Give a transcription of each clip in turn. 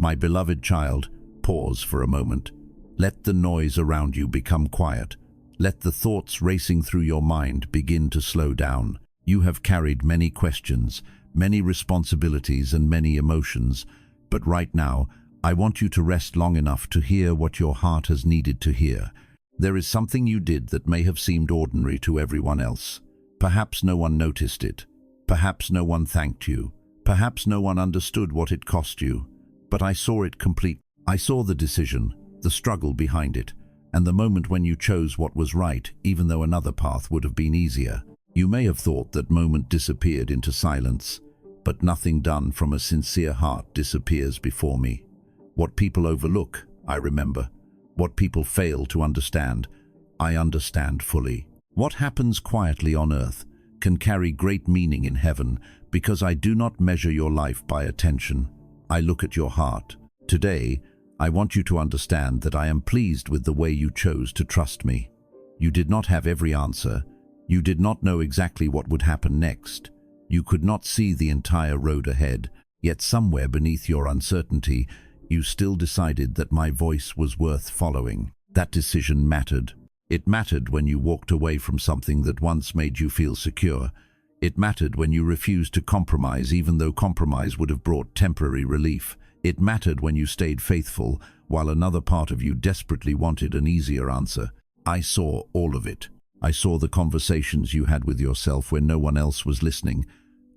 My beloved child, pause for a moment. Let the noise around you become quiet. Let the thoughts racing through your mind begin to slow down. You have carried many questions, many responsibilities and many emotions, but right now, I want you to rest long enough to hear what your heart has needed to hear. There is something you did that may have seemed ordinary to everyone else. Perhaps no one noticed it. Perhaps no one thanked you. Perhaps no one understood what it cost you. But I saw it complete. I saw the decision, the struggle behind it, and the moment when you chose what was right, even though another path would have been easier. You may have thought that moment disappeared into silence, but nothing done from a sincere heart disappears before me. What people overlook, I remember. What people fail to understand, I understand fully. What happens quietly on earth can carry great meaning in heaven, because I do not measure your life by attention. I look at your heart. Today, I want you to understand that I am pleased with the way you chose to trust me. You did not have every answer. You did not know exactly what would happen next. You could not see the entire road ahead, yet somewhere beneath your uncertainty, you still decided that my voice was worth following. That decision mattered. It mattered when you walked away from something that once made you feel secure. It mattered when you refused to compromise, even though compromise would have brought temporary relief. It mattered when you stayed faithful, while another part of you desperately wanted an easier answer. I saw all of it. I saw the conversations you had with yourself when no one else was listening.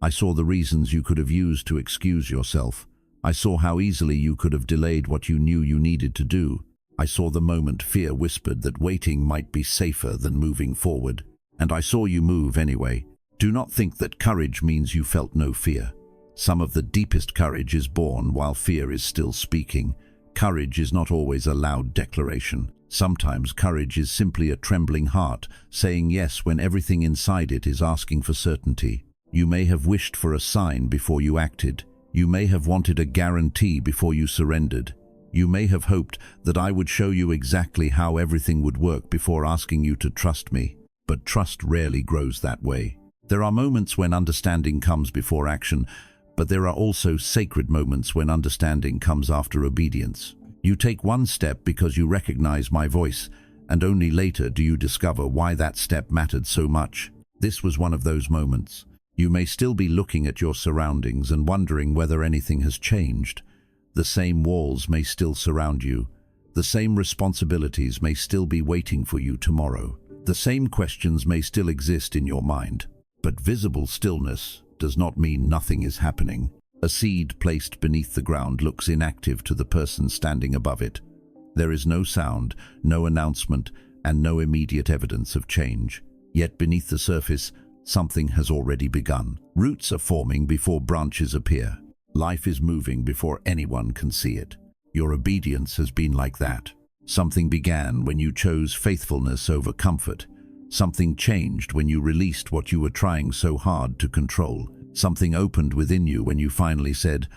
I saw the reasons you could have used to excuse yourself. I saw how easily you could have delayed what you knew you needed to do. I saw the moment fear whispered that waiting might be safer than moving forward. And I saw you move anyway. Do not think that courage means you felt no fear. Some of the deepest courage is born while fear is still speaking. Courage is not always a loud declaration. Sometimes courage is simply a trembling heart, saying yes when everything inside it is asking for certainty. You may have wished for a sign before you acted. You may have wanted a guarantee before you surrendered. You may have hoped that I would show you exactly how everything would work before asking you to trust me. But trust rarely grows that way. There are moments when understanding comes before action, but there are also sacred moments when understanding comes after obedience. You take one step because you recognize my voice, and only later do you discover why that step mattered so much. This was one of those moments. You may still be looking at your surroundings and wondering whether anything has changed. The same walls may still surround you. The same responsibilities may still be waiting for you tomorrow. The same questions may still exist in your mind. But visible stillness does not mean nothing is happening. A seed placed beneath the ground looks inactive to the person standing above it. There is no sound, no announcement, and no immediate evidence of change. Yet beneath the surface, something has already begun. Roots are forming before branches appear. Life is moving before anyone can see it. Your obedience has been like that. Something began when you chose faithfulness over comfort. Something changed when you released what you were trying so hard to control. Something opened within you when you finally said,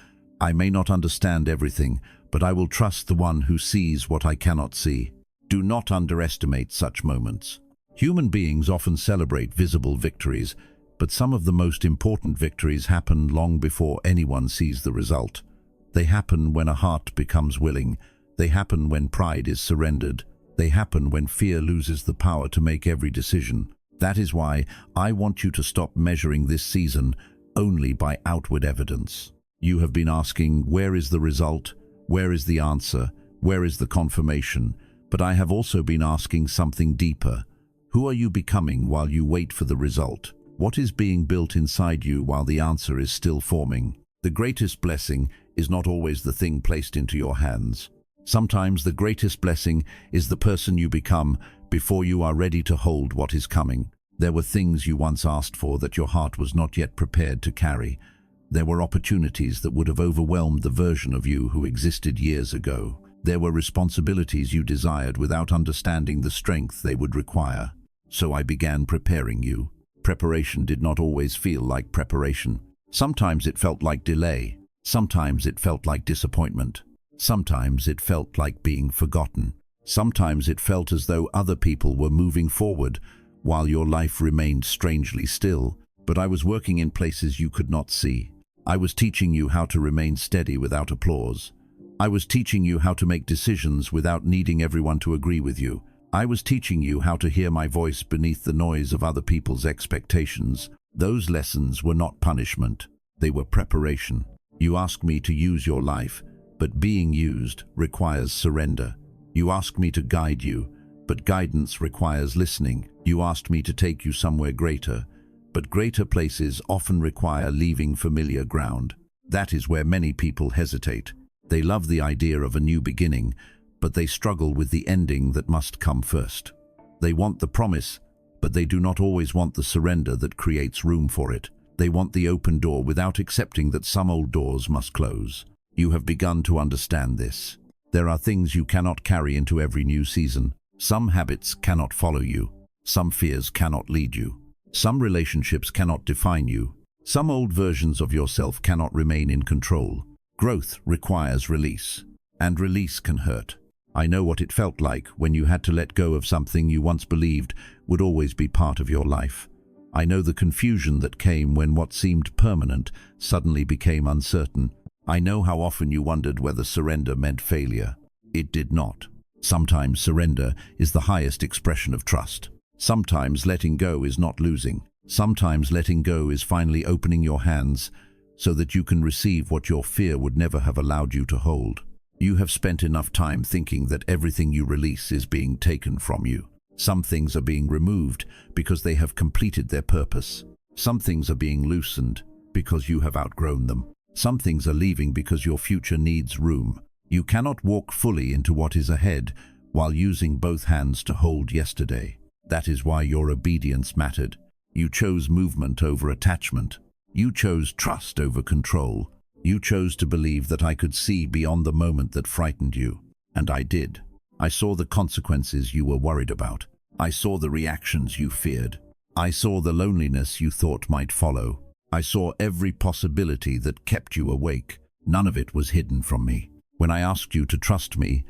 I may not understand everything, but I will trust the one who sees what I cannot see. Do not underestimate such moments. Human beings often celebrate visible victories, but some of the most important victories happen long before anyone sees the result. They happen when a heart becomes willing. They happen when pride is surrendered. They happen when fear loses the power to make every decision. That is why I want you to stop measuring this season only by outward evidence. You have been asking, where is the result? Where is the answer? Where is the confirmation? But I have also been asking something deeper. Who are you becoming while you wait for the result? What is being built inside you while the answer is still forming? The greatest blessing is not always the thing placed into your hands. Sometimes the greatest blessing is the person you become before you are ready to hold what is coming. There were things you once asked for that your heart was not yet prepared to carry. There were opportunities that would have overwhelmed the version of you who existed years ago. There were responsibilities you desired without understanding the strength they would require. So I began preparing you. Preparation did not always feel like preparation. Sometimes it felt like delay. Sometimes it felt like disappointment. Sometimes it felt like being forgotten. Sometimes it felt as though other people were moving forward while your life remained strangely still. But I was working in places you could not see. I was teaching you how to remain steady without applause. I was teaching you how to make decisions without needing everyone to agree with you. I was teaching you how to hear my voice beneath the noise of other people's expectations. Those lessons were not punishment. They were preparation. You asked me to use your life, but being used requires surrender. You asked me to guide you, but guidance requires listening. You asked me to take you somewhere greater, but greater places often require leaving familiar ground. That is where many people hesitate. They love the idea of a new beginning, but they struggle with the ending that must come first. They want the promise, but they do not always want the surrender that creates room for it. They want the open door without accepting that some old doors must close. You have begun to understand this. There are things you cannot carry into every new season. Some habits cannot follow you. Some fears cannot lead you. Some relationships cannot define you. Some old versions of yourself cannot remain in control. Growth requires release, and release can hurt. I know what it felt like when you had to let go of something you once believed would always be part of your life. I know the confusion that came when what seemed permanent suddenly became uncertain. I know how often you wondered whether surrender meant failure. It did not. Sometimes surrender is the highest expression of trust. Sometimes letting go is not losing. Sometimes letting go is finally opening your hands so that you can receive what your fear would never have allowed you to hold. You have spent enough time thinking that everything you release is being taken from you. Some things are being removed because they have completed their purpose. Some things are being loosened because you have outgrown them. Some things are leaving because your future needs room. You cannot walk fully into what is ahead while using both hands to hold yesterday. That is why your obedience mattered. You chose movement over attachment. You chose trust over control. You chose to believe that I could see beyond the moment that frightened you. And I did. I saw the consequences you were worried about. I saw the reactions you feared. I saw the loneliness you thought might follow. I saw every possibility that kept you awake. None of it was hidden from me. When I asked you to trust me,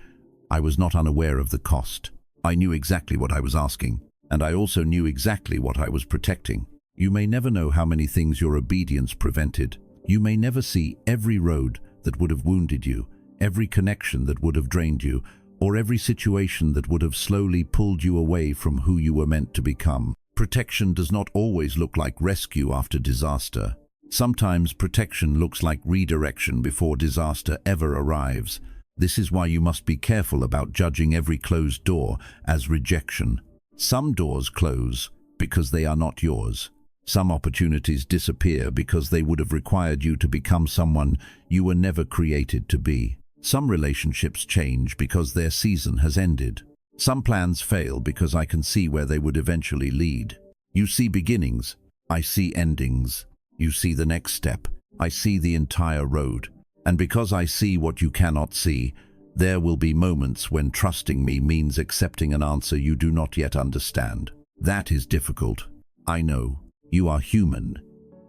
I was not unaware of the cost. I knew exactly what I was asking, and I also knew exactly what I was protecting. You may never know how many things your obedience prevented. You may never see every road that would have wounded you, every connection that would have drained you, or every situation that would have slowly pulled you away from who you were meant to become. Protection does not always look like rescue after disaster. Sometimes protection looks like redirection before disaster ever arrives. This is why you must be careful about judging every closed door as rejection. Some doors close because they are not yours. Some opportunities disappear because they would have required you to become someone you were never created to be. Some relationships change because their season has ended. Some plans fail because I can see where they would eventually lead. You see beginnings, I see endings. You see the next step, I see the entire road. And because I see what you cannot see, there will be moments when trusting me means accepting an answer you do not yet understand. That is difficult. I know. You are human.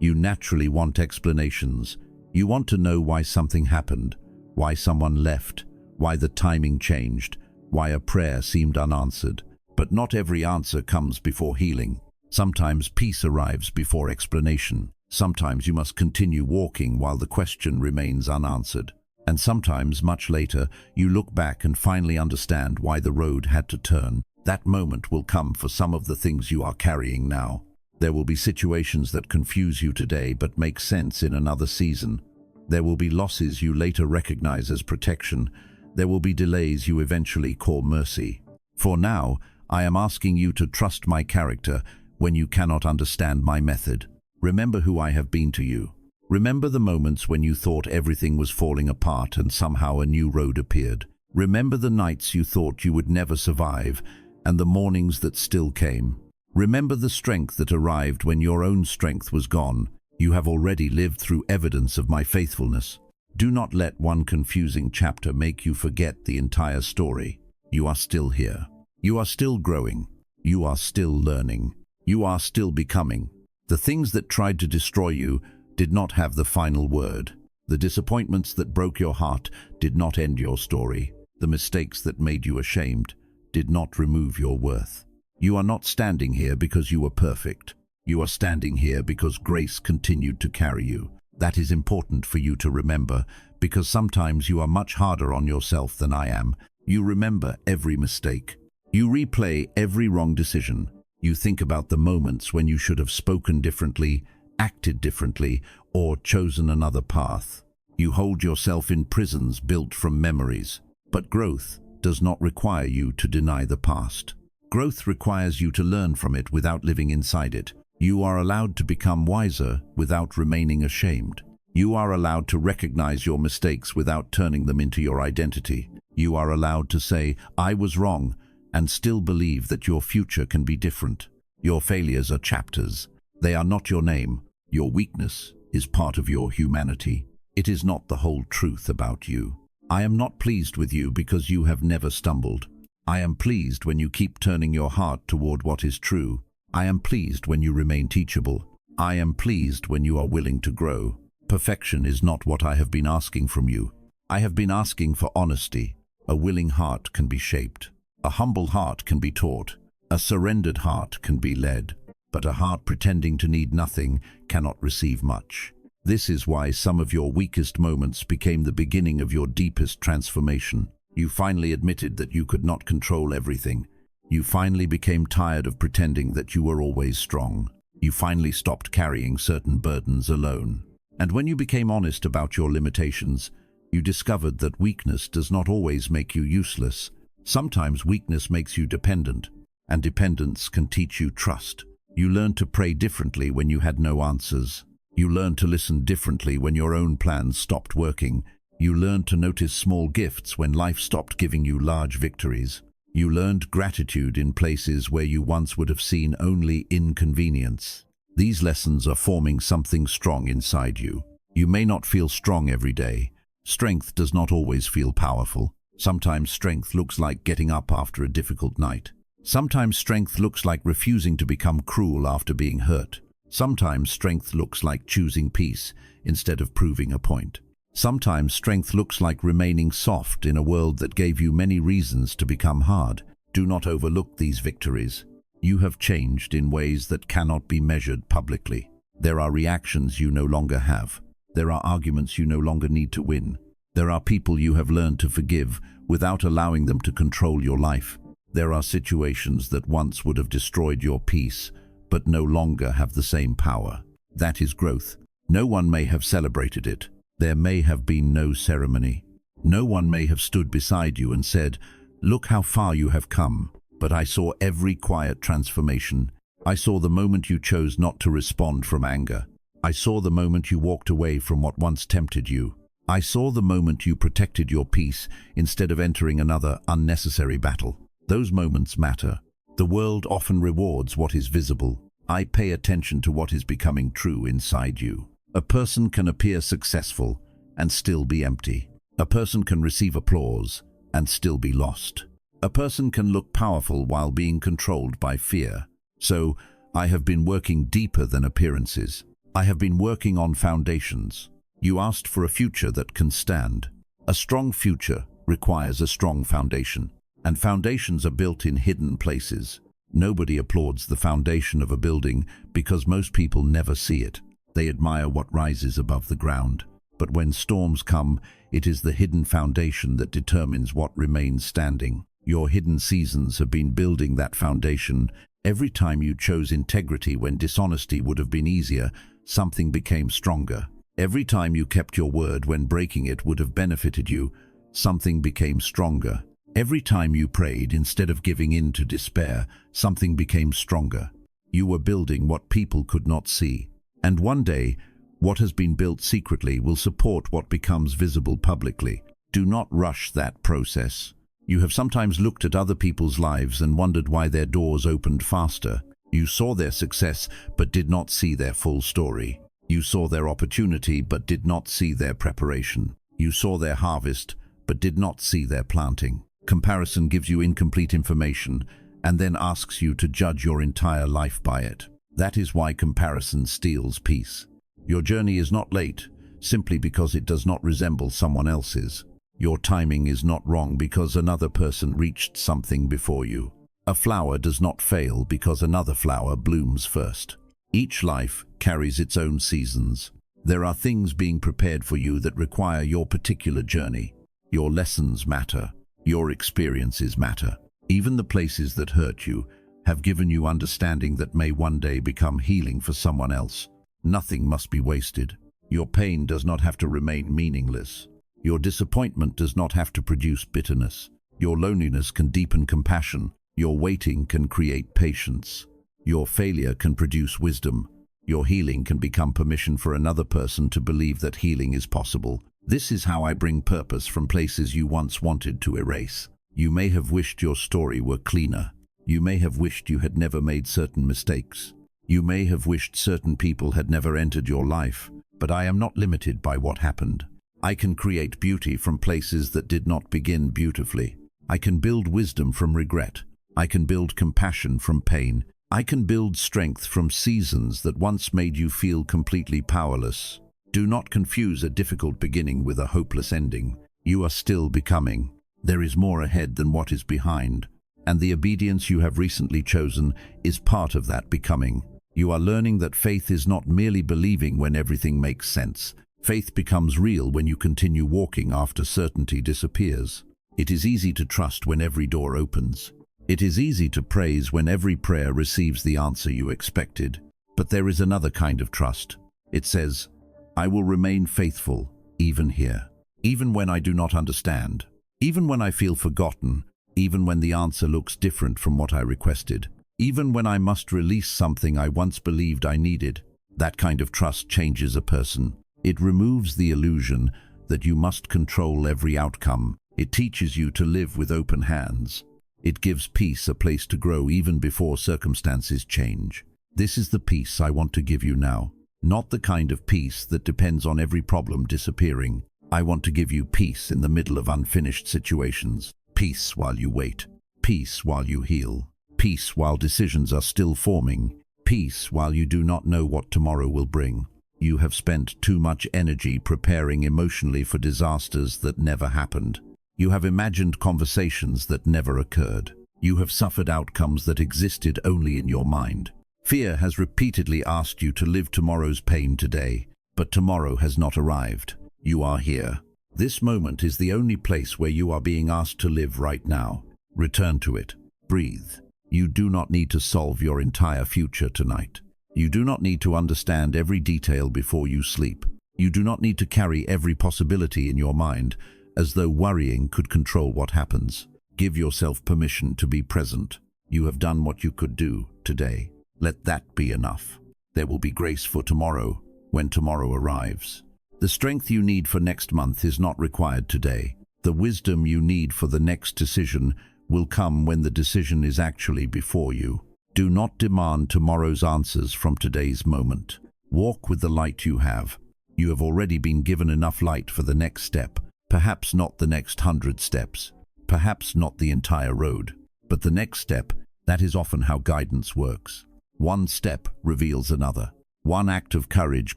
You naturally want explanations. You want to know why something happened, why someone left, why the timing changed, why a prayer seemed unanswered. But not every answer comes before healing. Sometimes peace arrives before explanation. Sometimes you must continue walking while the question remains unanswered. And sometimes, much later, you look back and finally understand why the road had to turn. That moment will come for some of the things you are carrying now. There will be situations that confuse you today but make sense in another season. There will be losses you later recognize as protection. There will be delays you eventually call mercy. For now, I am asking you to trust my character when you cannot understand my method. Remember who I have been to you. Remember the moments when you thought everything was falling apart and somehow a new road appeared. Remember the nights you thought you would never survive and the mornings that still came. Remember the strength that arrived when your own strength was gone. You have already lived through evidence of my faithfulness. Do not let one confusing chapter make you forget the entire story. You are still here. You are still growing. You are still learning. You are still becoming. The things that tried to destroy you did not have the final word. The disappointments that broke your heart did not end your story. The mistakes that made you ashamed did not remove your worth. You are not standing here because you were perfect. You are standing here because grace continued to carry you. That is important for you to remember because sometimes you are much harder on yourself than I am. You remember every mistake. You replay every wrong decision. You think about the moments when you should have spoken differently, acted differently, or chosen another path. You hold yourself in prisons built from memories. But growth does not require you to deny the past. Growth requires you to learn from it without living inside it. You are allowed to become wiser without remaining ashamed. You are allowed to recognize your mistakes without turning them into your identity. You are allowed to say, "I was wrong," and still believe that your future can be different. Your failures are chapters. They are not your name. Your weakness is part of your humanity. It is not the whole truth about you. I am not pleased with you because you have never stumbled. I am pleased when you keep turning your heart toward what is true. I am pleased when you remain teachable. I am pleased when you are willing to grow. Perfection is not what I have been asking from you. I have been asking for honesty. A willing heart can be shaped. A humble heart can be taught. A surrendered heart can be led. But a heart pretending to need nothing cannot receive much. This is why some of your weakest moments became the beginning of your deepest transformation. You finally admitted that you could not control everything. You finally became tired of pretending that you were always strong. You finally stopped carrying certain burdens alone. And when you became honest about your limitations, you discovered that weakness does not always make you useless. Sometimes weakness makes you dependent, and dependence can teach you trust. You learned to pray differently when you had no answers. You learned to listen differently when your own plans stopped working. You learned to notice small gifts when life stopped giving you large victories. You learned gratitude in places where you once would have seen only inconvenience. These lessons are forming something strong inside you. You may not feel strong every day. Strength does not always feel powerful. Sometimes strength looks like getting up after a difficult night. Sometimes strength looks like refusing to become cruel after being hurt. Sometimes strength looks like choosing peace instead of proving a point. Sometimes strength looks like remaining soft in a world that gave you many reasons to become hard. Do not overlook these victories. You have changed in ways that cannot be measured publicly. There are reactions you no longer have. There are arguments you no longer need to win. There are people you have learned to forgive without allowing them to control your life. There are situations that once would have destroyed your peace, but no longer have the same power. That is growth. No one may have celebrated it. There may have been no ceremony. No one may have stood beside you and said, "Look how far you have come." But I saw every quiet transformation. I saw the moment you chose not to respond from anger. I saw the moment you walked away from what once tempted you. I saw the moment you protected your peace instead of entering another unnecessary battle. Those moments matter. The world often rewards what is visible. I pay attention to what is becoming true inside you. A person can appear successful and still be empty. A person can receive applause and still be lost. A person can look powerful while being controlled by fear. So, I have been working deeper than appearances. I have been working on foundations. You asked for a future that can stand. A strong future requires a strong foundation. And foundations are built in hidden places. Nobody applauds the foundation of a building because most people never see it. They admire what rises above the ground. But when storms come, it is the hidden foundation that determines what remains standing. Your hidden seasons have been building that foundation. Every time you chose integrity when dishonesty would have been easier, something became stronger. Every time you kept your word when breaking it would have benefited you, something became stronger. Every time you prayed instead of giving in to despair, something became stronger. You were building what people could not see. And one day, what has been built secretly will support what becomes visible publicly. Do not rush that process. You have sometimes looked at other people's lives and wondered why their doors opened faster. You saw their success but did not see their full story. You saw their opportunity but did not see their preparation. You saw their harvest but did not see their planting. Comparison gives you incomplete information and then asks you to judge your entire life by it. That is why comparison steals peace. Your journey is not late simply because it does not resemble someone else's. Your timing is not wrong because another person reached something before you. A flower does not fail because another flower blooms first. Each life carries its own seasons. There are things being prepared for you that require your particular journey. Your lessons matter. Your experiences matter. Even the places that hurt you have given you understanding that may one day become healing for someone else. Nothing must be wasted. Your pain does not have to remain meaningless. Your disappointment does not have to produce bitterness. Your loneliness can deepen compassion. Your waiting can create patience. Your failure can produce wisdom. Your healing can become permission for another person to believe that healing is possible. This is how I bring purpose from places you once wanted to erase. You may have wished your story were cleaner. You may have wished you had never made certain mistakes. You may have wished certain people had never entered your life, but I am not limited by what happened. I can create beauty from places that did not begin beautifully. I can build wisdom from regret. I can build compassion from pain. I can build strength from seasons that once made you feel completely powerless. Do not confuse a difficult beginning with a hopeless ending. You are still becoming. There is more ahead than what is behind, and the obedience you have recently chosen is part of that becoming. You are learning that faith is not merely believing when everything makes sense. Faith becomes real when you continue walking after certainty disappears. It is easy to trust when every door opens. It is easy to praise when every prayer receives the answer you expected. But there is another kind of trust. It says, I will remain faithful, even here. Even when I do not understand. Even when I feel forgotten. Even when the answer looks different from what I requested. Even when I must release something I once believed I needed. That kind of trust changes a person. It removes the illusion that you must control every outcome. It teaches you to live with open hands. It gives peace a place to grow even before circumstances change. This is the peace I want to give you now. Not the kind of peace that depends on every problem disappearing. I want to give you peace in the middle of unfinished situations. Peace while you wait. Peace while you heal. Peace while decisions are still forming. Peace while you do not know what tomorrow will bring. You have spent too much energy preparing emotionally for disasters that never happened. You have imagined conversations that never occurred. You have suffered outcomes that existed only in your mind. Fear has repeatedly asked you to live tomorrow's pain today, but tomorrow has not arrived. You are here. This moment is the only place where you are being asked to live right now. Return to it. Breathe. You do not need to solve your entire future tonight. You do not need to understand every detail before you sleep. You do not need to carry every possibility in your mind, as though worrying could control what happens. Give yourself permission to be present. You have done what you could do today. Let that be enough. There will be grace for tomorrow, when tomorrow arrives. The strength you need for next month is not required today. The wisdom you need for the next decision will come when the decision is actually before you. Do not demand tomorrow's answers from today's moment. Walk with the light you have. You have already been given enough light for the next step. Perhaps not the next 100 steps. Perhaps not the entire road. But the next step, that is often how guidance works. One step reveals another. One act of courage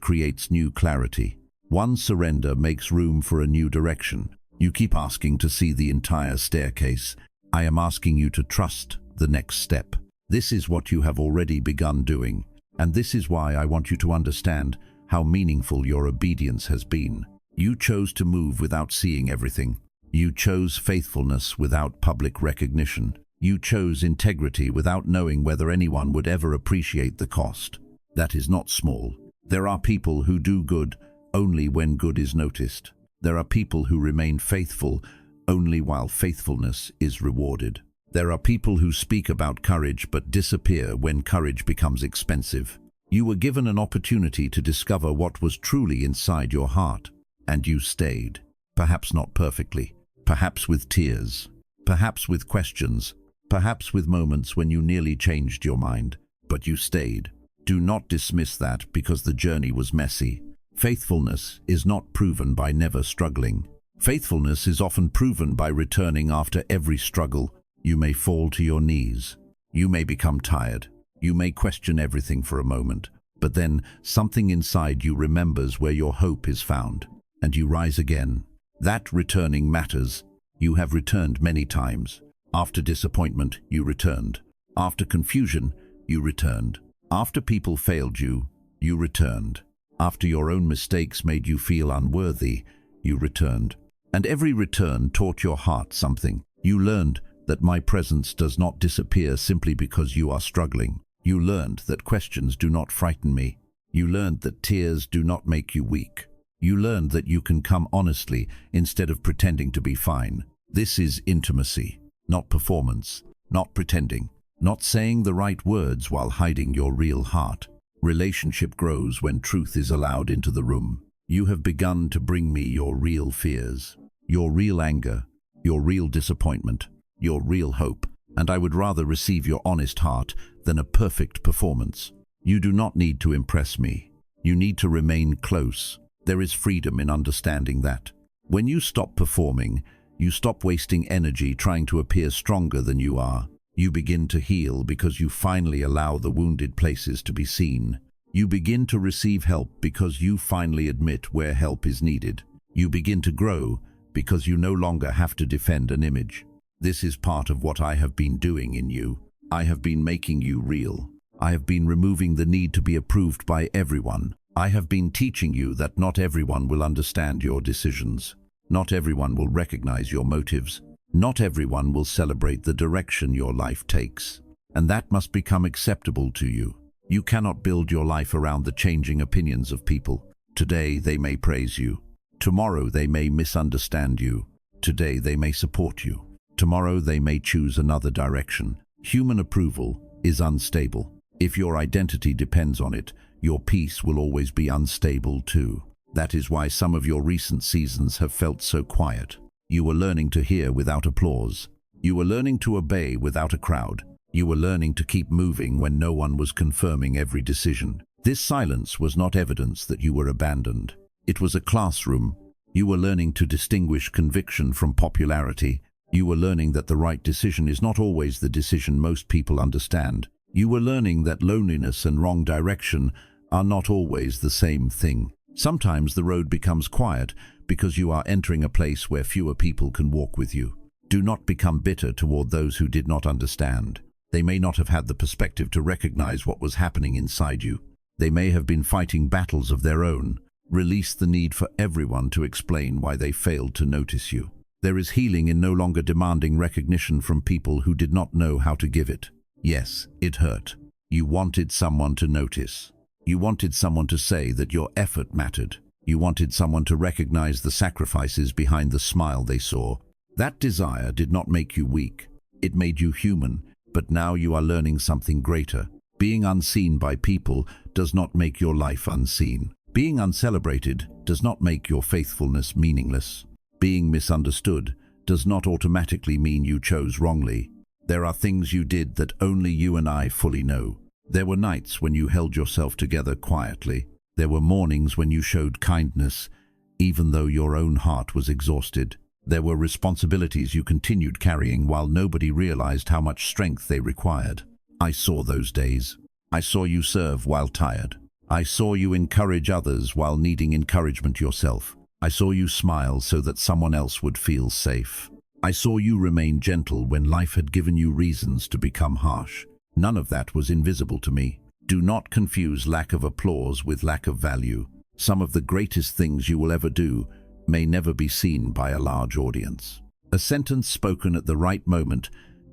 creates new clarity. One surrender makes room for a new direction. You keep asking to see the entire staircase. I am asking you to trust the next step. This is what you have already begun doing, and this is why I want you to understand how meaningful your obedience has been. You chose to move without seeing everything. You chose faithfulness without public recognition. You chose integrity without knowing whether anyone would ever appreciate the cost. That is not small. There are people who do good only when good is noticed. There are people who remain faithful only while faithfulness is rewarded. There are people who speak about courage but disappear when courage becomes expensive. You were given an opportunity to discover what was truly inside your heart, and you stayed. Perhaps not perfectly, perhaps with tears, perhaps with questions, perhaps with moments when you nearly changed your mind, but you stayed. Do not dismiss that because the journey was messy. Faithfulness is not proven by never struggling. Faithfulness is often proven by returning after every struggle. You may fall to your knees. You may become tired. You may question everything for a moment. But then something inside you remembers where your hope is found, and you rise again. That returning matters. You have returned many times. After disappointment, you returned. After confusion, you returned. After people failed you, you returned. After your own mistakes made you feel unworthy, you returned. And every return taught your heart something. You learned that my presence does not disappear simply because you are struggling. You learned that questions do not frighten me. You learned that tears do not make you weak. You learned that you can come honestly instead of pretending to be fine. This is intimacy, not performance, not pretending, not saying the right words while hiding your real heart. Relationship grows when truth is allowed into the room. You have begun to bring me your real fears, your real anger, your real disappointment, your real hope, and I would rather receive your honest heart than a perfect performance. You do not need to impress me. You need to remain close. There is freedom in understanding that. When you stop performing, you stop wasting energy trying to appear stronger than you are. You begin to heal because you finally allow the wounded places to be seen. You begin to receive help because you finally admit where help is needed. You begin to grow because you no longer have to defend an image. This is part of what I have been doing in you. I have been making you real. I have been removing the need to be approved by everyone. I have been teaching you that not everyone will understand your decisions. Not everyone will recognize your motives. Not everyone will celebrate the direction your life takes. And that must become acceptable to you. You cannot build your life around the changing opinions of people. Today they may praise you. Tomorrow they may misunderstand you. Today they may support you. Tomorrow they may choose another direction. Human approval is unstable. If your identity depends on it, your peace will always be unstable too. That is why some of your recent seasons have felt so quiet. You were learning to hear without applause. You were learning to obey without a crowd. You were learning to keep moving when no one was confirming every decision. This silence was not evidence that you were abandoned. It was a classroom. You were learning to distinguish conviction from popularity. You were learning that the right decision is not always the decision most people understand. You were learning that loneliness and wrong direction are not always the same thing. Sometimes the road becomes quiet because you are entering a place where fewer people can walk with you. Do not become bitter toward those who did not understand. They may not have had the perspective to recognize what was happening inside you. They may have been fighting battles of their own. Release the need for everyone to explain why they failed to notice you. There is healing in no longer demanding recognition from people who did not know how to give it. Yes, it hurt. You wanted someone to notice. You wanted someone to say that your effort mattered. You wanted someone to recognize the sacrifices behind the smile they saw. That desire did not make you weak. It made you human, but now you are learning something greater. Being unseen by people does not make your life unseen. Being uncelebrated does not make your faithfulness meaningless. Being misunderstood does not automatically mean you chose wrongly. There are things you did that only you and I fully know. There were nights when you held yourself together quietly. There were mornings when you showed kindness, even though your own heart was exhausted. There were responsibilities you continued carrying while nobody realized how much strength they required. I saw those days. I saw you serve while tired. I saw you encourage others while needing encouragement yourself. I saw you smile so that someone else would feel safe. I saw you remain gentle when life had given you reasons to become harsh. None of that was invisible to me. Do not confuse lack of applause with lack of value. Some of the greatest things you will ever do may never be seen by a large audience. A sentence spoken at the right moment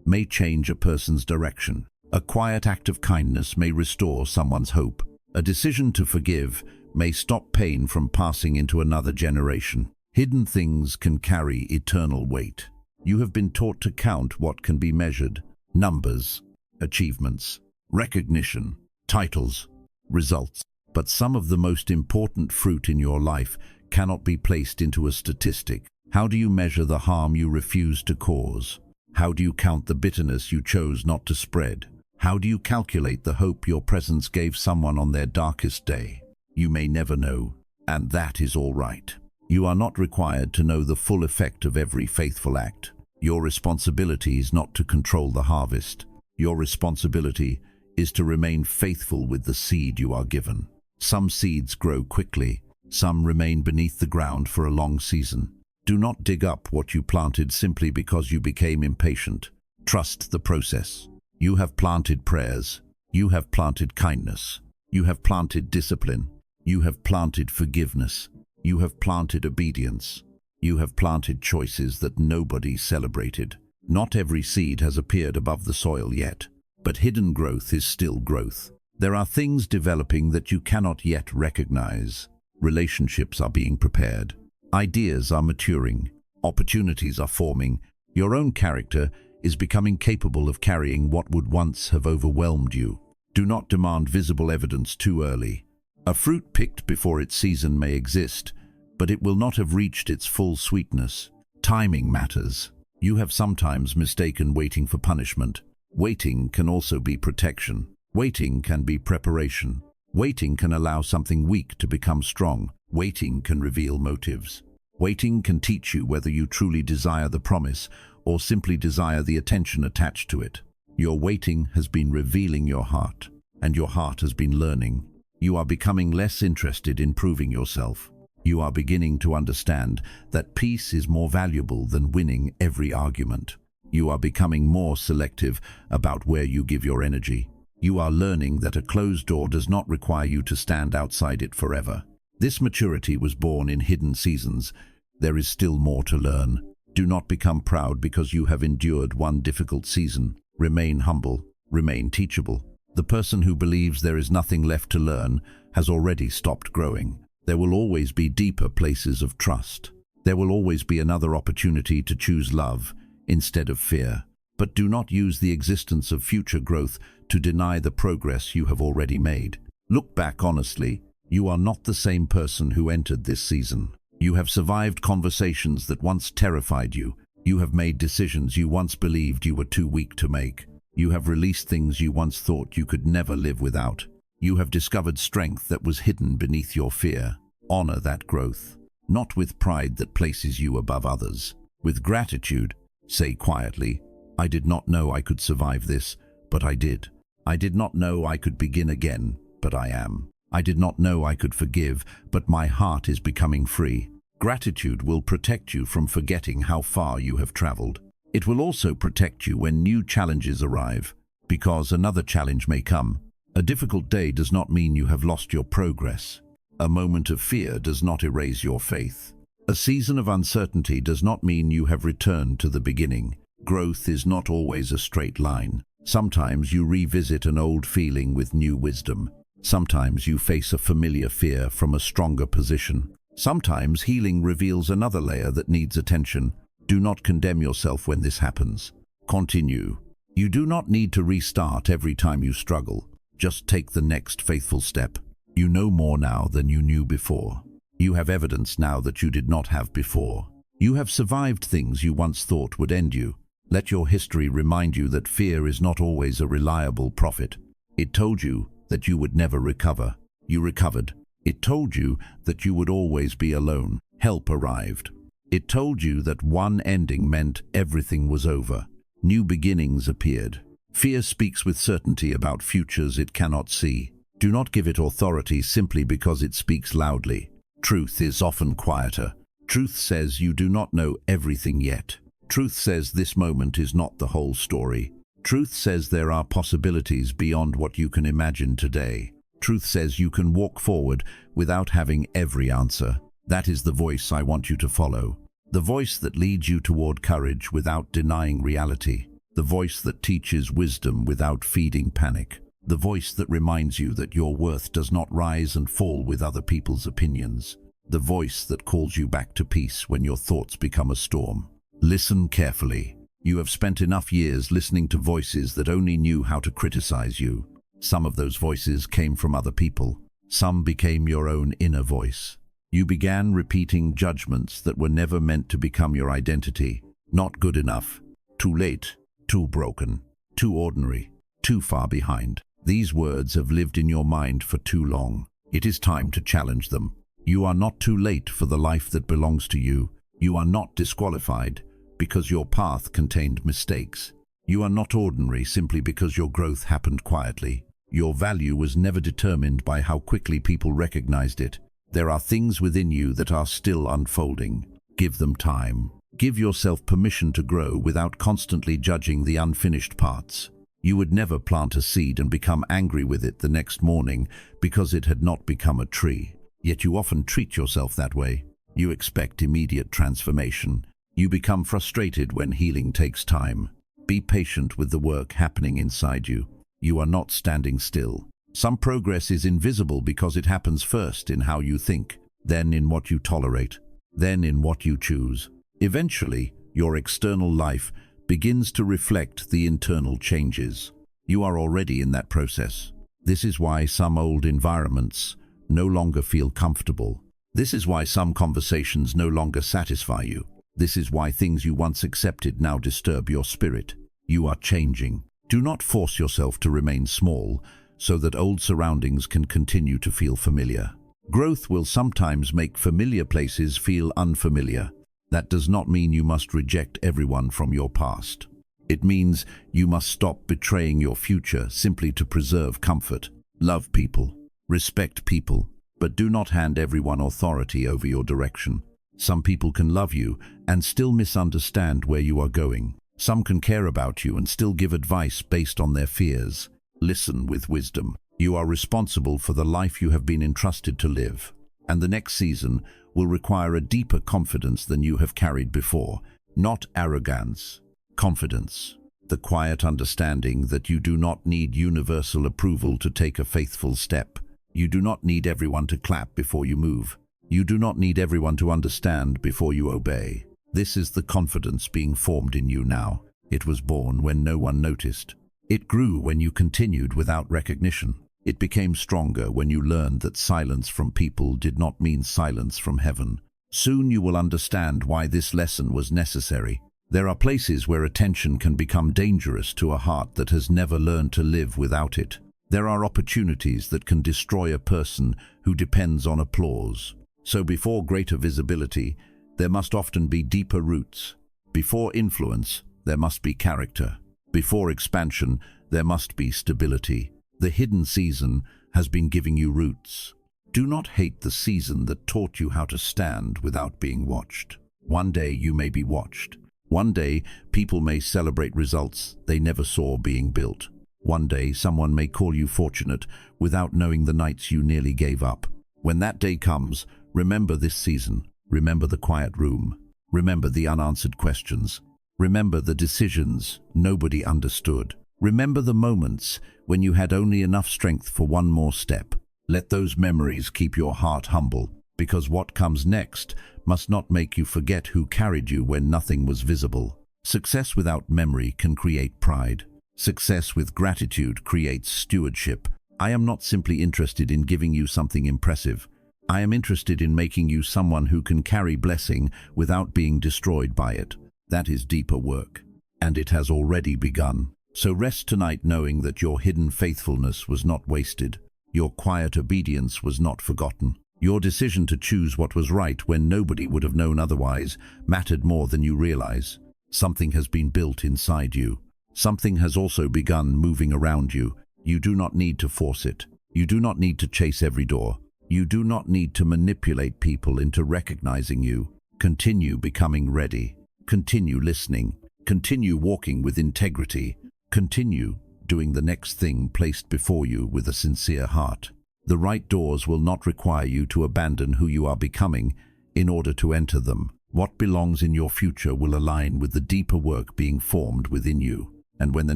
may change a person's direction. A quiet act of kindness may restore someone's hope. A decision to forgive may stop pain from passing into another generation. Hidden things can carry eternal weight. You have been taught to count what can be measured: numbers, achievements, recognition, titles, results. But some of the most important fruit in your life cannot be placed into a statistic. How do you measure the harm you refuse to cause? How do you count the bitterness you chose not to spread? How do you calculate the hope your presence gave someone on their darkest day? You may never know, and that is all right. You are not required to know the full effect of every faithful act. Your responsibility is not to control the harvest. Your responsibility is to remain faithful with the seed you are given. Some seeds grow quickly. Some remain beneath the ground for a long season. Do not dig up what you planted simply because you became impatient. Trust the process. You have planted prayers. You have planted kindness. You have planted discipline. You have planted forgiveness. You have planted obedience. You have planted choices that nobody celebrated. Not every seed has appeared above the soil yet, but hidden growth is still growth. There are things developing that you cannot yet recognize. Relationships are being prepared. Ideas are maturing. Opportunities are forming. Your own character is becoming capable of carrying what would once have overwhelmed you. Do not demand visible evidence too early. A fruit picked before its season may exist, but it will not have reached its full sweetness. Timing matters. You have sometimes mistaken waiting for punishment. Waiting can also be protection. Waiting can be preparation. Waiting can allow something weak to become strong. Waiting can reveal motives. Waiting can teach you whether you truly desire the promise or simply desire the attention attached to it. Your waiting has been revealing your heart, and your heart has been learning. You are becoming less interested in proving yourself. You are beginning to understand that peace is more valuable than winning every argument. You are becoming more selective about where you give your energy. You are learning that a closed door does not require you to stand outside it forever. This maturity was born in hidden seasons. There is still more to learn. Do not become proud because you have endured one difficult season. Remain humble. Remain teachable. The person who believes there is nothing left to learn has already stopped growing. There will always be deeper places of trust. There will always be another opportunity to choose love instead of fear. But do not use the existence of future growth to deny the progress you have already made. Look back honestly. You are not the same person who entered this season. You have survived conversations that once terrified you. You have made decisions you once believed you were too weak to make. You have released things you once thought you could never live without. You have discovered strength that was hidden beneath your fear. Honor that growth, not with pride that places you above others. With gratitude, say quietly, I did not know I could survive this, but I did. I did not know I could begin again, but I am. I did not know I could forgive, but my heart is becoming free. Gratitude will protect you from forgetting how far you have traveled. It will also protect you when new challenges arrive, because another challenge may come. A difficult day does not mean you have lost your progress. A moment of fear does not erase your faith. A season of uncertainty does not mean you have returned to the beginning. Growth is not always a straight line. Sometimes you revisit an old feeling with new wisdom. Sometimes you face a familiar fear from a stronger position. Sometimes healing reveals another layer that needs attention. Do not condemn yourself when this happens. Continue. You do not need to restart every time you struggle. Just take the next faithful step. You know more now than you knew before. You have evidence now that you did not have before. You have survived things you once thought would end you. Let your history remind you that fear is not always a reliable prophet. It told you that you would never recover. You recovered. It told you that you would always be alone. Help arrived. It told you that one ending meant everything was over. New beginnings appeared. Fear speaks with certainty about futures it cannot see. Do not give it authority simply because it speaks loudly. Truth is often quieter. Truth says you do not know everything yet. Truth says this moment is not the whole story. Truth says there are possibilities beyond what you can imagine today. Truth says you can walk forward without having every answer. That is the voice I want you to follow. The voice that leads you toward courage without denying reality. The voice that teaches wisdom without feeding panic. The voice that reminds you that your worth does not rise and fall with other people's opinions. The voice that calls you back to peace when your thoughts become a storm. Listen carefully. You have spent enough years listening to voices that only knew how to criticize you. Some of those voices came from other people. Some became your own inner voice. You began repeating judgments that were never meant to become your identity. Not good enough. Too late. Too broken. Too ordinary. Too far behind. These words have lived in your mind for too long. It is time to challenge them. You are not too late for the life that belongs to you. You are not disqualified because your path contained mistakes. You are not ordinary simply because your growth happened quietly. Your value was never determined by how quickly people recognized it. There are things within you that are still unfolding. Give them time. Give yourself permission to grow without constantly judging the unfinished parts. You would never plant a seed and become angry with it the next morning because it had not become a tree. Yet you often treat yourself that way. You expect immediate transformation. You become frustrated when healing takes time. Be patient with the work happening inside you. You are not standing still. Some progress is invisible because it happens first in how you think, then in what you tolerate, then in what you choose. Eventually, your external life begins to reflect the internal changes. You are already in that process. This is why some old environments no longer feel comfortable. This is why some conversations no longer satisfy you. This is why things you once accepted now disturb your spirit. You are changing. Do not force yourself to remain small so that old surroundings can continue to feel familiar. Growth will sometimes make familiar places feel unfamiliar. That does not mean you must reject everyone from your past. It means you must stop betraying your future simply to preserve comfort. Love people, respect people, but do not hand everyone authority over your direction. Some people can love you and still misunderstand where you are going. Some can care about you and still give advice based on their fears. Listen with wisdom. You are responsible for the life you have been entrusted to live, and the next season will require a deeper confidence than you have carried before. Not arrogance, confidence. The quiet understanding that you do not need universal approval to take a faithful step. You do not need everyone to clap before you move. You do not need everyone to understand before you obey. This is the confidence being formed in you now. It was born when no one noticed. It grew when you continued without recognition. It became stronger when you learned that silence from people did not mean silence from heaven. Soon you will understand why this lesson was necessary. There are places where attention can become dangerous to a heart that has never learned to live without it. There are opportunities that can destroy a person who depends on applause. So before greater visibility, there must often be deeper roots. Before influence, there must be character. Before expansion, there must be stability. The hidden season has been giving you roots. Do not hate the season that taught you how to stand without being watched. One day you may be watched. One day people may celebrate results they never saw being built. One day someone may call you fortunate without knowing the nights you nearly gave up. When that day comes, remember this season. Remember the quiet room. Remember the unanswered questions. Remember the decisions nobody understood. Remember the moments when you had only enough strength for one more step. Let those memories keep your heart humble, because what comes next must not make you forget who carried you when nothing was visible. Success without memory can create pride. Success with gratitude creates stewardship. I am not simply interested in giving you something impressive. I am interested in making you someone who can carry blessing without being destroyed by it. That is deeper work, and it has already begun. So rest tonight knowing that your hidden faithfulness was not wasted. Your quiet obedience was not forgotten. Your decision to choose what was right when nobody would have known otherwise mattered more than you realize. Something has been built inside you. Something has also begun moving around you. You do not need to force it. You do not need to chase every door. You do not need to manipulate people into recognizing you. Continue becoming ready. Continue listening. Continue walking with integrity. Continue doing the next thing placed before you with a sincere heart. The right doors will not require you to abandon who you are becoming in order to enter them. What belongs in your future will align with the deeper work being formed within you. And when the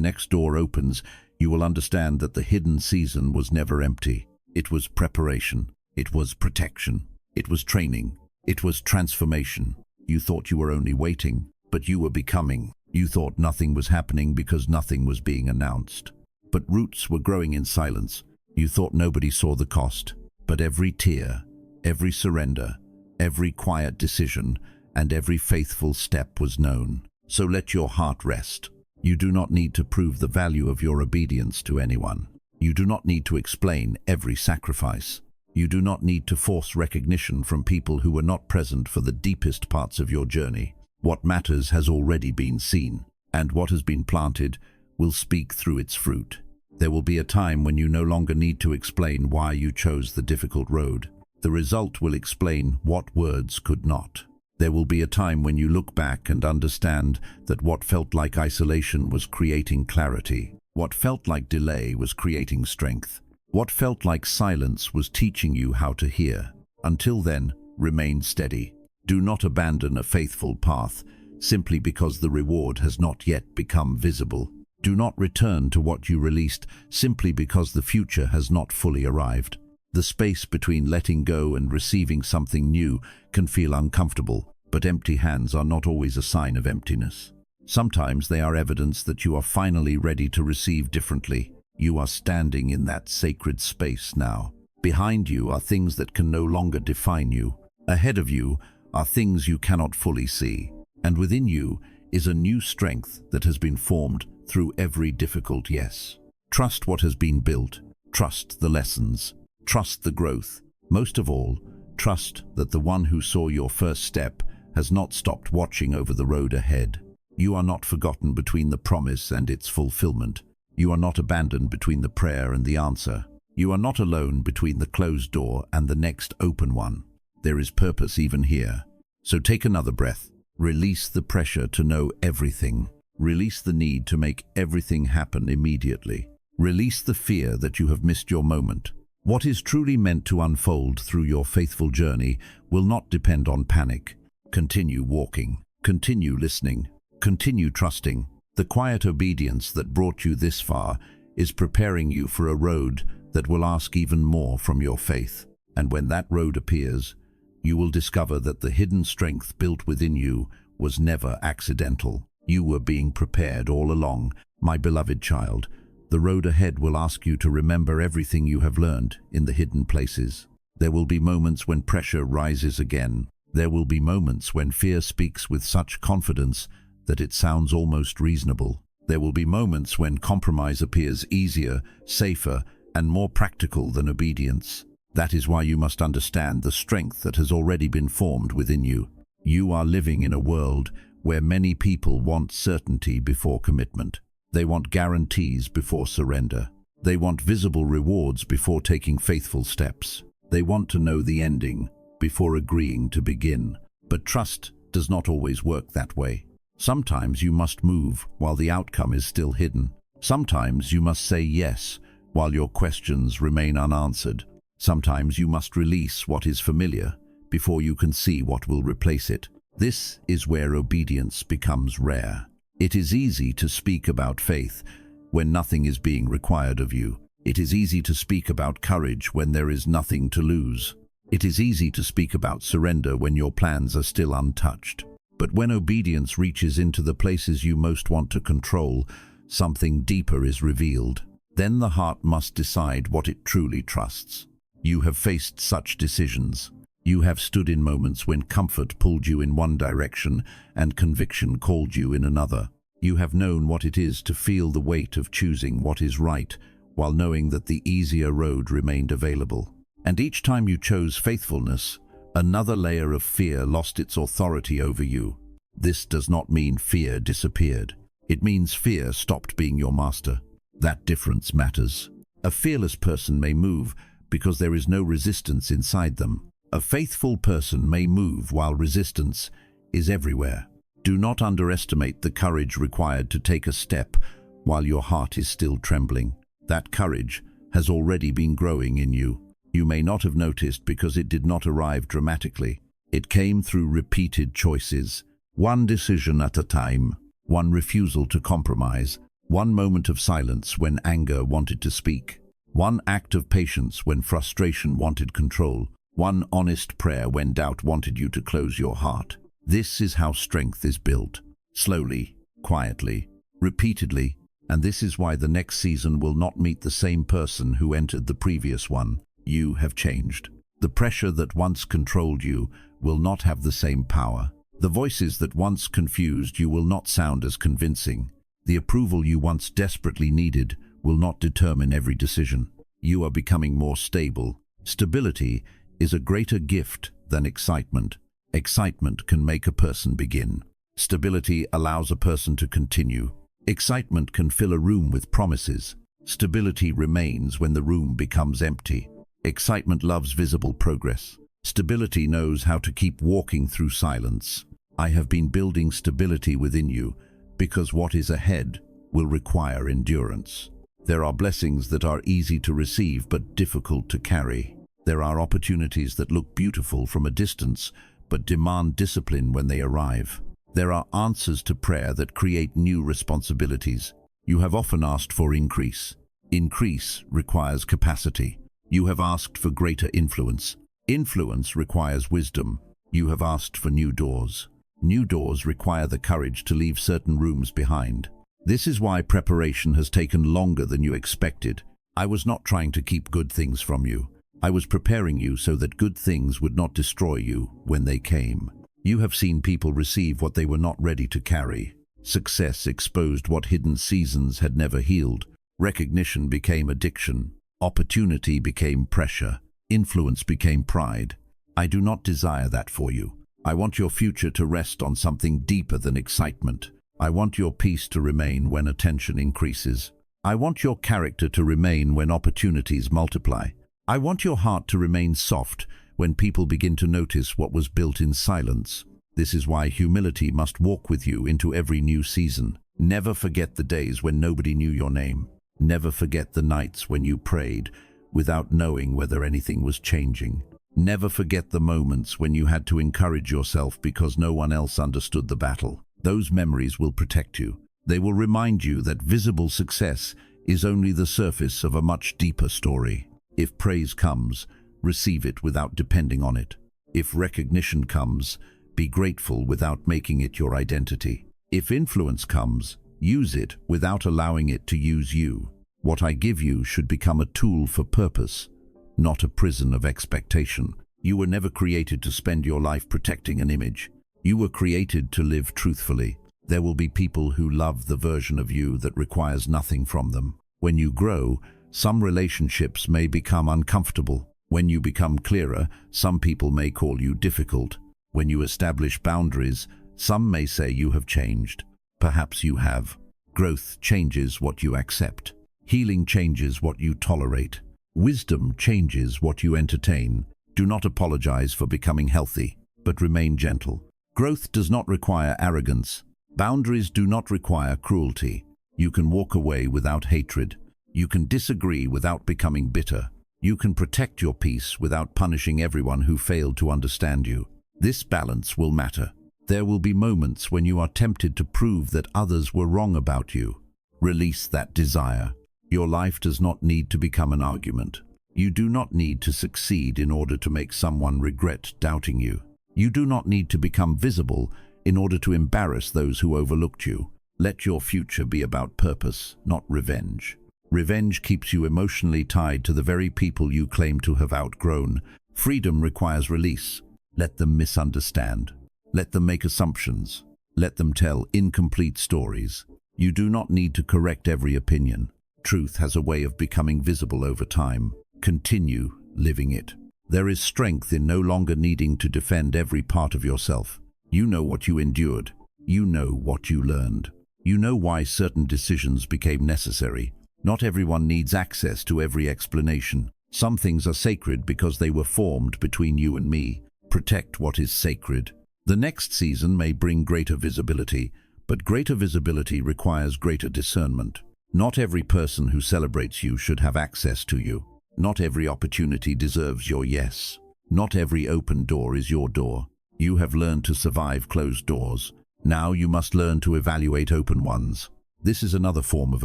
next door opens, you will understand that the hidden season was never empty. It was preparation. It was protection. It was training. It was transformation. You thought you were only waiting, but you were becoming. You thought nothing was happening because nothing was being announced. But roots were growing in silence. You thought nobody saw the cost, but every tear, every surrender, every quiet decision, and every faithful step was known. So let your heart rest. You do not need to prove the value of your obedience to anyone. You do not need to explain every sacrifice. You do not need to force recognition from people who were not present for the deepest parts of your journey. What matters has already been seen, and what has been planted will speak through its fruit. There will be a time when you no longer need to explain why you chose the difficult road. The result will explain what words could not. There will be a time when you look back and understand that what felt like isolation was creating clarity. What felt like delay was creating strength. What felt like silence was teaching you how to hear. Until then, remain steady. Do not abandon a faithful path simply because the reward has not yet become visible. Do not return to what you released simply because the future has not fully arrived. The space between letting go and receiving something new can feel uncomfortable, but empty hands are not always a sign of emptiness. Sometimes they are evidence that you are finally ready to receive differently. You are standing in that sacred space now. Behind you are things that can no longer define you. Ahead of you are things you cannot fully see. And within you is a new strength that has been formed through every difficult yes. Trust what has been built. Trust the lessons. Trust the growth. Most of all, trust that the one who saw your first step has not stopped watching over the road ahead. You are not forgotten between the promise and its fulfillment. You are not abandoned between the prayer and the answer. You are not alone between the closed door and the next open one. There is purpose even here. So take another breath. Release the pressure to know everything. Release the need to make everything happen immediately. Release the fear that you have missed your moment. What is truly meant to unfold through your faithful journey will not depend on panic. Continue walking. Continue listening. Continue trusting. The quiet obedience that brought you this far is preparing you for a road that will ask even more from your faith. And when that road appears, you will discover that the hidden strength built within you was never accidental. You were being prepared all along, my beloved child. The road ahead will ask you to remember everything you have learned in the hidden places. There will be moments when pressure rises again. There will be moments when fear speaks with such confidence that it sounds almost reasonable. There will be moments when compromise appears easier, safer, and more practical than obedience. That is why you must understand the strength that has already been formed within you. You are living in a world where many people want certainty before commitment. They want guarantees before surrender. They want visible rewards before taking faithful steps. They want to know the ending before agreeing to begin. But trust does not always work that way. Sometimes you must move while the outcome is still hidden. Sometimes you must say yes while your questions remain unanswered. Sometimes you must release what is familiar before you can see what will replace it. This is where obedience becomes rare. It is easy to speak about faith when nothing is being required of you. It is easy to speak about courage when there is nothing to lose. It is easy to speak about surrender when your plans are still untouched. But when obedience reaches into the places you most want to control, something deeper is revealed. Then the heart must decide what it truly trusts. You have faced such decisions. You have stood in moments when comfort pulled you in one direction and conviction called you in another. You have known what it is to feel the weight of choosing what is right while knowing that the easier road remained available. And each time you chose faithfulness, another layer of fear lost its authority over you. This does not mean fear disappeared. It means fear stopped being your master. That difference matters. A fearless person may move because there is no resistance inside them. A faithful person may move while resistance is everywhere. Do not underestimate the courage required to take a step while your heart is still trembling. That courage has already been growing in you. You may not have noticed because it did not arrive dramatically. It came through repeated choices, one decision at a time, one refusal to compromise, one moment of silence when anger wanted to speak, one act of patience when frustration wanted control, one honest prayer when doubt wanted you to close your heart. This is how strength is built. Slowly, quietly, repeatedly, and this is why the next season will not meet the same person who entered the previous one. You have changed. The pressure that once controlled you will not have the same power. The voices that once confused you will not sound as convincing. The approval you once desperately needed will not determine every decision. You are becoming more stable. Stability is a greater gift than excitement. Excitement can make a person begin. Stability allows a person to continue. Excitement can fill a room with promises. Stability remains when the room becomes empty. Excitement loves visible progress. Stability knows how to keep walking through silence. I have been building stability within you because what is ahead will require endurance. There are blessings that are easy to receive but difficult to carry. There are opportunities that look beautiful from a distance but demand discipline when they arrive. There are answers to prayer that create new responsibilities. You have often asked for increase. Increase requires capacity. You have asked for greater influence. Influence requires wisdom. You have asked for new doors. New doors require the courage to leave certain rooms behind. This is why preparation has taken longer than you expected. I was not trying to keep good things from you. I was preparing you so that good things would not destroy you when they came. You have seen people receive what they were not ready to carry. Success exposed what hidden seasons had never healed. Recognition became addiction. Opportunity became pressure. Influence became pride. I do not desire that for you. I want your future to rest on something deeper than excitement. I want your peace to remain when attention increases. I want your character to remain when opportunities multiply. I want your heart to remain soft when people begin to notice what was built in silence. This is why humility must walk with you into every new season. Never forget the days when nobody knew your name. Never forget the nights when you prayed without knowing whether anything was changing. Never forget the moments when you had to encourage yourself because no one else understood the battle. Those memories will protect you. They will remind you that visible success is only the surface of a much deeper story. If praise comes, receive it without depending on it. If recognition comes, be grateful without making it your identity. If influence comes, use it without allowing it to use you. What I give you should become a tool for purpose, not a prison of expectation. You were never created to spend your life protecting an image. You were created to live truthfully. There will be people who love the version of you that requires nothing from them. When you grow, some relationships may become uncomfortable. When you become clearer, some people may call you difficult. When you establish boundaries, some may say you have changed. Perhaps you have. Growth changes what you accept. Healing changes what you tolerate. Wisdom changes what you entertain. Do not apologize for becoming healthy, but remain gentle. Growth does not require arrogance. Boundaries do not require cruelty. You can walk away without hatred. You can disagree without becoming bitter. You can protect your peace without punishing everyone who failed to understand you. This balance will matter. There will be moments when you are tempted to prove that others were wrong about you. Release that desire. Your life does not need to become an argument. You do not need to succeed in order to make someone regret doubting you. You do not need to become visible in order to embarrass those who overlooked you. Let your future be about purpose, not revenge. Revenge keeps you emotionally tied to the very people you claim to have outgrown. Freedom requires release. Let them misunderstand. Let them make assumptions. Let them tell incomplete stories. You do not need to correct every opinion. Truth has a way of becoming visible over time. Continue living it. There is strength in no longer needing to defend every part of yourself. You know what you endured. You know what you learned. You know why certain decisions became necessary. Not everyone needs access to every explanation. Some things are sacred because they were formed between you and me. Protect what is sacred. The next season may bring greater visibility, but greater visibility requires greater discernment. Not every person who celebrates you should have access to you. Not every opportunity deserves your yes. Not every open door is your door. You have learned to survive closed doors. Now you must learn to evaluate open ones. This is another form of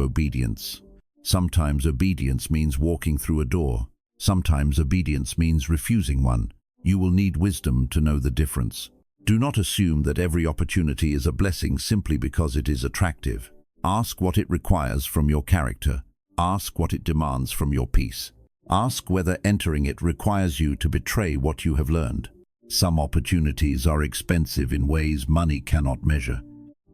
obedience. Sometimes obedience means walking through a door. Sometimes obedience means refusing one. You will need wisdom to know the difference. Do not assume that every opportunity is a blessing simply because it is attractive. Ask what it requires from your character. Ask what it demands from your peace. Ask whether entering it requires you to betray what you have learned. Some opportunities are expensive in ways money cannot measure.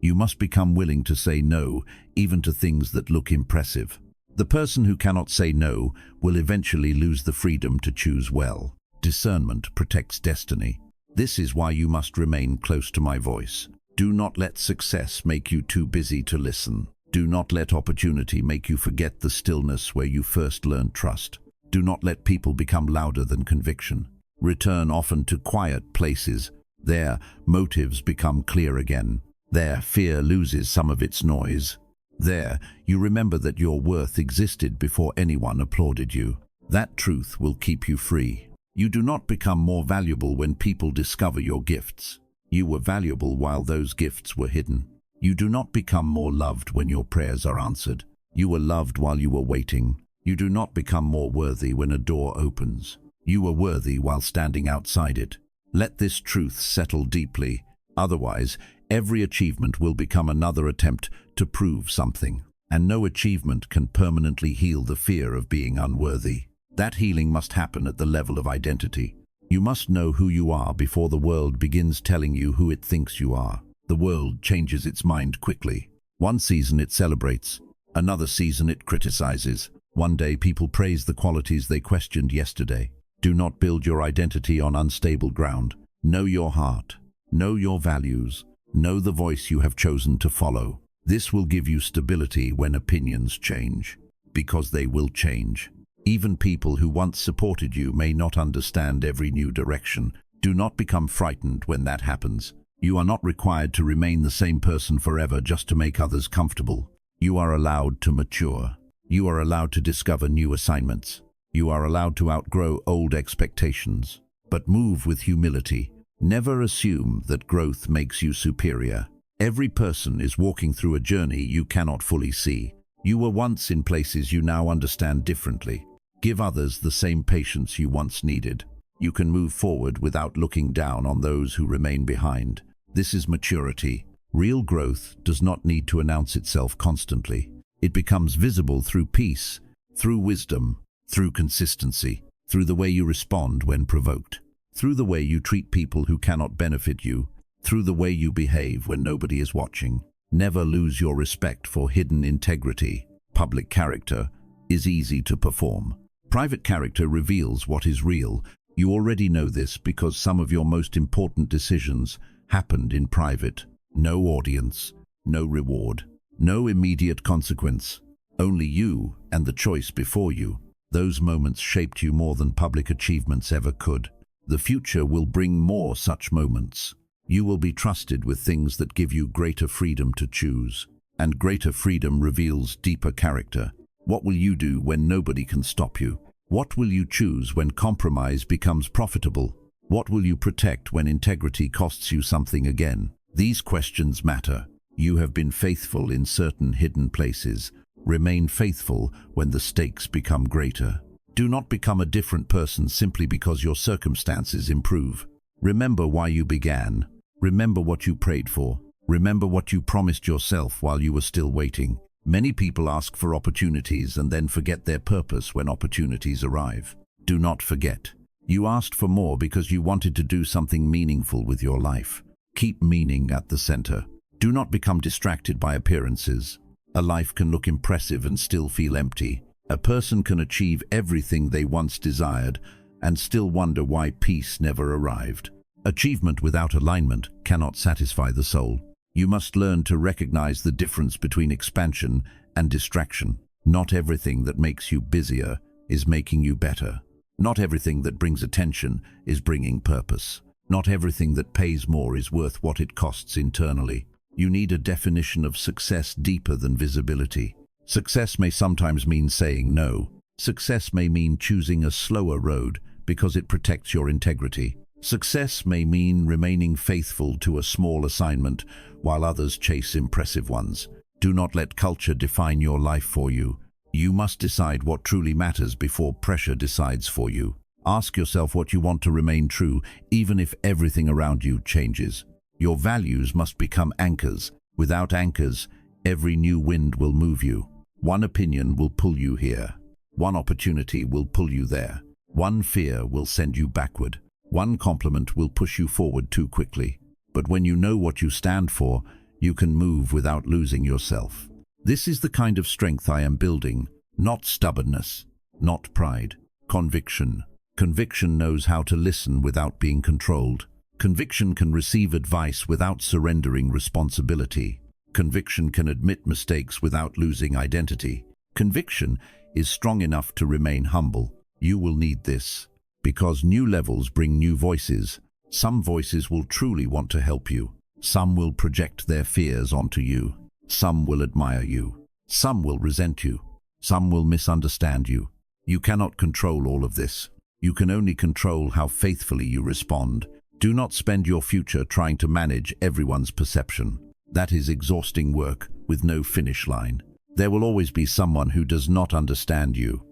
You must become willing to say no, even to things that look impressive. The person who cannot say no will eventually lose the freedom to choose well. Discernment protects destiny. This is why you must remain close to my voice. Do not let success make you too busy to listen. Do not let opportunity make you forget the stillness where you first learned trust. Do not let people become louder than conviction. Return often to quiet places. There, motives become clear again. There, fear loses some of its noise. There, you remember that your worth existed before anyone applauded you. That truth will keep you free. You do not become more valuable when people discover your gifts. You were valuable while those gifts were hidden. You do not become more loved when your prayers are answered. You were loved while you were waiting. You do not become more worthy when a door opens. You were worthy while standing outside it. Let this truth settle deeply. Otherwise, every achievement will become another attempt to prove something. And no achievement can permanently heal the fear of being unworthy. That healing must happen at the level of identity. You must know who you are before the world begins telling you who it thinks you are. The world changes its mind quickly. One season it celebrates. Another season it criticizes. One day people praise the qualities they questioned yesterday. Do not build your identity on unstable ground. Know your heart. Know your values. Know the voice you have chosen to follow. This will give you stability when opinions change, because they will change. Even people who once supported you may not understand every new direction. Do not become frightened when that happens. You are not required to remain the same person forever just to make others comfortable. You are allowed to mature. You are allowed to discover new assignments. You are allowed to outgrow old expectations. But move with humility. Never assume that growth makes you superior. Every person is walking through a journey you cannot fully see. You were once in places you now understand differently. Give others the same patience you once needed. You can move forward without looking down on those who remain behind. This is maturity. Real growth does not need to announce itself constantly. It becomes visible through peace, through wisdom, through consistency, through the way you respond when provoked, through the way you treat people who cannot benefit you, through the way you behave when nobody is watching. Never lose your respect for hidden integrity. Public character is easy to perform. Private character reveals what is real. You already know this because some of your most important decisions happened in private. No audience, no reward, no immediate consequence. Only you and the choice before you. Those moments shaped you more than public achievements ever could. The future will bring more such moments. You will be trusted with things that give you greater freedom to choose. And greater freedom reveals deeper character. What will you do when nobody can stop you? What will you choose when compromise becomes profitable? What will you protect when integrity costs you something again? These questions matter. You have been faithful in certain hidden places. Remain faithful when the stakes become greater. Do not become a different person simply because your circumstances improve. Remember why you began. Remember what you prayed for. Remember what you promised yourself while you were still waiting. Many people ask for opportunities and then forget their purpose when opportunities arrive. Do not forget. You asked for more because you wanted to do something meaningful with your life. Keep meaning at the center. Do not become distracted by appearances. A life can look impressive and still feel empty. A person can achieve everything they once desired and still wonder why peace never arrived. Achievement without alignment cannot satisfy the soul. You must learn to recognize the difference between expansion and distraction. Not everything that makes you busier is making you better. Not everything that brings attention is bringing purpose. Not everything that pays more is worth what it costs internally. You need a definition of success deeper than visibility. Success may sometimes mean saying no. Success may mean choosing a slower road because it protects your integrity. Success may mean remaining faithful to a small assignment while others chase impressive ones. Do not let culture define your life for you. You must decide what truly matters before pressure decides for you. Ask yourself what you want to remain true, even if everything around you changes. Your values must become anchors. Without anchors, every new wind will move you. One opinion will pull you here. One opportunity will pull you there. One fear will send you backward. One compliment will push you forward too quickly. But when you know what you stand for, you can move without losing yourself. This is the kind of strength I am building, not stubbornness, not pride. Conviction. Conviction knows how to listen without being controlled. Conviction can receive advice without surrendering responsibility. Conviction can admit mistakes without losing identity. Conviction is strong enough to remain humble. You will need this, because new levels bring new voices. Some voices will truly want to help you. Some will project their fears onto you. Some will admire you. Some will resent you. Some will misunderstand you. You cannot control all of this. You can only control how faithfully you respond. Do not spend your future trying to manage everyone's perception. That is exhausting work with no finish line. There will always be someone who does not understand you.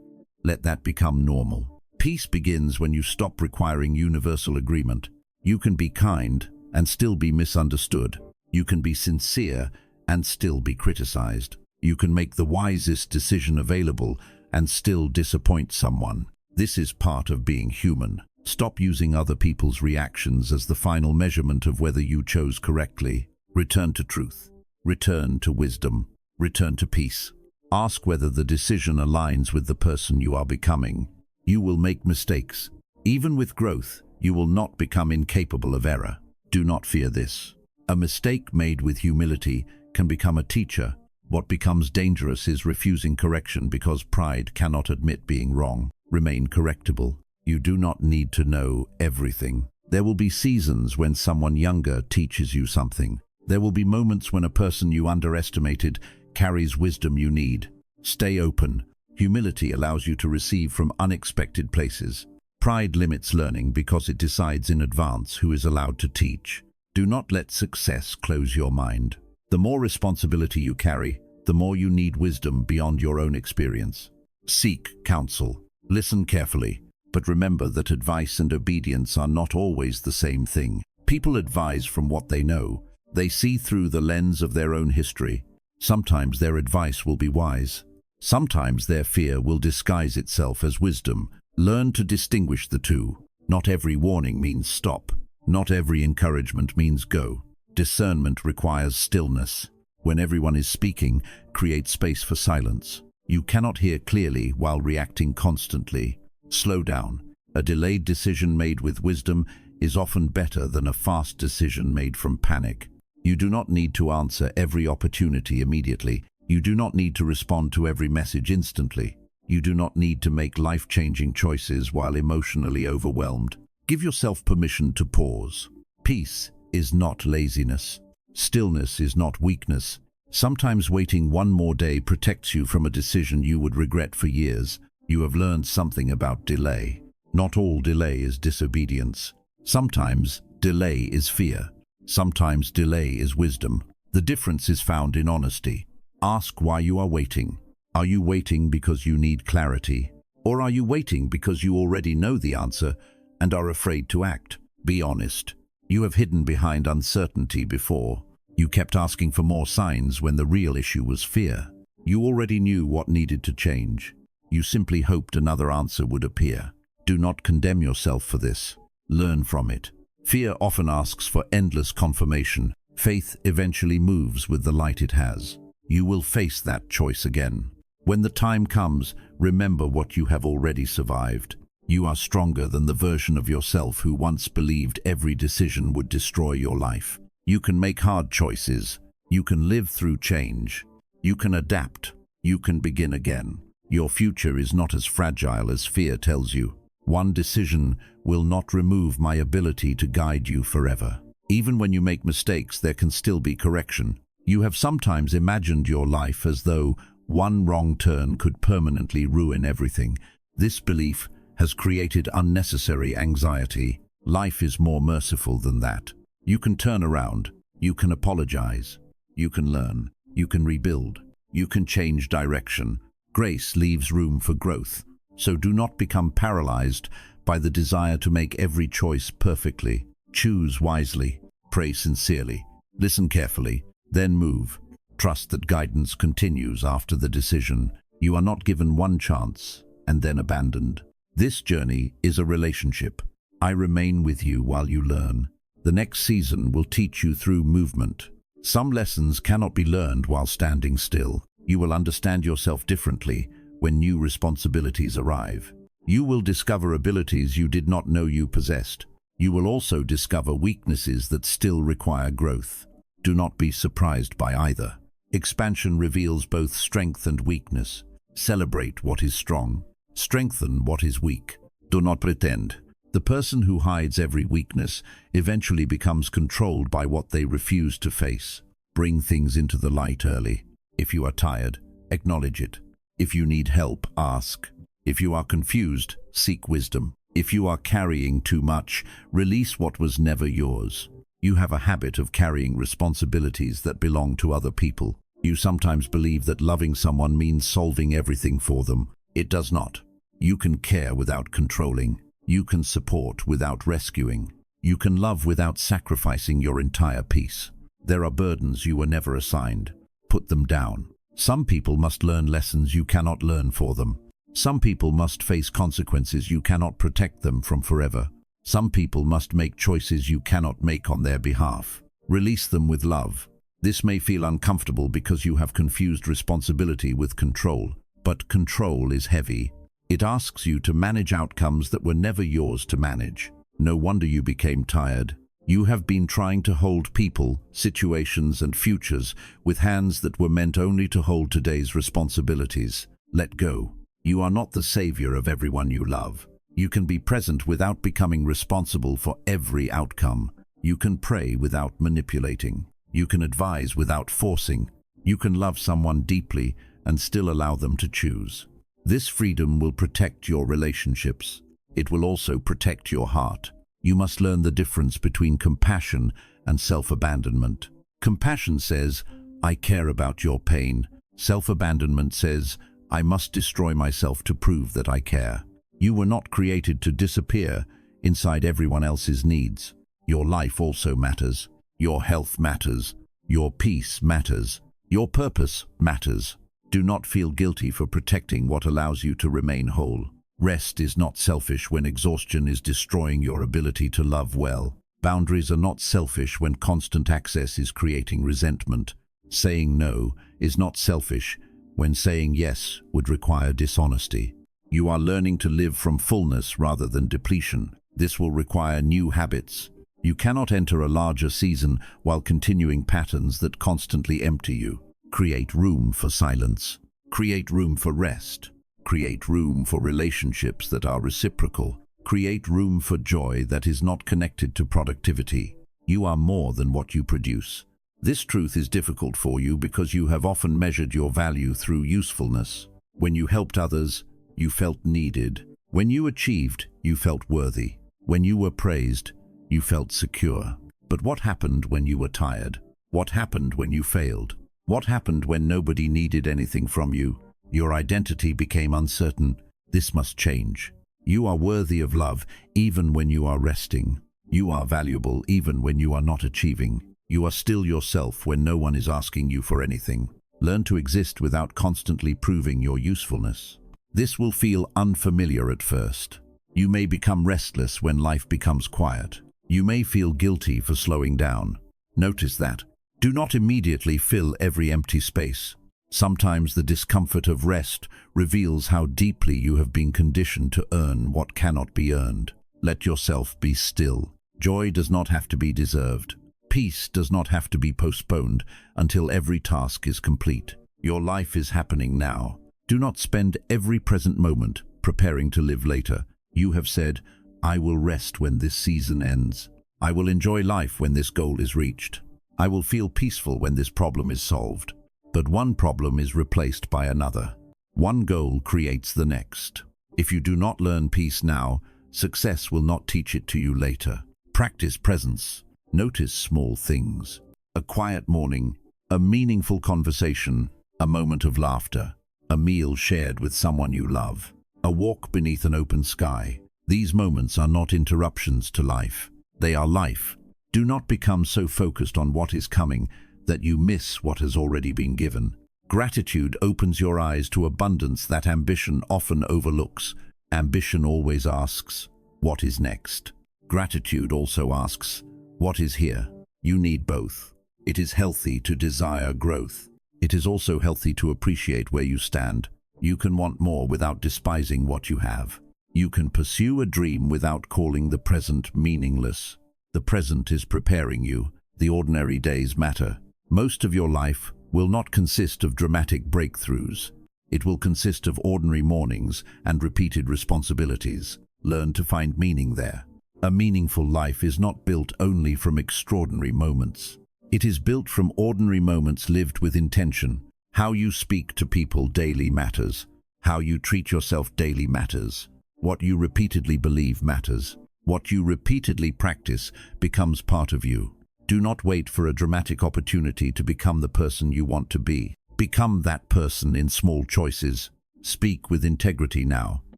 Let that become normal. Peace begins when you stop requiring universal agreement. You can be kind and still be misunderstood. You can be sincere and still be criticized. You can make the wisest decision available and still disappoint someone. This is part of being human. Stop using other people's reactions as the final measurement of whether you chose correctly. Return to truth. Return to wisdom. Return to peace. Ask whether the decision aligns with the person you are becoming. You will make mistakes. Even with growth, you will not become incapable of error. Do not fear this. A mistake made with humility can become a teacher. What becomes dangerous is refusing correction because pride cannot admit being wrong. Remain correctable. You do not need to know everything. There will be seasons when someone younger teaches you something. There will be moments when a person you underestimated carries wisdom you need. Stay open. Humility allows you to receive from unexpected places. Pride limits learning because it decides in advance who is allowed to teach. Do not let success close your mind. The more responsibility you carry, the more you need wisdom beyond your own experience. Seek counsel. Listen carefully, but remember that advice and obedience are not always the same thing. People advise from what they know. They see through the lens of their own history. Sometimes their advice will be wise. Sometimes their fear will disguise itself as wisdom. Learn to distinguish the two. Not every warning means stop. Not every encouragement means go. Discernment requires stillness. When everyone is speaking, create space for silence. You cannot hear clearly while reacting constantly. Slow down. A delayed decision made with wisdom is often better than a fast decision made from panic. You do not need to answer every opportunity immediately. You do not need to respond to every message instantly. You do not need to make life-changing choices while emotionally overwhelmed. Give yourself permission to pause. Peace is not laziness. Stillness is not weakness. Sometimes waiting one more day protects you from a decision you would regret for years. You have learned something about delay. Not all delay is disobedience. Sometimes delay is fear. Sometimes delay is wisdom. The difference is found in honesty. Ask why you are waiting. Are you waiting because you need clarity? Or are you waiting because you already know the answer and are afraid to act? Be honest. You have hidden behind uncertainty before. You kept asking for more signs when the real issue was fear. You already knew what needed to change. You simply hoped another answer would appear. Do not condemn yourself for this. Learn from it. Fear often asks for endless confirmation. Faith eventually moves with the light it has. You will face that choice again. When the time comes, remember what you have already survived. You are stronger than the version of yourself who once believed every decision would destroy your life. You can make hard choices. You can live through change. You can adapt. You can begin again. Your future is not as fragile as fear tells you. One decision will not remove my ability to guide you forever. Even when you make mistakes, there can still be correction. You have sometimes imagined your life as though one wrong turn could permanently ruin everything. This belief has created unnecessary anxiety. Life is more merciful than that. You can turn around. You can apologize. You can learn. You can rebuild. You can change direction. Grace leaves room for growth. So do not become paralyzed by the desire to make every choice perfectly. Choose wisely. Pray sincerely. Listen carefully. Then move. Trust that guidance continues after the decision. You are not given one chance and then abandoned. This journey is a relationship. I remain with you while you learn. The next season will teach you through movement. Some lessons cannot be learned while standing still. You will understand yourself differently when new responsibilities arrive. You will discover abilities you did not know you possessed. You will also discover weaknesses that still require growth. Do not be surprised by either. Expansion reveals both strength and weakness. Celebrate what is strong. Strengthen what is weak. Do not pretend. The person who hides every weakness eventually becomes controlled by what they refuse to face. Bring things into the light early. If you are tired, acknowledge it. If you need help, ask. If you are confused, seek wisdom. If you are carrying too much, release what was never yours. You have a habit of carrying responsibilities that belong to other people. You sometimes believe that loving someone means solving everything for them. It does not. You can care without controlling. You can support without rescuing. You can love without sacrificing your entire peace. There are burdens you were never assigned. Put them down. Some people must learn lessons you cannot learn for them. Some people must face consequences you cannot protect them from forever. Some people must make choices you cannot make on their behalf. Release them with love. This may feel uncomfortable because you have confused responsibility with control, but control is heavy. It asks you to manage outcomes that were never yours to manage. No wonder you became tired. You have been trying to hold people, situations, and futures with hands that were meant only to hold today's responsibilities. Let go. You are not the savior of everyone you love. You can be present without becoming responsible for every outcome. You can pray without manipulating. You can advise without forcing. You can love someone deeply and still allow them to choose. This freedom will protect your relationships. It will also protect your heart. You must learn the difference between compassion and self-abandonment. Compassion says, I care about your pain. Self-abandonment says, I must destroy myself to prove that I care. You were not created to disappear inside everyone else's needs. Your life also matters. Your health matters. Your peace matters. Your purpose matters. Do not feel guilty for protecting what allows you to remain whole. Rest is not selfish when exhaustion is destroying your ability to love well. Boundaries are not selfish when constant access is creating resentment. Saying no is not selfish when saying yes would require dishonesty. You are learning to live from fullness rather than depletion. This will require new habits. You cannot enter a larger season while continuing patterns that constantly empty you. Create room for silence. Create room for rest. Create room for relationships that are reciprocal. Create room for joy that is not connected to productivity. You are more than what you produce. This truth is difficult for you because you have often measured your value through usefulness. When you helped others, you felt needed. When you achieved, you felt worthy. When you were praised, you felt secure. But what happened when you were tired? What happened when you failed? What happened when nobody needed anything from you? Your identity became uncertain. This must change. You are worthy of love even when you are resting. You are valuable even when you are not achieving. You are still yourself when no one is asking you for anything. Learn to exist without constantly proving your usefulness. This will feel unfamiliar at first. You may become restless when life becomes quiet. You may feel guilty for slowing down. Notice that. Do not immediately fill every empty space. Sometimes the discomfort of rest reveals how deeply you have been conditioned to earn what cannot be earned. Let yourself be still. Joy does not have to be deserved. Peace does not have to be postponed until every task is complete. Your life is happening now. Do not spend every present moment preparing to live later. You have said, I will rest when this season ends. I will enjoy life when this goal is reached. I will feel peaceful when this problem is solved. But one problem is replaced by another. One goal creates the next. If you do not learn peace now, success will not teach it to you later. Practice presence. Notice small things. A quiet morning, a meaningful conversation, a moment of laughter, a meal shared with someone you love, a walk beneath an open sky. These moments are not interruptions to life. They are life. Do not become so focused on what is coming that you miss what has already been given. Gratitude opens your eyes to abundance that ambition often overlooks. Ambition always asks, what is next? Gratitude also asks, what is here? You need both. It is healthy to desire growth. It is also healthy to appreciate where you stand. You can want more without despising what you have. You can pursue a dream without calling the present meaningless. The present is preparing you. The ordinary days matter. Most of your life will not consist of dramatic breakthroughs. It will consist of ordinary mornings and repeated responsibilities. Learn to find meaning there. A meaningful life is not built only from extraordinary moments. It is built from ordinary moments lived with intention. How you speak to people daily matters. How you treat yourself daily matters. What you repeatedly believe matters. What you repeatedly practice becomes part of you. Do not wait for a dramatic opportunity to become the person you want to be. Become that person in small choices. Speak with integrity now.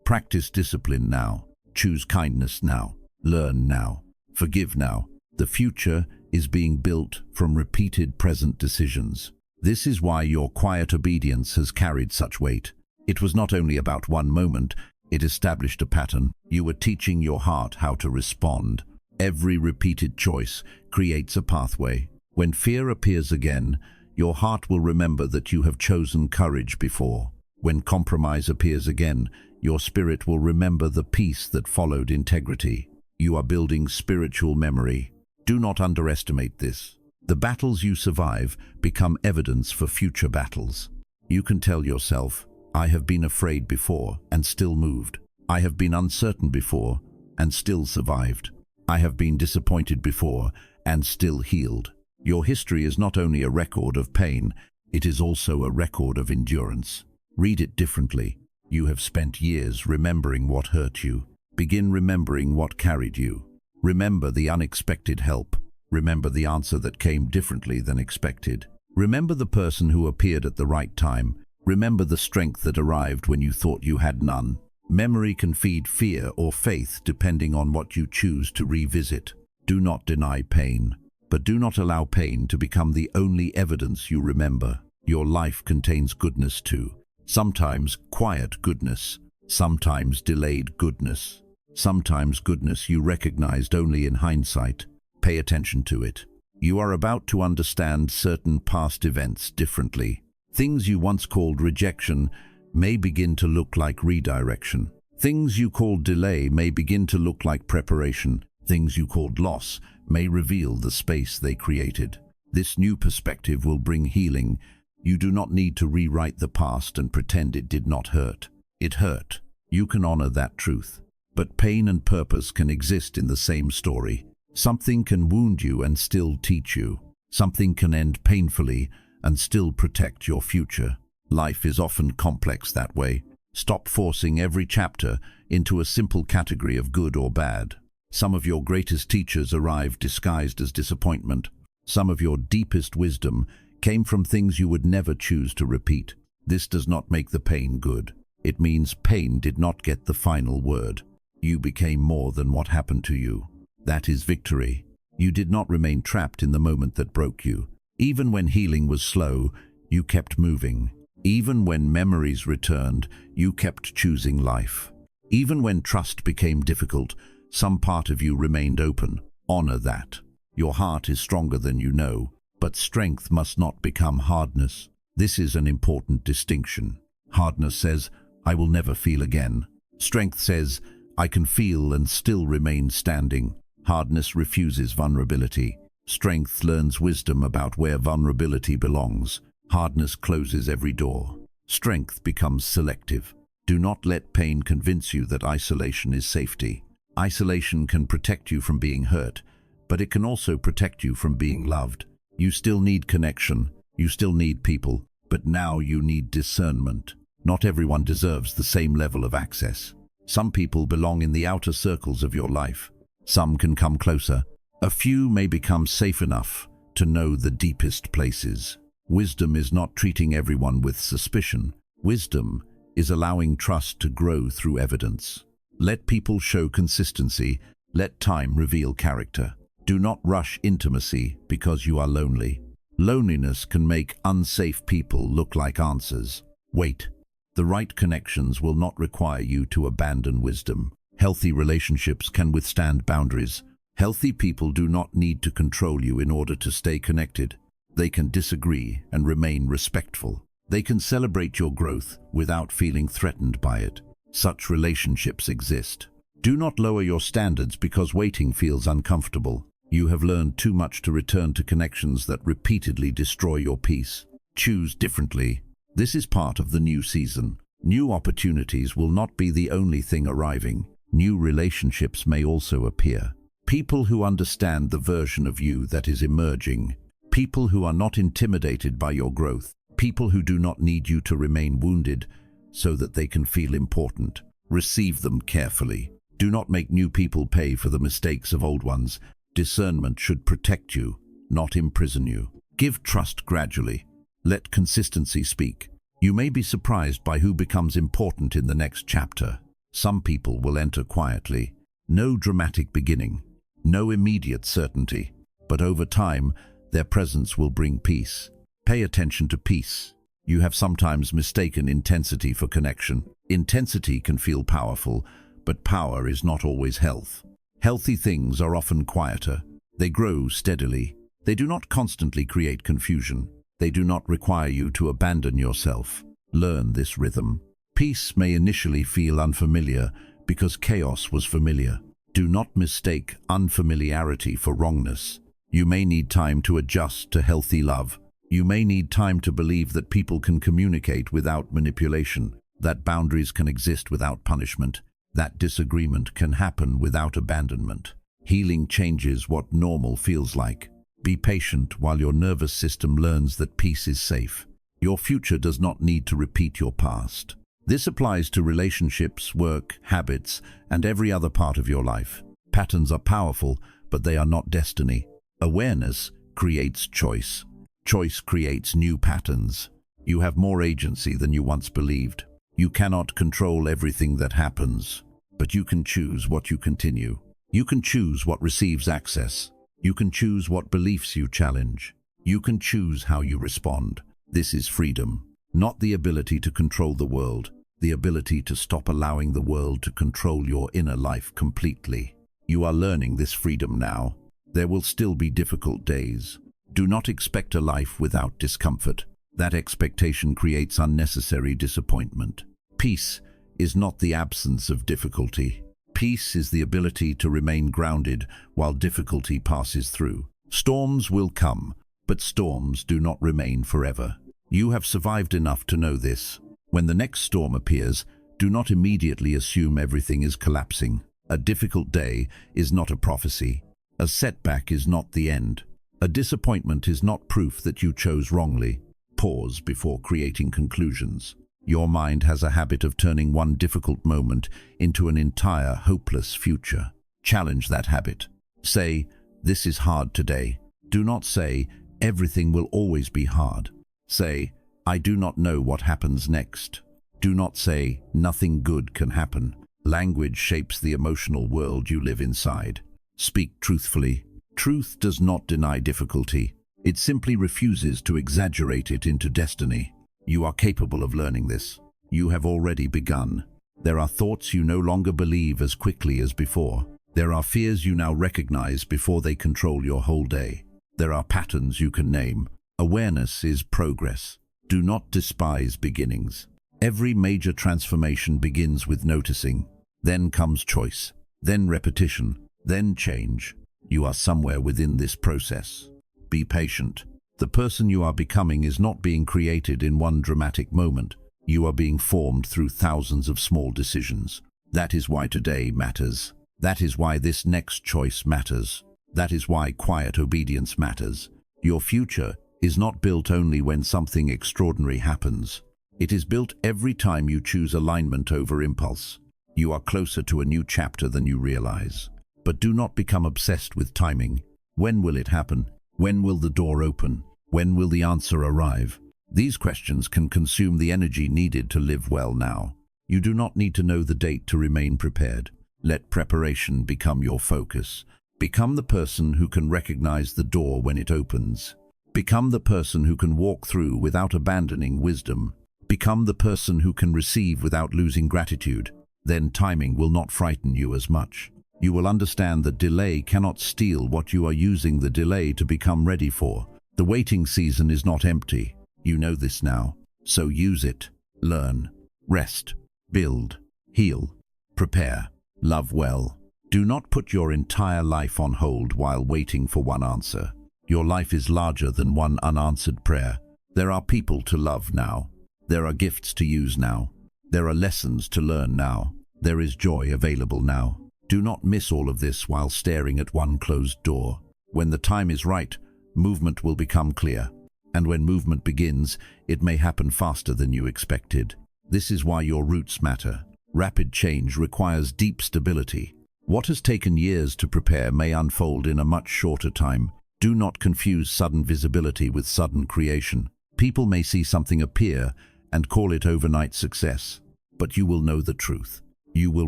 Practice discipline now. Choose kindness now. Learn now. Forgive now. The future is being built from repeated present decisions. This is why your quiet obedience has carried such weight. It was not only about one moment, it established a pattern. You were teaching your heart how to respond. Every repeated choice creates a pathway. When fear appears again, your heart will remember that you have chosen courage before. When compromise appears again, your spirit will remember the peace that followed integrity. You are building spiritual memory. Do not underestimate this. The battles you survive become evidence for future battles. You can tell yourself, I have been afraid before and still moved. I have been uncertain before and still survived. I have been disappointed before and still healed. Your history is not only a record of pain, it is also a record of endurance. Read it differently. You have spent years remembering what hurt you. Begin remembering what carried you. Remember the unexpected help. Remember the answer that came differently than expected. Remember the person who appeared at the right time. Remember the strength that arrived when you thought you had none. Memory can feed fear or faith depending on what you choose to revisit. Do not deny pain, but do not allow pain to become the only evidence you remember. Your life contains goodness too. Sometimes quiet goodness, sometimes delayed goodness, sometimes goodness you recognized only in hindsight. Pay attention to it. You are about to understand certain past events differently. Things you once called rejection may begin to look like redirection. Things you called delay may begin to look like preparation. Things you called loss may reveal the space they created. This new perspective will bring healing. You do not need to rewrite the past and pretend it did not hurt. It hurt. You can honor that truth. But pain and purpose can exist in the same story. Something can wound you and still teach you. Something can end painfully and still protect your future. Life is often complex that way. Stop forcing every chapter into a simple category of good or bad. Some of your greatest teachers arrived disguised as disappointment. Some of your deepest wisdom came from things you would never choose to repeat. This does not make the pain good. It means pain did not get the final word. You became more than what happened to you. That is victory. You did not remain trapped in the moment that broke you. Even when healing was slow, you kept moving. Even when memories returned, you kept choosing life. Even when trust became difficult, some part of you remained open. Honor that. Your heart is stronger than you know, but strength must not become hardness. This is an important distinction. Hardness says, I will never feel again. Strength says, I can feel and still remain standing. Hardness refuses vulnerability. Strength learns wisdom about where vulnerability belongs. Hardness closes every door. Strength becomes selective. Do not let pain convince you that isolation is safety. Isolation can protect you from being hurt, but it can also protect you from being loved. You still need connection. You still need people, but now you need discernment. Not everyone deserves the same level of access. Some people belong in the outer circles of your life. Some can come closer. A few may become safe enough to know the deepest places. Wisdom is not treating everyone with suspicion. Wisdom is allowing trust to grow through evidence. Let people show consistency. Let time reveal character. Do not rush intimacy because you are lonely. Loneliness can make unsafe people look like answers. Wait. The right connections will not require you to abandon wisdom. Healthy relationships can withstand boundaries. Healthy people do not need to control you in order to stay connected. They can disagree and remain respectful. They can celebrate your growth without feeling threatened by it. Such relationships exist. Do not lower your standards because waiting feels uncomfortable. You have learned too much to return to connections that repeatedly destroy your peace. Choose differently. This is part of the new season. New opportunities will not be the only thing arriving. New relationships may also appear. People who understand the version of you that is emerging. People who are not intimidated by your growth. people who do not need you to remain wounded so that they can feel important. Receive them carefully. Do not make new people pay for the mistakes of old ones. Discernment should protect you, not imprison you. Give trust gradually. Let consistency speak. You may be surprised by who becomes important in the next chapter. Some people will enter quietly. No dramatic beginning, no immediate certainty, but over time, their presence will bring peace. Pay attention to peace. You have sometimes mistaken intensity for connection. Intensity can feel powerful, but power is not always health. Healthy things are often quieter. They grow steadily. They do not constantly create confusion. They do not require you to abandon yourself. Learn this rhythm. Peace may initially feel unfamiliar because chaos was familiar. Do not mistake unfamiliarity for wrongness. You may need time to adjust to healthy love. You may need time to believe that people can communicate without manipulation, that boundaries can exist without punishment, that disagreement can happen without abandonment. Healing changes what normal feels like. Be patient while your nervous system learns that peace is safe. Your future does not need to repeat your past. This applies to relationships, work, habits, and every other part of your life. Patterns are powerful, but they are not destiny. Awareness creates choice. Choice creates new patterns. You have more agency than you once believed. You cannot control everything that happens, but you can choose what you continue. You can choose what receives access. You can choose what beliefs you challenge. You can choose how you respond. This is freedom, not the ability to control the world, the ability to stop allowing the world to control your inner life completely. You are learning this freedom now. There will still be difficult days. Do not expect a life without discomfort. That expectation creates unnecessary disappointment. Peace is not the absence of difficulty. Peace is the ability to remain grounded while difficulty passes through. Storms will come, but storms do not remain forever. You have survived enough to know this. When the next storm appears, do not immediately assume everything is collapsing. A difficult day is not a prophecy. A setback is not the end. A disappointment is not proof that you chose wrongly. Pause before creating conclusions. Your mind has a habit of turning one difficult moment into an entire hopeless future. Challenge that habit. Say, "This is hard today." Do not say, "Everything will always be hard." Say, "I do not know what happens next." Do not say, "Nothing good can happen." Language shapes the emotional world you live inside. Speak truthfully. Truth does not deny difficulty. It simply refuses to exaggerate it into destiny. You are capable of learning this. You have already begun. There are thoughts you no longer believe as quickly as before. There are fears you now recognize before they control your whole day. There are patterns you can name. Awareness is progress. Do not despise beginnings. Every major transformation begins with noticing. Then comes choice. Then repetition. Then change. You are somewhere within this process. Be patient. The person you are becoming is not being created in one dramatic moment. You are being formed through thousands of small decisions. That is why today matters. That is why this next choice matters. That is why quiet obedience matters. Your future is not built only when something extraordinary happens. It is built every time you choose alignment over impulse. You are closer to a new chapter than you realize. But do not become obsessed with timing. When will it happen? When will the door open? When will the answer arrive? These questions can consume the energy needed to live well now. You do not need to know the date to remain prepared. Let preparation become your focus. Become the person who can recognize the door when it opens. Become the person who can walk through without abandoning wisdom. Become the person who can receive without losing gratitude. Then timing will not frighten you as much. You will understand that delay cannot steal what you are using the delay to become ready for. The waiting season is not empty. You know this now. So use it. Learn. Rest. Build. Heal. Prepare. Love well. Do not put your entire life on hold while waiting for one answer. Your life is larger than one unanswered prayer. There are people to love now. There are gifts to use now. There are lessons to learn now. There is joy available now. Do not miss all of this while staring at one closed door. When the time is right, movement will become clear. And when movement begins, it may happen faster than you expected. This is why your roots matter. Rapid change requires deep stability. What has taken years to prepare may unfold in a much shorter time. Do not confuse sudden visibility with sudden creation. People may see something appear and call it overnight success, but you will know the truth. You will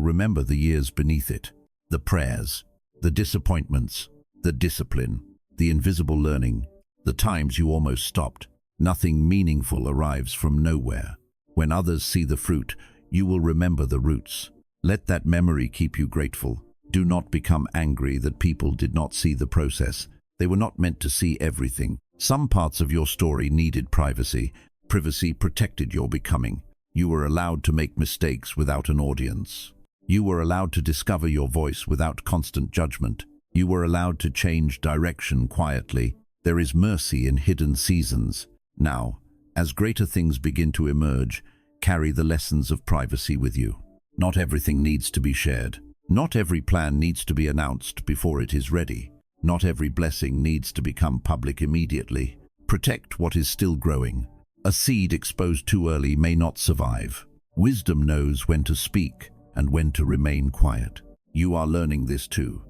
remember the years beneath it, the prayers, the disappointments, the discipline, the invisible learning, the times you almost stopped. Nothing meaningful arrives from nowhere. When others see the fruit, you will remember the roots. Let that memory keep you grateful. Do not become angry that people did not see the process. They were not meant to see everything. Some parts of your story needed privacy. Privacy protected your becoming. You were allowed to make mistakes without an audience. You were allowed to discover your voice without constant judgment. You were allowed to change direction quietly. There is mercy in hidden seasons. Now, as greater things begin to emerge, carry the lessons of privacy with you. Not everything needs to be shared. Not every plan needs to be announced before it is ready. Not every blessing needs to become public immediately. Protect what is still growing. A seed exposed too early may not survive. Wisdom knows when to speak and when to remain quiet. You are learning this too.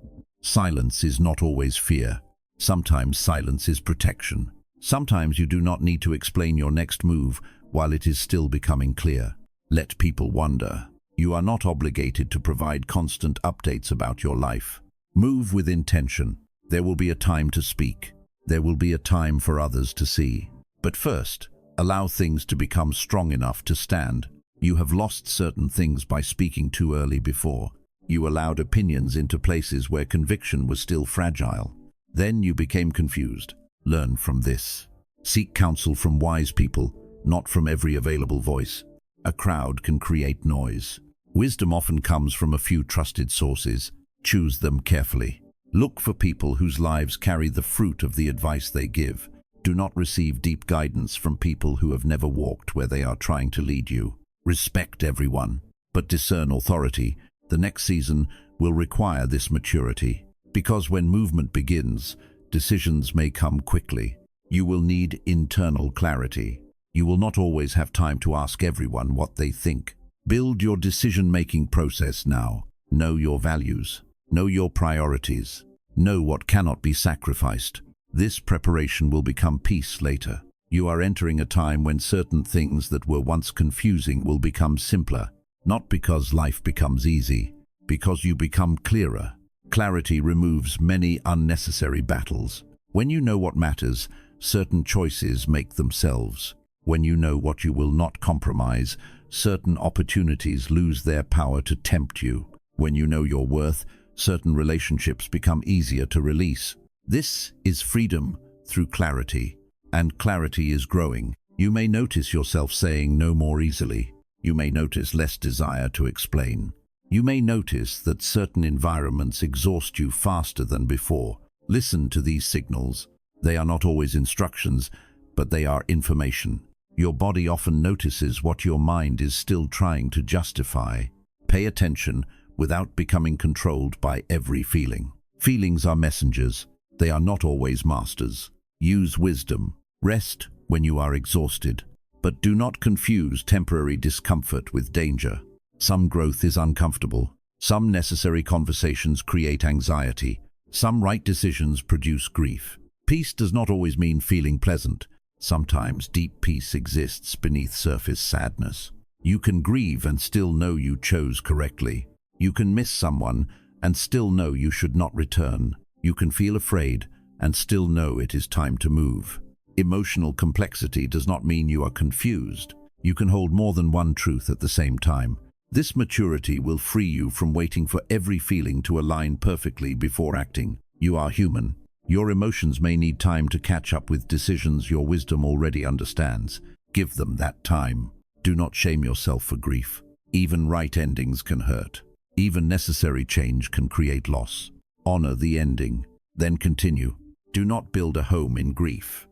Silence is not always fear. Sometimes silence is protection. Sometimes you do not need to explain your next move while it is still becoming clear. Let people wonder. You are not obligated to provide constant updates about your life. Move with intention. There will be a time to speak. There will be a time for others to see. But first, allow things to become strong enough to stand. You have lost certain things by speaking too early before. You allowed opinions into places where conviction was still fragile. Then you became confused. Learn from this. Seek counsel from wise people, not from every available voice. A crowd can create noise. Wisdom often comes from a few trusted sources. Choose them carefully. Look for people whose lives carry the fruit of the advice they give. Do not receive deep guidance from people who have never walked where they are trying to lead you. Respect everyone, but discern authority. The next season will require this maturity. Because when movement begins, decisions may come quickly. You will need internal clarity. You will not always have time to ask everyone what they think. Build your decision-making process now. Know your values. Know your priorities. Know what cannot be sacrificed. This preparation will become peace later. You are entering a time when certain things that were once confusing will become simpler. Not because life becomes easy, because you become clearer. Clarity removes many unnecessary battles. When you know what matters, certain choices make themselves. When you know what you will not compromise, certain opportunities lose their power to tempt you. When you know your worth, certain relationships become easier to release. This is freedom through clarity, and clarity is growing. You may notice yourself saying no more easily. You may notice less desire to explain. You may notice that certain environments exhaust you faster than before. Listen to these signals. They are not always instructions, but they are information. Your body often notices what your mind is still trying to justify. Pay attention without becoming controlled by every feeling. Feelings are messengers. They are not always masters. Use wisdom. Rest when you are exhausted. But do not confuse temporary discomfort with danger. Some growth is uncomfortable. Some necessary conversations create anxiety. Some right decisions produce grief. Peace does not always mean feeling pleasant. Sometimes deep peace exists beneath surface sadness. You can grieve and still know you chose correctly. You can miss someone and still know you should not return. You can feel afraid and still know it is time to move. Emotional complexity does not mean you are confused. You can hold more than one truth at the same time. This maturity will free you from waiting for every feeling to align perfectly before acting. You are human. Your emotions may need time to catch up with decisions your wisdom already understands. Give them that time. Do not shame yourself for grief. Even right endings can hurt. Even necessary change can create loss. Honor the ending, then continue. Do not build a home in grief.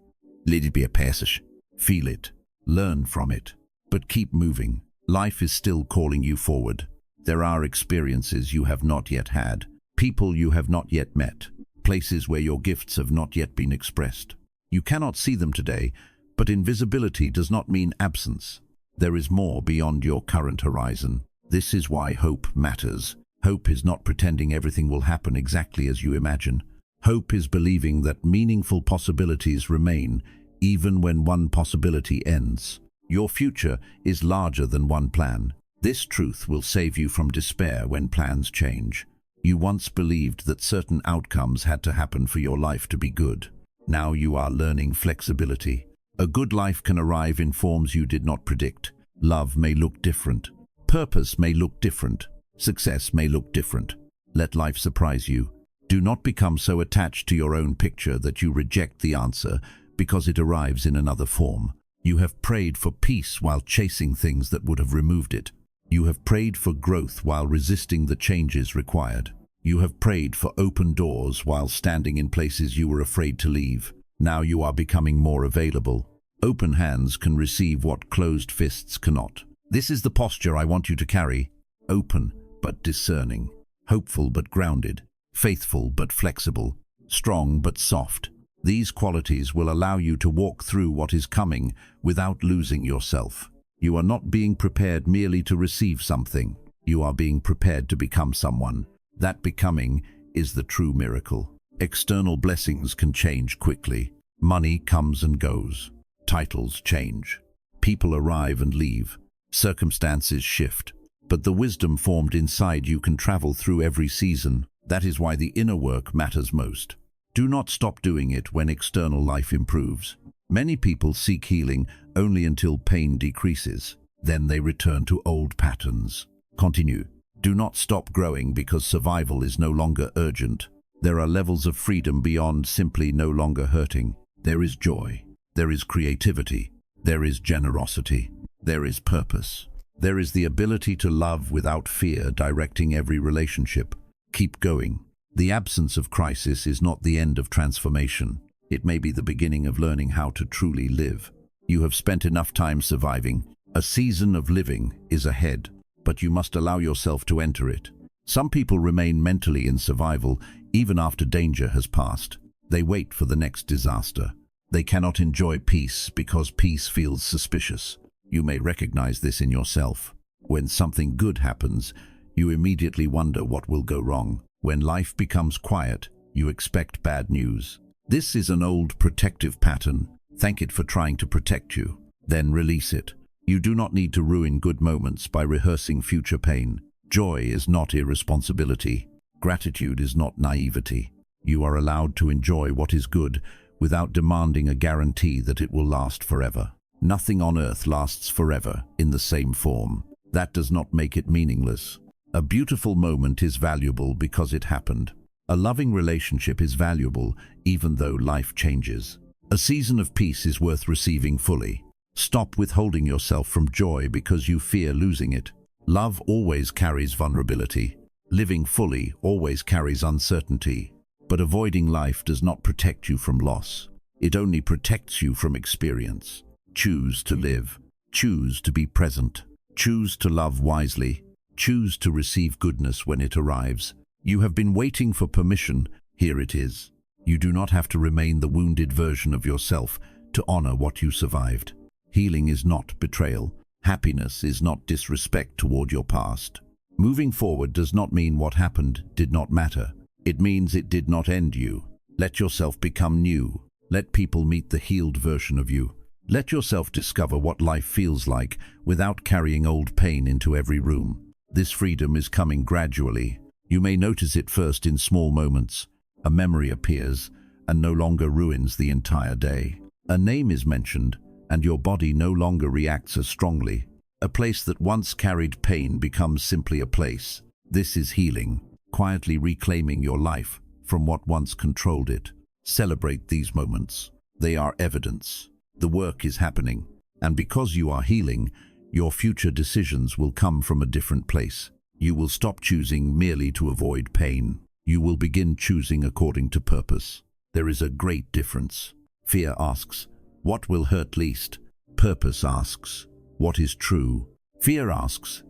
Let it be a passage. Feel it. Learn from it. But keep moving. Life is still calling you forward. There are experiences you have not yet had, people you have not yet met, places where your gifts have not yet been expressed. You cannot see them today But invisibility does not mean absence. There is more beyond your current horizon. This is why hope matters. Hope is not pretending everything will happen exactly as you imagine. Hope is believing that meaningful possibilities remain, even when one possibility ends. Your future is larger than one plan. This truth will save you from despair when plans change. You once believed that certain outcomes had to happen for your life to be good. Now you are learning flexibility. A good life can arrive in forms you did not predict. Love may look different. Purpose may look different. Success may look different. Let life surprise you. Do not become so attached to your own picture that you reject the answer because it arrives in another form. You have prayed for peace while chasing things that would have removed it. You have prayed for growth while resisting the changes required. You have prayed for open doors while standing in places you were afraid to leave. Now you are becoming more available. Open hands can receive what closed fists cannot. This is the posture I want you to carry. Open but discerning. Hopeful but grounded. Faithful but flexible. Strong but soft. These qualities will allow you to walk through what is coming without losing yourself. You are not being prepared merely to receive something. You are being prepared to become someone. That becoming is the true miracle. External blessings can change quickly. Money comes and goes. Titles change. People arrive and leave. Circumstances shift. But the wisdom formed inside you can travel through every season. That is why the inner work matters most. Do not stop doing it when external life improves. Many people seek healing only until pain decreases. Then they return to old patterns. Continue. Do not stop growing because survival is no longer urgent. There are levels of freedom beyond simply no longer hurting. There is joy. There is creativity. There is generosity. There is purpose. There is the ability to love without fear directing every relationship. Keep going. The absence of crisis is not the end of transformation. It may be the beginning of learning how to truly live. You have spent enough time surviving. A season of living is ahead, but you must allow yourself to enter it. Some people remain mentally in survival even after danger has passed. They wait for the next disaster. They cannot enjoy peace because peace feels suspicious. You may recognize this in yourself. When something good happens, you immediately wonder what will go wrong. When life becomes quiet, you expect bad news. This is an old protective pattern. Thank it for trying to protect you. Then release it. You do not need to ruin good moments by rehearsing future pain. Joy is not irresponsibility. Gratitude is not naivety. You are allowed to enjoy what is good without demanding a guarantee that it will last forever. Nothing on earth lasts forever in the same form. That does not make it meaningless. A beautiful moment is valuable because it happened. A loving relationship is valuable even though life changes. A season of peace is worth receiving fully. Stop withholding yourself from joy because you fear losing it. Love always carries vulnerability. Living fully always carries uncertainty. But avoiding life does not protect you from loss. It only protects you from experience. Choose to live. Choose to be present. Choose to love wisely. Choose to receive goodness when it arrives. You have been waiting for permission. Here it is. You do not have to remain the wounded version of yourself to honor what you survived. Healing is not betrayal. Happiness is not disrespect toward your past. Moving forward does not mean what happened did not matter. It means it did not end you. Let yourself become new. Let people meet the healed version of you. Let yourself discover what life feels like without carrying old pain into every room. This freedom is coming gradually. You may notice it first in small moments. A memory appears and no longer ruins the entire day. A name is mentioned and your body no longer reacts as strongly. A place that once carried pain becomes simply a place. This is healing, quietly reclaiming your life from what once controlled it. Celebrate these moments. They are evidence. The work is happening, and because you are healing, your future decisions will come from a different place. You will stop choosing merely to avoid pain. You will begin choosing according to purpose. There is a great difference. Fear asks, what will hurt least? Purpose asks, what is true? Fear asks,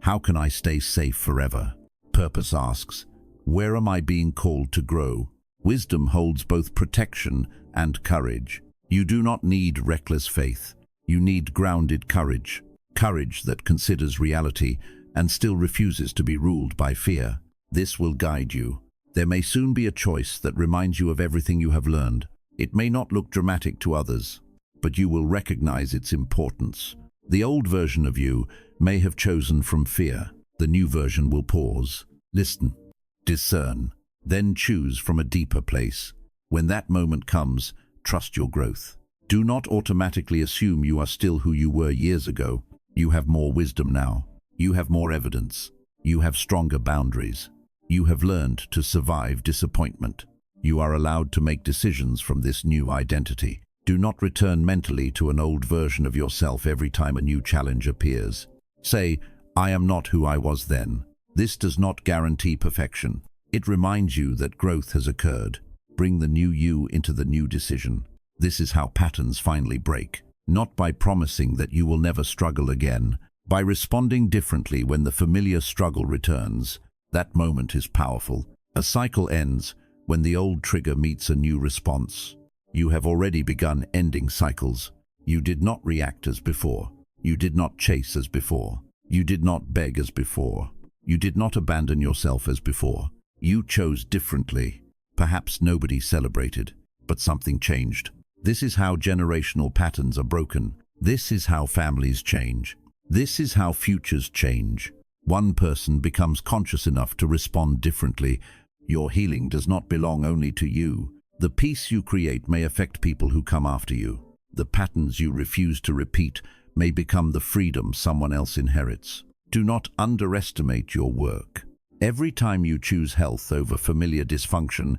how can I stay safe forever? Purpose asks, where am I being called to grow? Wisdom holds both protection and courage. You do not need reckless faith. You need grounded courage. Courage that considers reality and still refuses to be ruled by fear. This will guide you. There may soon be a choice that reminds you of everything you have learned. It may not look dramatic to others, but you will recognize its importance. The old version of you may have chosen from fear. The new version will pause, listen, discern, then choose from a deeper place. When that moment comes, trust your growth. Do not automatically assume you are still who you were years ago. You have more wisdom now. You have more evidence. You have stronger boundaries. You have learned to survive disappointment. You are allowed to make decisions from this new identity. Do not return mentally to an old version of yourself every time a new challenge appears. Say, I am not who I was then. This does not guarantee perfection. It reminds you that growth has occurred. Bring the new you into the new decision. This is how patterns finally break. Not by promising that you will never struggle again, by responding differently when the familiar struggle returns. That moment is powerful. A cycle ends when the old trigger meets a new response. You have already begun ending cycles. You did not react as before. You did not chase as before. You did not beg as before. You did not abandon yourself as before. You chose differently. Perhaps nobody celebrated, but something changed. This is how generational patterns are broken. This is how families change. This is how futures change. One person becomes conscious enough to respond differently. Your healing does not belong only to you. The peace you create may affect people who come after you. The patterns you refuse to repeat may become the freedom someone else inherits. Do not underestimate your work. Every time you choose health over familiar dysfunction,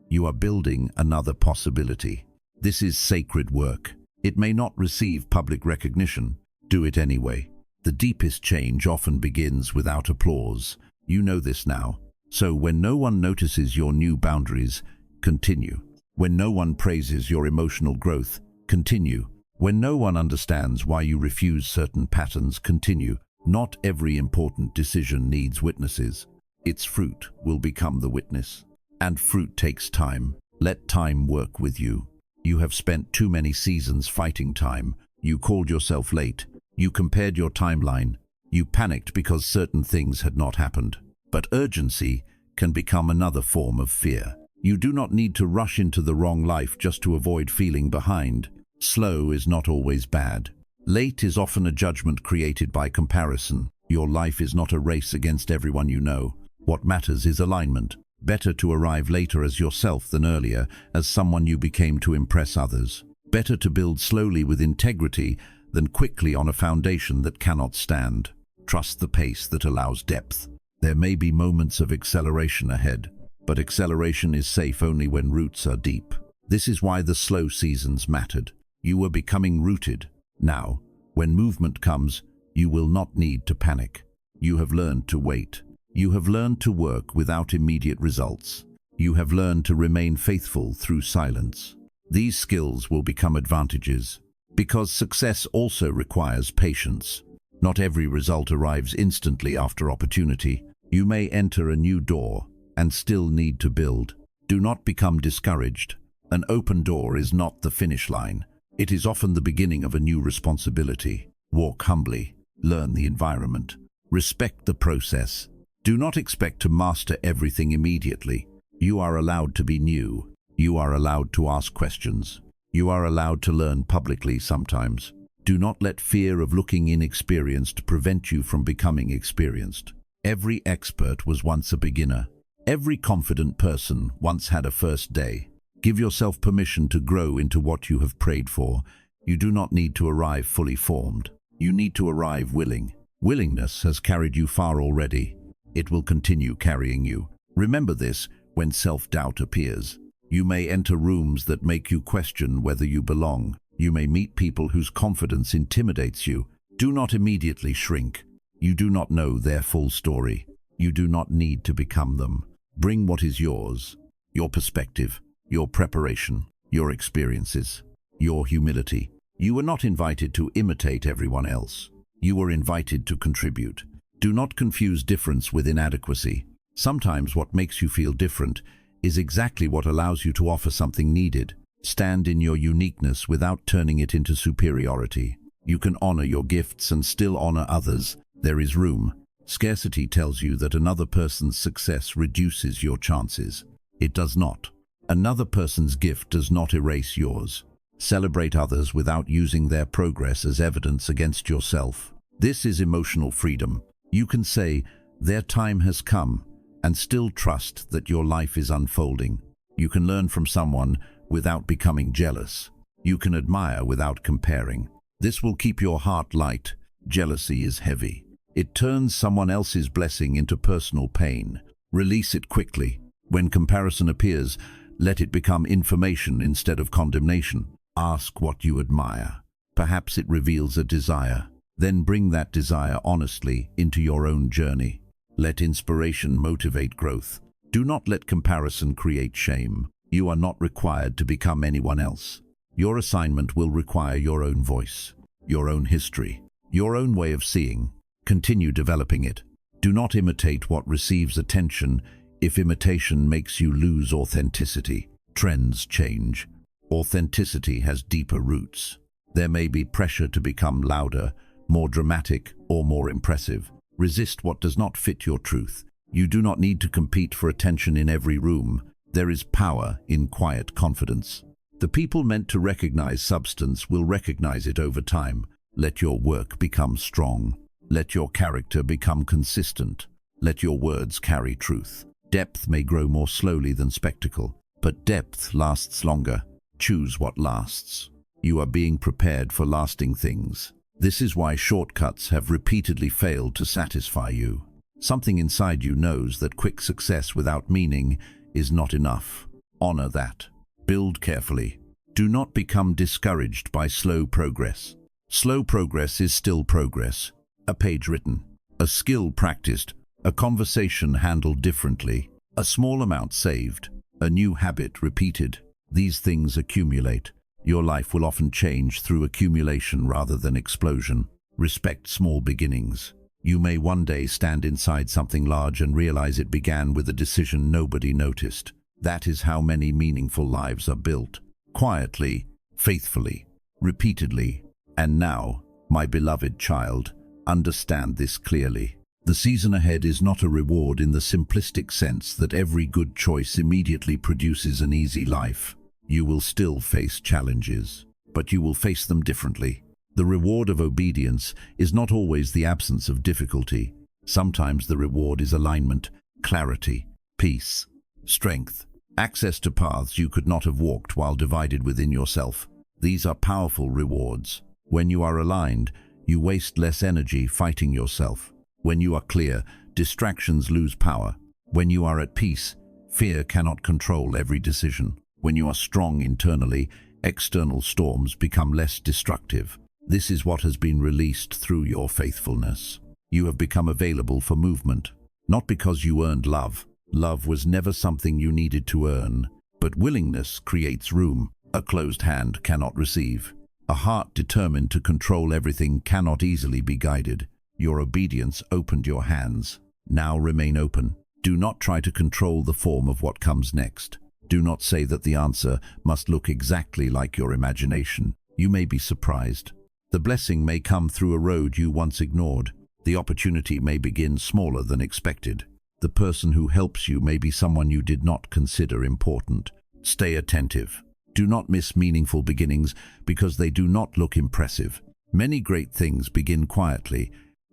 you are building another possibility. This is sacred work. It may not receive public recognition. Do it anyway. The deepest change often begins without applause. You know this now. So when no one notices your new boundaries, continue. When no one praises your emotional growth, continue. When no one understands why you refuse certain patterns, continue. Not every important decision needs witnesses. Its fruit will become the witness. And fruit takes time. Let time work with you. You have spent too many seasons fighting time. You called yourself late. You compared your timeline. You panicked because certain things had not happened. But urgency can become another form of fear. You do not need to rush into the wrong life just to avoid feeling behind. Slow is not always bad. Late is often a judgment created by comparison. Your life is not a race against everyone you know. What matters is alignment. Better to arrive later as yourself than earlier as someone you became to impress others. Better to build slowly with integrity than quickly on a foundation that cannot stand. Trust the pace that allows depth. There may be moments of acceleration ahead, but acceleration is safe only when roots are deep. This is why the slow seasons mattered. You were becoming rooted. Now, when movement comes, you will not need to panic. You have learned to wait. You have learned to work without immediate results. You have learned to remain faithful through silence. These skills will become advantages, because success also requires patience. Not every result arrives instantly after opportunity. You may enter a new door and still need to build. Do not become discouraged. An open door is not the finish line. It is often the beginning of a new responsibility. Walk humbly. Learn the environment. Respect the process. Do not expect to master everything immediately. You are allowed to be new. You are allowed to ask questions. You are allowed to learn publicly sometimes. Do not let fear of looking inexperienced prevent you from becoming experienced. Every expert was once a beginner. Every confident person once had a first day. Give yourself permission to grow into what you have prayed for. You do not need to arrive fully formed. You need to arrive willing. Willingness has carried you far already. It will continue carrying you. Remember this when self-doubt appears. You may enter rooms that make you question whether you belong. You may meet people whose confidence intimidates you. Do not immediately shrink. You do not know their full story. You do not need to become them. Bring what is yours, your perspective, your preparation, your experiences, your humility. You were not invited to imitate everyone else. You were invited to contribute. Do not confuse difference with inadequacy. Sometimes what makes you feel different is exactly what allows you to offer something needed. Stand in your uniqueness without turning it into superiority. You can honor your gifts and still honor others. There is room. Scarcity tells you that another person's success reduces your chances. It does not. Another person's gift does not erase yours. Celebrate others without using their progress as evidence against yourself. This is emotional freedom. You can say, "Their time has come," and still trust that your life is unfolding. You can learn from someone without becoming jealous. You can admire without comparing. This will keep your heart light. Jealousy is heavy. It turns someone else's blessing into personal pain. Release it quickly. When comparison appears, let it become information instead of condemnation. Ask what you admire. Perhaps it reveals a desire. Then bring that desire honestly into your own journey. Let inspiration motivate growth. Do not let comparison create shame. You are not required to become anyone else. Your assignment will require your own voice, your own history, your own way of seeing. Continue developing it. Do not imitate what receives attention if imitation makes you lose authenticity. Trends change. Authenticity has deeper roots. There may be pressure to become louder, more dramatic, or more impressive. Resist what does not fit your truth. You do not need to compete for attention in every room. There is power in quiet confidence. The people meant to recognize substance will recognize it over time. Let your work become strong. Let your character become consistent. Let your words carry truth. Depth may grow more slowly than spectacle, but depth lasts longer. Choose what lasts. You are being prepared for lasting things. This is why shortcuts have repeatedly failed to satisfy you. Something inside you knows that quick success without meaning is not enough. Honor that. Build carefully. Do not become discouraged by slow progress. Slow progress is still progress. A page written, a skill practiced, a conversation handled differently, a small amount saved, a new habit repeated. These things accumulate. Your life will often change through accumulation rather than explosion. Respect small beginnings. You may one day stand inside something large and realize it began with a decision nobody noticed. That is how many meaningful lives are built. Quietly, faithfully, repeatedly. And now, my beloved child, understand this clearly. The season ahead is not a reward in the simplistic sense that every good choice immediately produces an easy life. You will still face challenges, but you will face them differently. The reward of obedience is not always the absence of difficulty. Sometimes the reward is alignment, clarity, peace, strength, access to paths you could not have walked while divided within yourself. These are powerful rewards. When you are aligned, you waste less energy fighting yourself. When you are clear, distractions lose power. When you are at peace, fear cannot control every decision. When you are strong internally, external storms become less destructive. This is what has been released through your faithfulness. You have become available for movement, not because you earned love. Love was never something you needed to earn, but willingness creates room. A closed hand cannot receive. A heart determined to control everything cannot easily be guided. Your obedience opened your hands. Now remain open. Do not try to control the form of what comes next. Do not say that the answer must look exactly like your imagination. You may be surprised. The blessing may come through a road you once ignored. The opportunity may begin smaller than expected. The person who helps you may be someone you did not consider important. Stay attentive. Do not miss meaningful beginnings because they do not look impressive. Many great things begin quietly.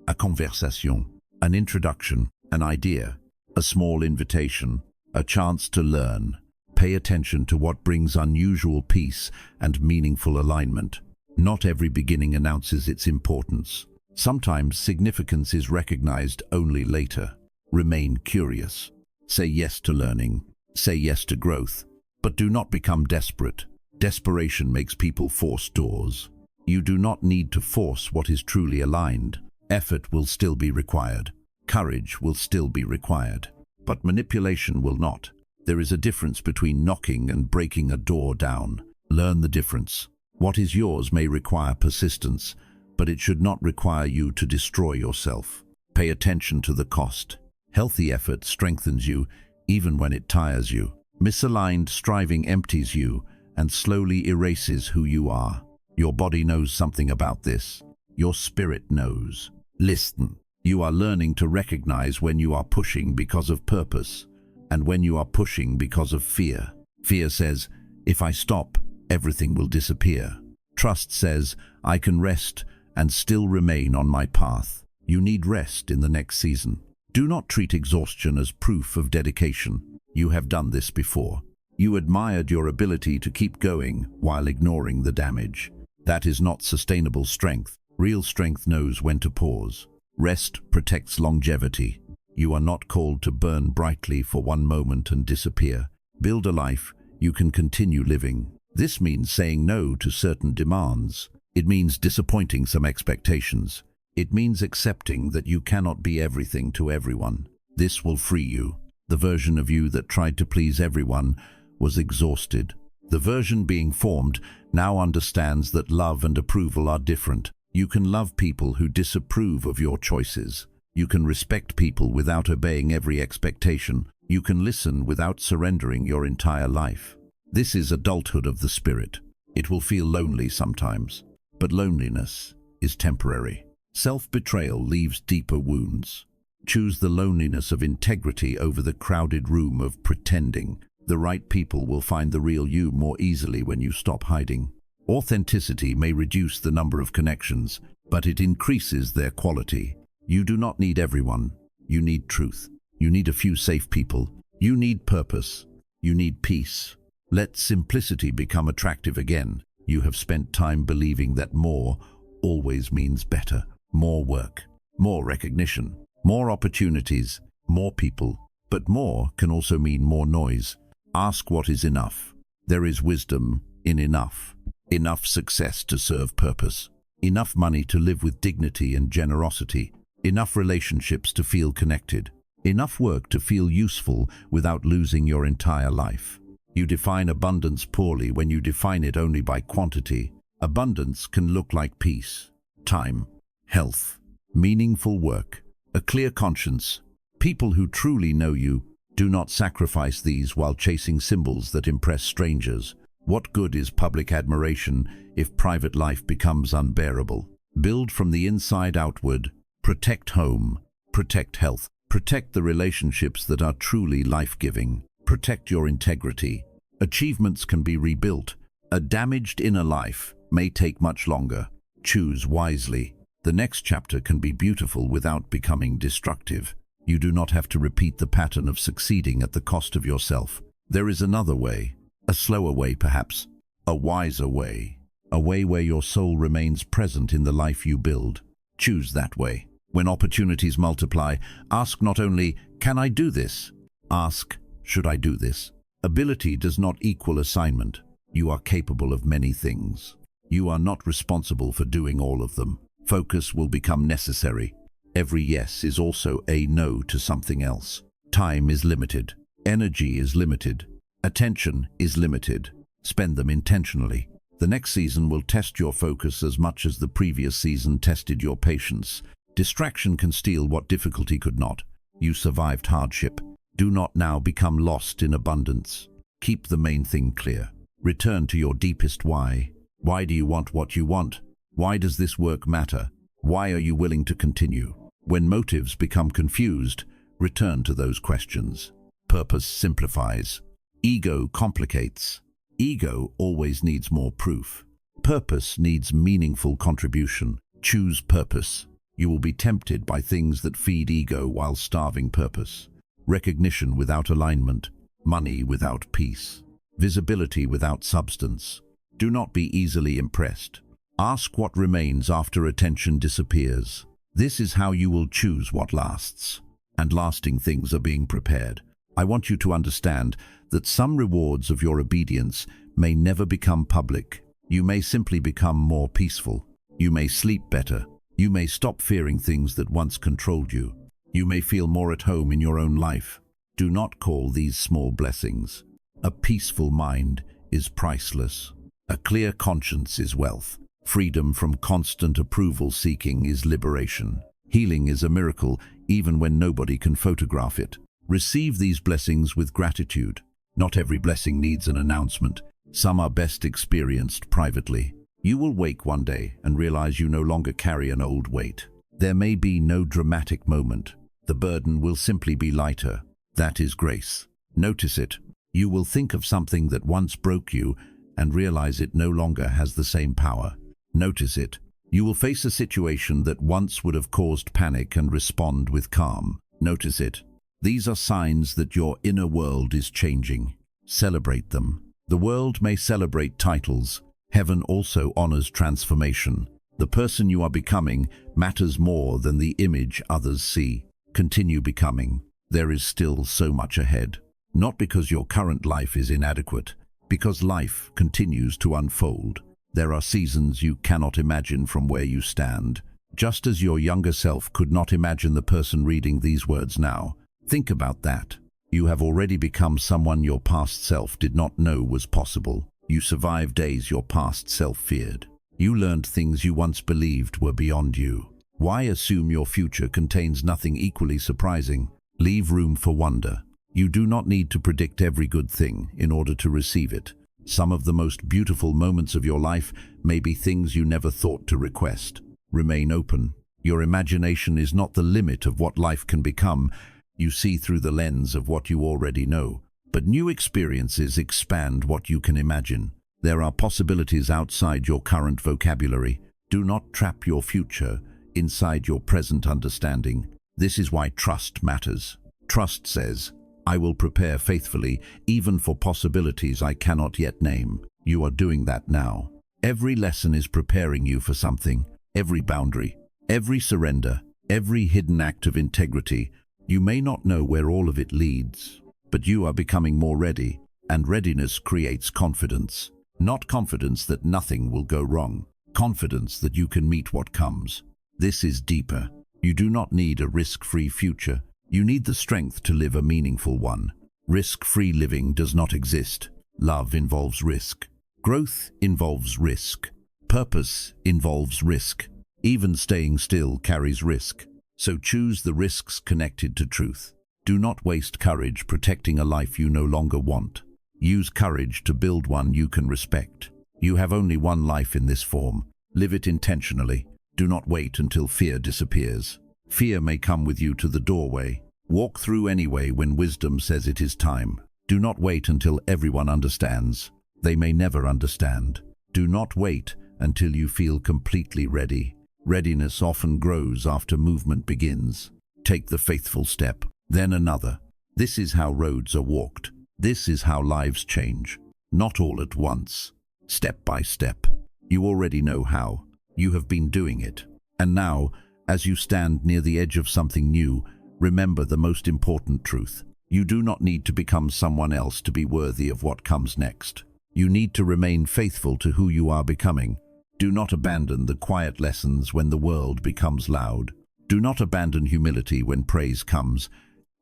A conversation, an introduction, an idea, a small invitation, a chance to learn. Pay attention to what brings unusual peace and meaningful alignment. Not every beginning announces its importance. Sometimes significance is recognized only later. Remain curious. Say yes to learning. Say yes to growth. But do not become desperate. Desperation makes people force doors. You do not need to force what is truly aligned. Effort will still be required. Courage will still be required. But manipulation will not. There is a difference between knocking and breaking a door down. Learn the difference. What is yours may require persistence, but it should not require you to destroy yourself. Pay attention to the cost. Healthy effort strengthens you, even when it tires you. Misaligned striving empties you, and slowly erases who you are. Your body knows something about this. Your spirit knows. Listen. You are learning to recognize when you are pushing because of purpose and when you are pushing because of fear. Fear says, if I stop, everything will disappear. Trust says, I can rest and still remain on my path. You need rest in the next season. Do not treat exhaustion as proof of dedication. You have done this before. You admired your ability to keep going while ignoring the damage. That is not sustainable strength. Real strength knows when to pause. Rest protects longevity. You are not called to burn brightly for one moment and disappear. Build a life you can continue living. This means saying no to certain demands. It means disappointing some expectations. It means accepting that you cannot be everything to everyone. This will free you. The version of you that tried to please everyone was exhausted. The version being formed now understands that love and approval are different. You can love people who disapprove of your choices. You can respect people without obeying every expectation. You can listen without surrendering your entire life. This is adulthood of the spirit. It will feel lonely sometimes, but loneliness is temporary. Self-betrayal leaves deeper wounds. Choose the loneliness of integrity over the crowded room of pretending. The right people will find the real you more easily when you stop hiding. Authenticity may reduce the number of connections, but it increases their quality. You do not need everyone. You need truth. You need a few safe people. You need purpose. You need peace. Let simplicity become attractive again. You have spent time believing that more always means better. More work, more recognition, more opportunities, more people. But more can also mean more noise. Ask what is enough. There is wisdom in enough. Enough success to serve purpose. Enough money to live with dignity and generosity. Enough relationships to feel connected. Enough work to feel useful without losing your entire life. You define abundance poorly when you define it only by quantity. Abundance can look like peace, time, health, meaningful work, a clear conscience. People who truly know you do not sacrifice these while chasing symbols that impress strangers. What good is public admiration if private life becomes unbearable? Build from the inside outward. Protect home. Protect health. Protect the relationships that are truly life-giving. Protect your integrity. Achievements can be rebuilt. A damaged inner life may take much longer. Choose wisely. The next chapter can be beautiful without becoming destructive. You do not have to repeat the pattern of succeeding at the cost of yourself. There is another way. A slower way, perhaps. A wiser way. A way where your soul remains present in the life you build. Choose that way. When opportunities multiply, ask not only, can I do this? Ask, should I do this? Ability does not equal assignment. You are capable of many things. You are not responsible for doing all of them. Focus will become necessary. Every yes is also a no to something else. Time is limited. Energy is limited. Attention is limited. Spend them intentionally. The next season will test your focus as much as the previous season tested your patience. Distraction can steal what difficulty could not. You survived hardship. Do not now become lost in abundance. Keep the main thing clear. Return to your deepest why. Why do you want what you want? Why does this work matter? Why are you willing to continue? When motives become confused, return to those questions. Purpose simplifies. Ego complicates. Ego always needs more proof. Purpose needs meaningful contribution. Choose purpose. You will be tempted by things that feed ego while starving purpose. Recognition without alignment. Money without peace. Visibility without substance. Do not be easily impressed. Ask what remains after attention disappears. This is how you will choose what lasts. And lasting things are being prepared. I want you to understand that some rewards of your obedience may never become public. You may simply become more peaceful. You may sleep better. You may stop fearing things that once controlled you. You may feel more at home in your own life. Do not call these small blessings. A peaceful mind is priceless. A clear conscience is wealth. Freedom from constant approval seeking is liberation. Healing is a miracle even when nobody can photograph it. Receive these blessings with gratitude. Not every blessing needs an announcement. Some are best experienced privately. You will wake one day and realize you no longer carry an old weight. There may be no dramatic moment. The burden will simply be lighter. That is grace. Notice it. You will think of something that once broke you and realize it no longer has the same power. Notice it. You will face a situation that once would have caused panic and respond with calm. Notice it. These are signs that your inner world is changing. Celebrate them. The world may celebrate titles. Heaven also honors transformation. The person you are becoming matters more than the image others see. Continue becoming. There is still so much ahead. Not because your current life is inadequate, because life continues to unfold. There are seasons you cannot imagine from where you stand. Just as your younger self could not imagine the person reading these words now. Think about that. You have already become someone your past self did not know was possible. You survived days your past self feared. You learned things you once believed were beyond you. Why assume your future contains nothing equally surprising? Leave room for wonder. You do not need to predict every good thing in order to receive it. Some of the most beautiful moments of your life may be things you never thought to request. Remain open. Your imagination is not the limit of what life can become. You see through the lens of what you already know. But new experiences expand what you can imagine. There are possibilities outside your current vocabulary. Do not trap your future inside your present understanding. This is why trust matters. Trust says, I will prepare faithfully, even for possibilities I cannot yet name. You are doing that now. Every lesson is preparing you for something. Every boundary, every surrender, every hidden act of integrity. You may not know where all of it leads, but you are becoming more ready, and readiness creates confidence. Not confidence that nothing will go wrong. Confidence that you can meet what comes. This is deeper. You do not need a risk-free future. You need the strength to live a meaningful one. Risk-free living does not exist. Love involves risk. Growth involves risk. Purpose involves risk. Even staying still carries risk. So choose the risks connected to truth. Do not waste courage protecting a life you no longer want. Use courage to build one you can respect. You have only one life in this form. Live it intentionally. Do not wait until fear disappears. Fear may come with you to the doorway. Walk through anyway when wisdom says it is time. Do not wait until everyone understands. They may never understand. Do not wait until you feel completely ready. Readiness often grows after movement begins. Take the faithful step, then another. This is how roads are walked. This is how lives change. Not all at once. Step by step. You already know how. You have been doing it. And now, as you stand near the edge of something new, remember the most important truth. You do not need to become someone else to be worthy of what comes next. You need to remain faithful to who you are becoming. Do not abandon the quiet lessons when the world becomes loud. Do not abandon humility when praise comes.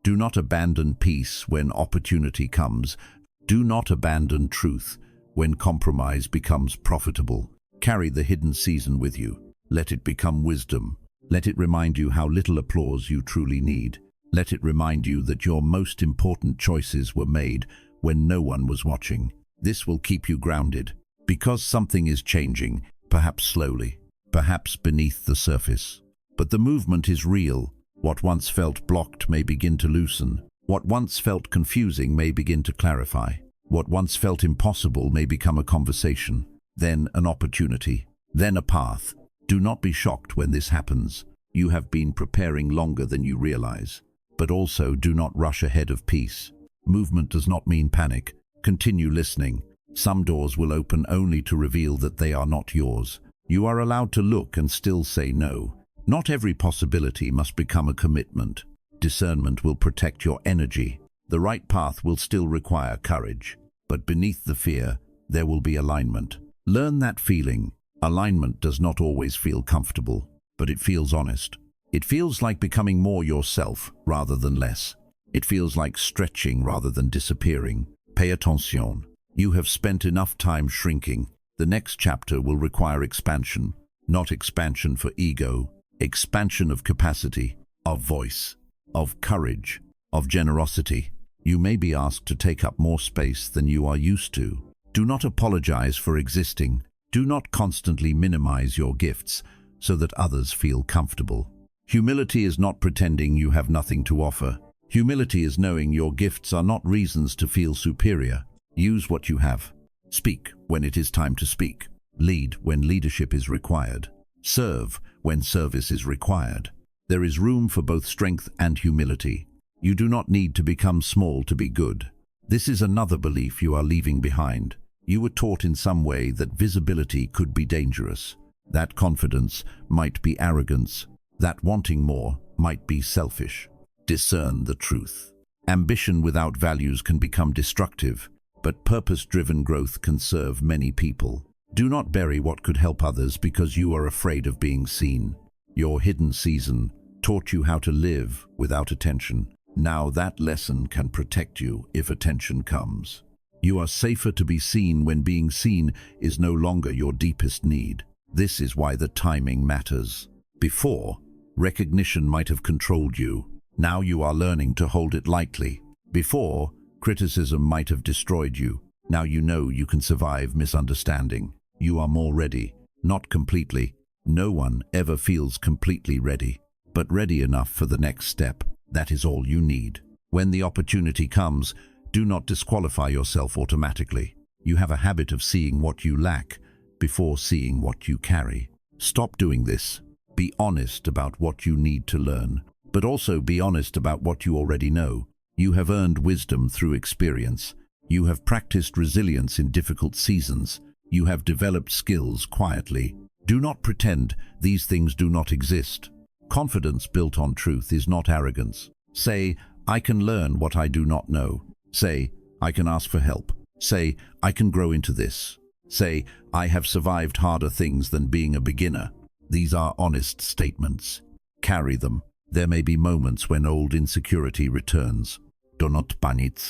Do not abandon peace when opportunity comes. Do not abandon truth when compromise becomes profitable. Carry the hidden season with you. Let it become wisdom. Let it remind you how little applause you truly need. Let it remind you that your most important choices were made when no one was watching. This will keep you grounded, because something is changing, perhaps slowly, perhaps beneath the surface. But the movement is real. What once felt blocked may begin to loosen. What once felt confusing may begin to clarify. What once felt impossible may become a conversation, then an opportunity, then a path. Do not be shocked when this happens. You have been preparing longer than you realize. But also do not rush ahead of peace. Movement does not mean panic. Continue listening. Some doors will open only to reveal that they are not yours. You are allowed to look and still say no. Not every possibility must become a commitment. Discernment will protect your energy. The right path will still require courage. But beneath the fear, there will be alignment. Learn that feeling. Alignment does not always feel comfortable, but it feels honest. It feels like becoming more yourself rather than less. It feels like stretching rather than disappearing. Pay attention. You have spent enough time shrinking. The next chapter will require expansion. Not expansion for ego. Expansion of capacity, of voice, of courage, of generosity. You may be asked to take up more space than you are used to. Do not apologize for existing. Do not constantly minimize your gifts so that others feel comfortable. Humility is not pretending you have nothing to offer. Humility is knowing your gifts are not reasons to feel superior. Use what you have. Speak when it is time to speak. Lead when leadership is required. Serve when service is required. There is room for both strength and humility. You do not need to become small to be good. This is another belief you are leaving behind. You were taught in some way that visibility could be dangerous. That confidence might be arrogance. That wanting more might be selfish. Discern the truth. Ambition without values can become destructive, but purpose-driven growth can serve many people. Do not bury what could help others because you are afraid of being seen. Your hidden season taught you how to live without attention. Now that lesson can protect you if attention comes. You are safer to be seen when being seen is no longer your deepest need. This is why the timing matters. Before, recognition might have controlled you. Now you are learning to hold it lightly. Before, criticism might have destroyed you. Now you know you can survive misunderstanding. You are more ready, not completely. No one ever feels completely ready, but ready enough for the next step. That is all you need. When the opportunity comes, do not disqualify yourself automatically. You have a habit of seeing what you lack before seeing what you carry. Stop doing this. Be honest about what you need to learn, but also be honest about what you already know. You have earned wisdom through experience. You have practiced resilience in difficult seasons. You have developed skills quietly. Do not pretend these things do not exist. Confidence built on truth is not arrogance. Say, I can learn what I do not know. Say, I can ask for help. Say, I can grow into this. Say, I have survived harder things than being a beginner. These are honest statements. Carry them. There may be moments when old insecurity returns. Do not panic.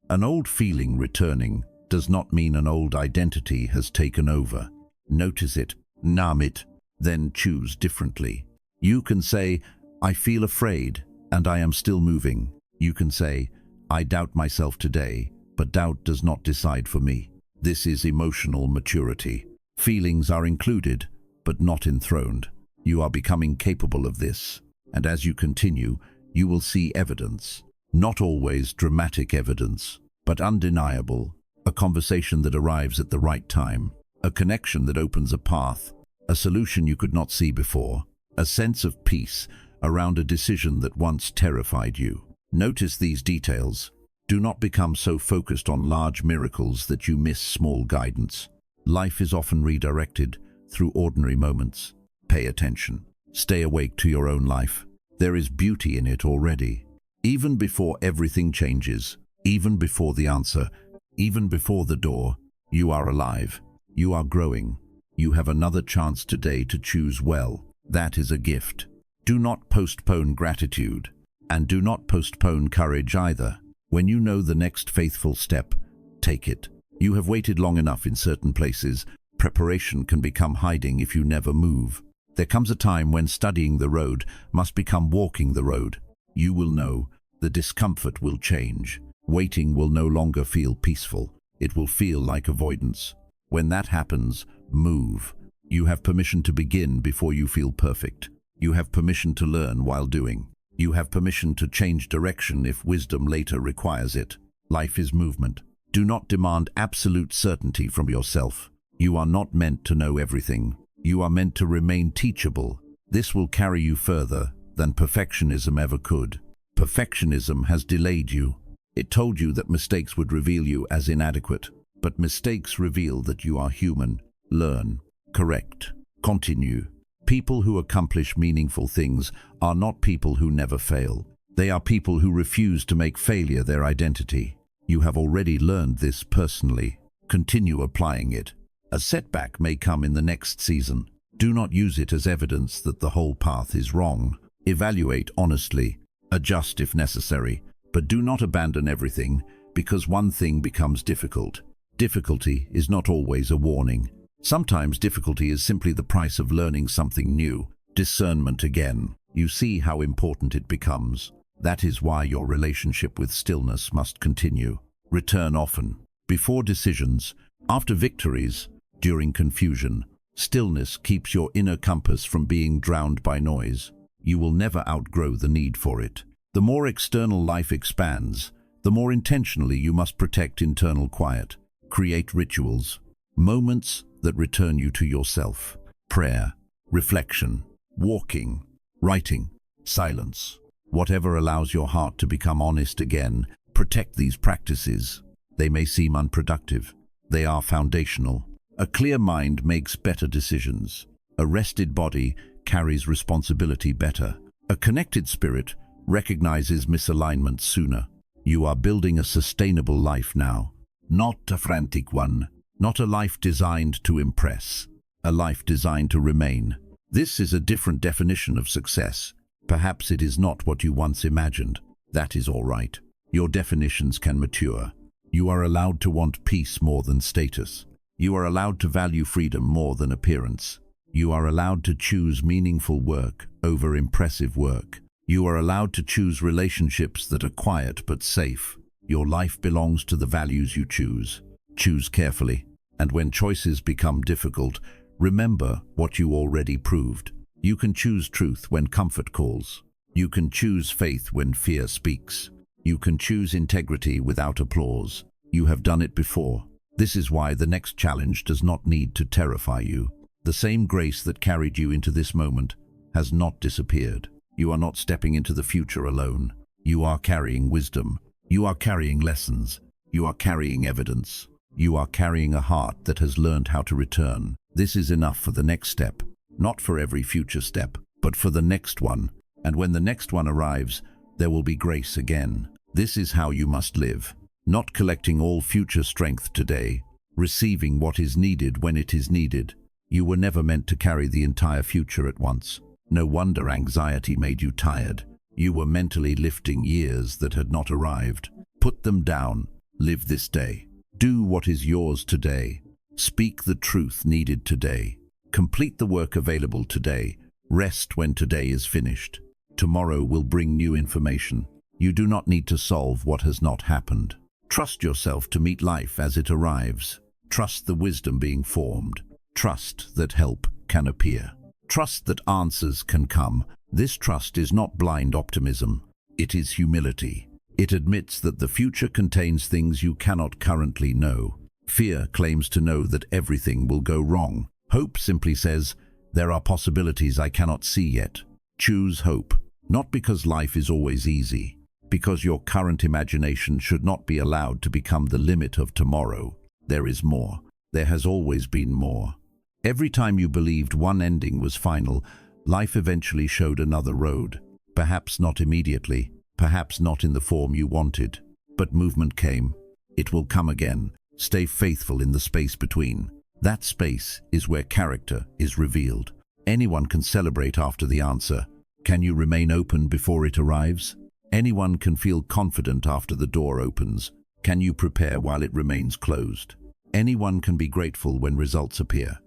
An old feeling returning does not mean an old identity has taken over. Notice it, name it, then choose differently. You can say, I feel afraid, and I am still moving. You can say, I doubt myself today, but doubt does not decide for me. This is emotional maturity. Feelings are included, but not enthroned. You are becoming capable of this, and as you continue, you will see evidence. Not always dramatic evidence, but undeniable. A conversation that arrives at the right time. A connection that opens a path. A solution you could not see before. A sense of peace around a decision that once terrified you. Notice these details. Do not become so focused on large miracles that you miss small guidance. Life is often redirected through ordinary moments. Pay attention. Stay awake to your own life. There is beauty in it already. Even before everything changes, even before the answer, even before the door, you are alive. You are growing. You have another chance today to choose well. That is a gift. Do not postpone gratitude. And do not postpone courage either. When you know the next faithful step, take it. You have waited long enough in certain places. Preparation can become hiding if you never move. There comes a time when studying the road must become walking the road. You will know. The discomfort will change. Waiting will no longer feel peaceful. It will feel like avoidance. When that happens, move. You have permission to begin before you feel perfect. You have permission to learn while doing. You have permission to change direction if wisdom later requires it. Life is movement. Do not demand absolute certainty from yourself. You are not meant to know everything. You are meant to remain teachable. This will carry you further than perfectionism ever could. Perfectionism has delayed you. It told you that mistakes would reveal you as inadequate. But mistakes reveal that you are human. Learn. Correct. Continue. People who accomplish meaningful things are not people who never fail. They are people who refuse to make failure their identity. You have already learned this personally. Continue applying it. A setback may come in the next season. Do not use it as evidence that the whole path is wrong. Evaluate honestly. Adjust if necessary. But do not abandon everything because one thing becomes difficult. Difficulty is not always a warning. Sometimes difficulty is simply the price of learning something new. Discernment again. You see how important it becomes. That is why your relationship with stillness must continue. Return often. Before decisions, After victories, during confusion, stillness keeps your inner compass from being drowned by noise. You will never outgrow the need for it. The more external life expands, the more intentionally you must protect internal quiet. Create rituals, moments that return you to yourself. Prayer, reflection, walking, writing, silence. Whatever allows your heart to become honest again. Protect these practices. They may seem unproductive. They are foundational. A clear mind makes better decisions. A rested body carries responsibility better. A connected spirit recognizes misalignment sooner. You are building a sustainable life now. Not a frantic one. Not a life designed to impress. A life designed to remain. This is a different definition of success. Perhaps it is not what you once imagined. That is all right. Your definitions can mature. You are allowed to want peace more than status. You are allowed to value freedom more than appearance. You are allowed to choose meaningful work over impressive work. You are allowed to choose relationships that are quiet but safe. Your life belongs to the values you choose. Choose carefully. And when choices become difficult, remember what you already proved. You can choose truth when comfort calls. You can choose faith when fear speaks. You can choose integrity without applause. You have done it before. This is why the next challenge does not need to terrify you. The same grace that carried you into this moment has not disappeared. You are not stepping into the future alone. You are carrying wisdom. You are carrying lessons. You are carrying evidence. You are carrying a heart that has learned how to return. This is enough for the next step. Not for every future step, but for the next one. And when the next one arrives, there will be grace again. This is how you must live. Not collecting all future strength today, receiving what is needed when it is needed. You were never meant to carry the entire future at once. No wonder anxiety made you tired. You were mentally lifting years that had not arrived. Put them down. Live this day. Do what is yours today. Speak the truth needed today. Complete the work available today. Rest when today is finished. Tomorrow will bring new information. You do not need to solve what has not happened. Trust yourself to meet life as it arrives. Trust the wisdom being formed. Trust that help can appear. Trust that answers can come. This trust is not blind optimism. It is humility. It admits that the future contains things you cannot currently know. Fear claims to know that everything will go wrong. Hope simply says, there are possibilities I cannot see yet. Choose hope, not because life is always easy, because your current imagination should not be allowed to become the limit of tomorrow. There is more. There has always been more. Every time you believed one ending was final, life eventually showed another road. Perhaps not immediately, perhaps not in the form you wanted, but movement came. It will come again. Stay faithful in the space between. That space is where character is revealed. Anyone can celebrate after the answer. Can you remain open before it arrives? Anyone can feel confident after the door opens. Can you prepare while it remains closed? Anyone can be grateful when results appear.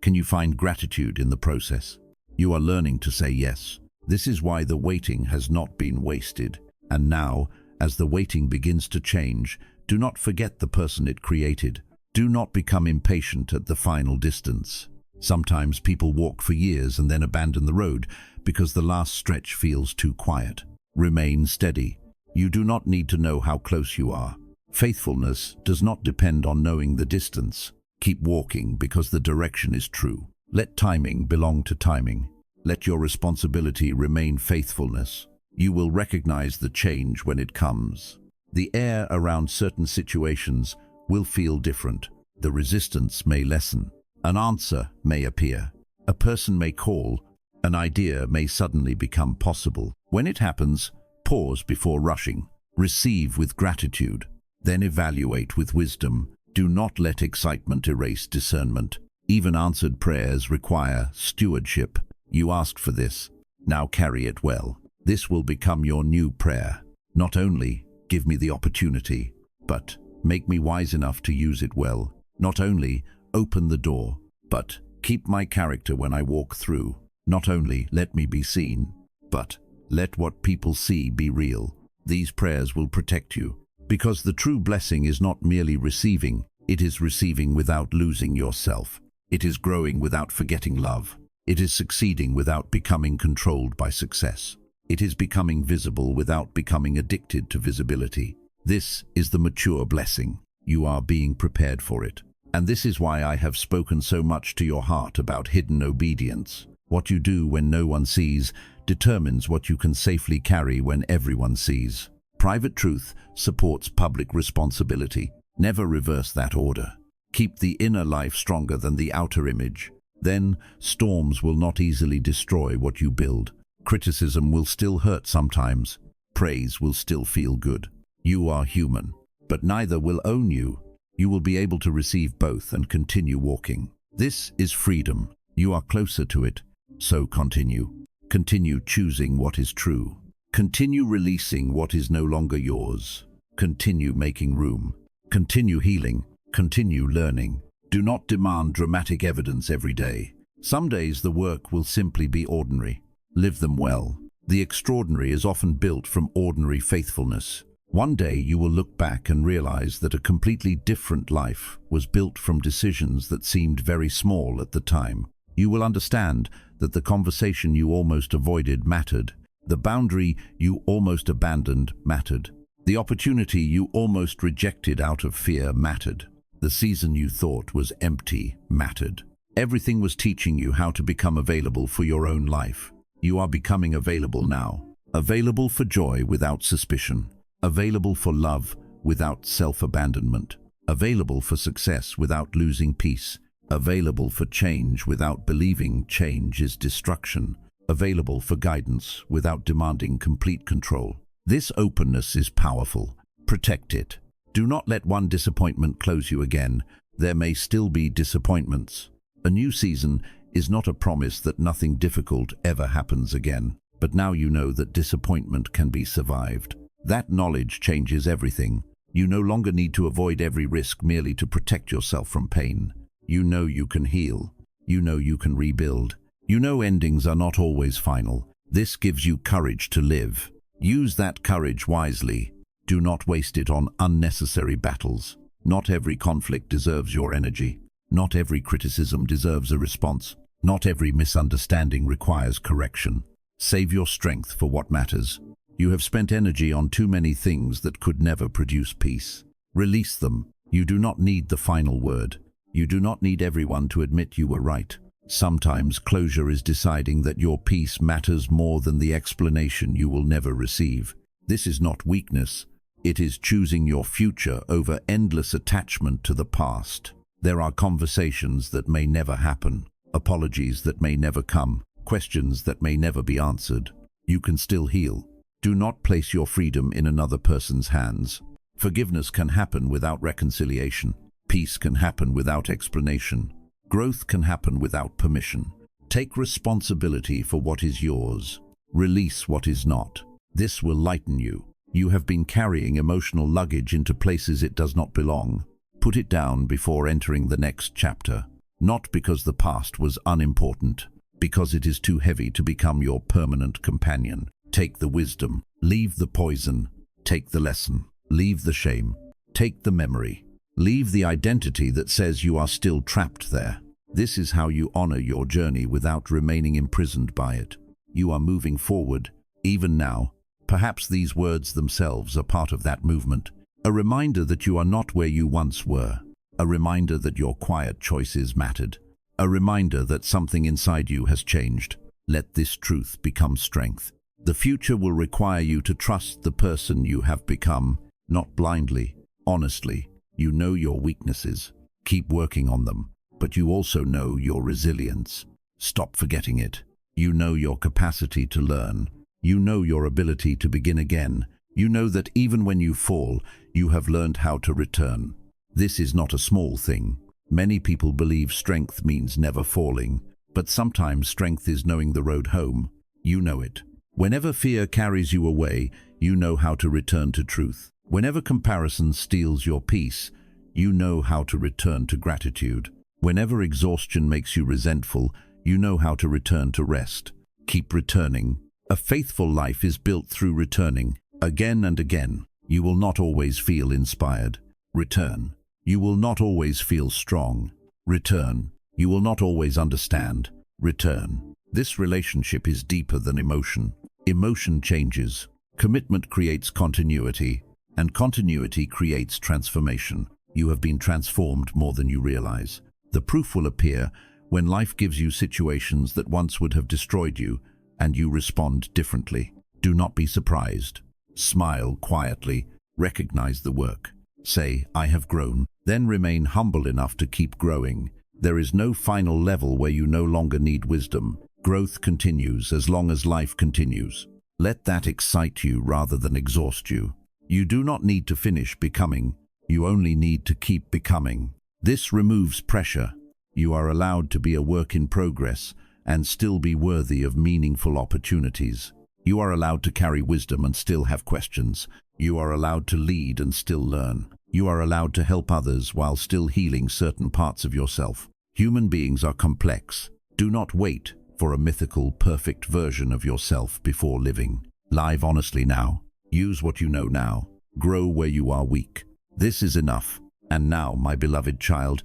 Can you find gratitude in the process? You are learning to say yes. This is why the waiting has not been wasted. And now, as the waiting begins to change, do not forget the person it created. Do not become impatient at the final distance. Sometimes people walk for years and then abandon the road because the last stretch feels too quiet. Remain steady. You do not need to know how close you are. Faithfulness does not depend on knowing the distance. Keep walking because the direction is true. Let timing belong to timing. Let your responsibility remain faithfulness. You will recognize the change when it comes. The air around certain situations will feel different. The resistance may lessen. An answer may appear. A person may call. An idea may suddenly become possible. When it happens, pause before rushing. Receive with gratitude. Then evaluate with wisdom. Do not let excitement erase discernment. Even answered prayers require stewardship. You asked for this. Now carry it well. This will become your new prayer. Not only give me the opportunity, but make me wise enough to use it well. Not only open the door, but keep my character when I walk through. Not only let me be seen, but let what people see be real. These prayers will protect you, because the true blessing is not merely receiving, It is receiving without losing yourself. It is growing without forgetting love. It is succeeding without becoming controlled by success. It is becoming visible without becoming addicted to visibility. This is the mature blessing. You are being prepared for it. And this is why I have spoken so much to your heart about hidden obedience. What you do when no one sees determines what you can safely carry when everyone sees. Private truth supports public responsibility. Never reverse that order. Keep the inner life stronger than the outer image. Then storms will not easily destroy what you build. Criticism will still hurt sometimes. Praise will still feel good. You are human, but neither will own you. You will be able to receive both and continue walking. This is freedom. You are closer to it, so continue. Continue choosing what is true. Continue releasing what is no longer yours. Continue making room. Continue healing. Continue learning. Do not demand dramatic evidence every day. Some days the work will simply be ordinary. Live them well. The extraordinary is often built from ordinary faithfulness. One day you will look back and realize that a completely different life was built from decisions that seemed very small at the time. You will understand that the conversation you almost avoided mattered. The boundary you almost abandoned mattered. The opportunity you almost rejected out of fear mattered. The season you thought was empty mattered. Everything was teaching you how to become available for your own life. You are becoming available now. Available for joy without suspicion. Available for love without self-abandonment. Available for success without losing peace. Available for change without believing change is destruction. Available for guidance without demanding complete control. This openness is powerful. Protect it. Do not let one disappointment close you again. There may still be disappointments. A new season is not a promise that nothing difficult ever happens again, but now you know that disappointment can be survived. That knowledge changes everything. You no longer need to avoid every risk merely to protect yourself from pain. You know you can heal. You know you can rebuild. You know endings are not always final. This gives you courage to live. Use that courage wisely. Do not waste it on unnecessary battles. Not every conflict deserves your energy. Not every criticism deserves a response. Not every misunderstanding requires correction. Save your strength for what matters. You have spent energy on too many things that could never produce peace. Release them. You do not need the final word. You do not need everyone to admit you were right. Sometimes closure is deciding that your peace matters more than the explanation you will never receive. This is not weakness. It is choosing your future over endless attachment to the past. There are conversations that may never happen, apologies that may never come, questions that may never be answered. You can still heal. Do not place your freedom in another person's hands. Forgiveness can happen without reconciliation. Peace can happen without explanation. Growth can happen without permission. Take responsibility for what is yours. Release what is not. This will lighten you. You have been carrying emotional luggage into places it does not belong. Put it down before entering the next chapter. Not because the past was unimportant, because it is too heavy to become your permanent companion. Take the wisdom. Leave the poison. Take the lesson. Leave the shame. Take the memory. Leave the identity that says you are still trapped there. This is how you honor your journey without remaining imprisoned by it. You are moving forward, even now. Perhaps these words themselves are part of that movement. A reminder that you are not where you once were. A reminder that your quiet choices mattered. A reminder that something inside you has changed. Let this truth become strength. The future will require you to trust the person you have become, not blindly, honestly. You know your weaknesses. Keep working on them. But you also know your resilience. Stop forgetting it. You know your capacity to learn. You know your ability to begin again. You know that even when you fall, you have learned how to return. This is not a small thing. Many people believe strength means never falling, but sometimes strength is knowing the road home. You know it. Whenever fear carries you away, you know how to return to truth. Whenever comparison steals your peace, you know how to return to gratitude. Whenever exhaustion makes you resentful, you know how to return to rest. Keep returning. A faithful life is built through returning. Again and again. You will not always feel inspired. Return. You will not always feel strong. Return. You will not always understand. Return. This relationship is deeper than emotion. Emotion changes. Commitment creates continuity, and continuity creates transformation. You have been transformed more than you realize. The proof will appear when life gives you situations that once would have destroyed you, and you respond differently. Do not be surprised. Smile quietly. Recognize the work. Say, I have grown. Then remain humble enough to keep growing. There is no final level where you no longer need wisdom. Growth continues as long as life continues. Let that excite you rather than exhaust you. You do not need to finish becoming. You only need to keep becoming. This removes pressure. You are allowed to be a work in progress and still be worthy of meaningful opportunities. You are allowed to carry wisdom and still have questions. You are allowed to lead and still learn. You are allowed to help others while still healing certain parts of yourself. Human beings are complex. Do not wait for a mythical, perfect version of yourself before living. Live honestly now. Use what you know now. Grow where you are weak. This is enough. And now, my beloved child,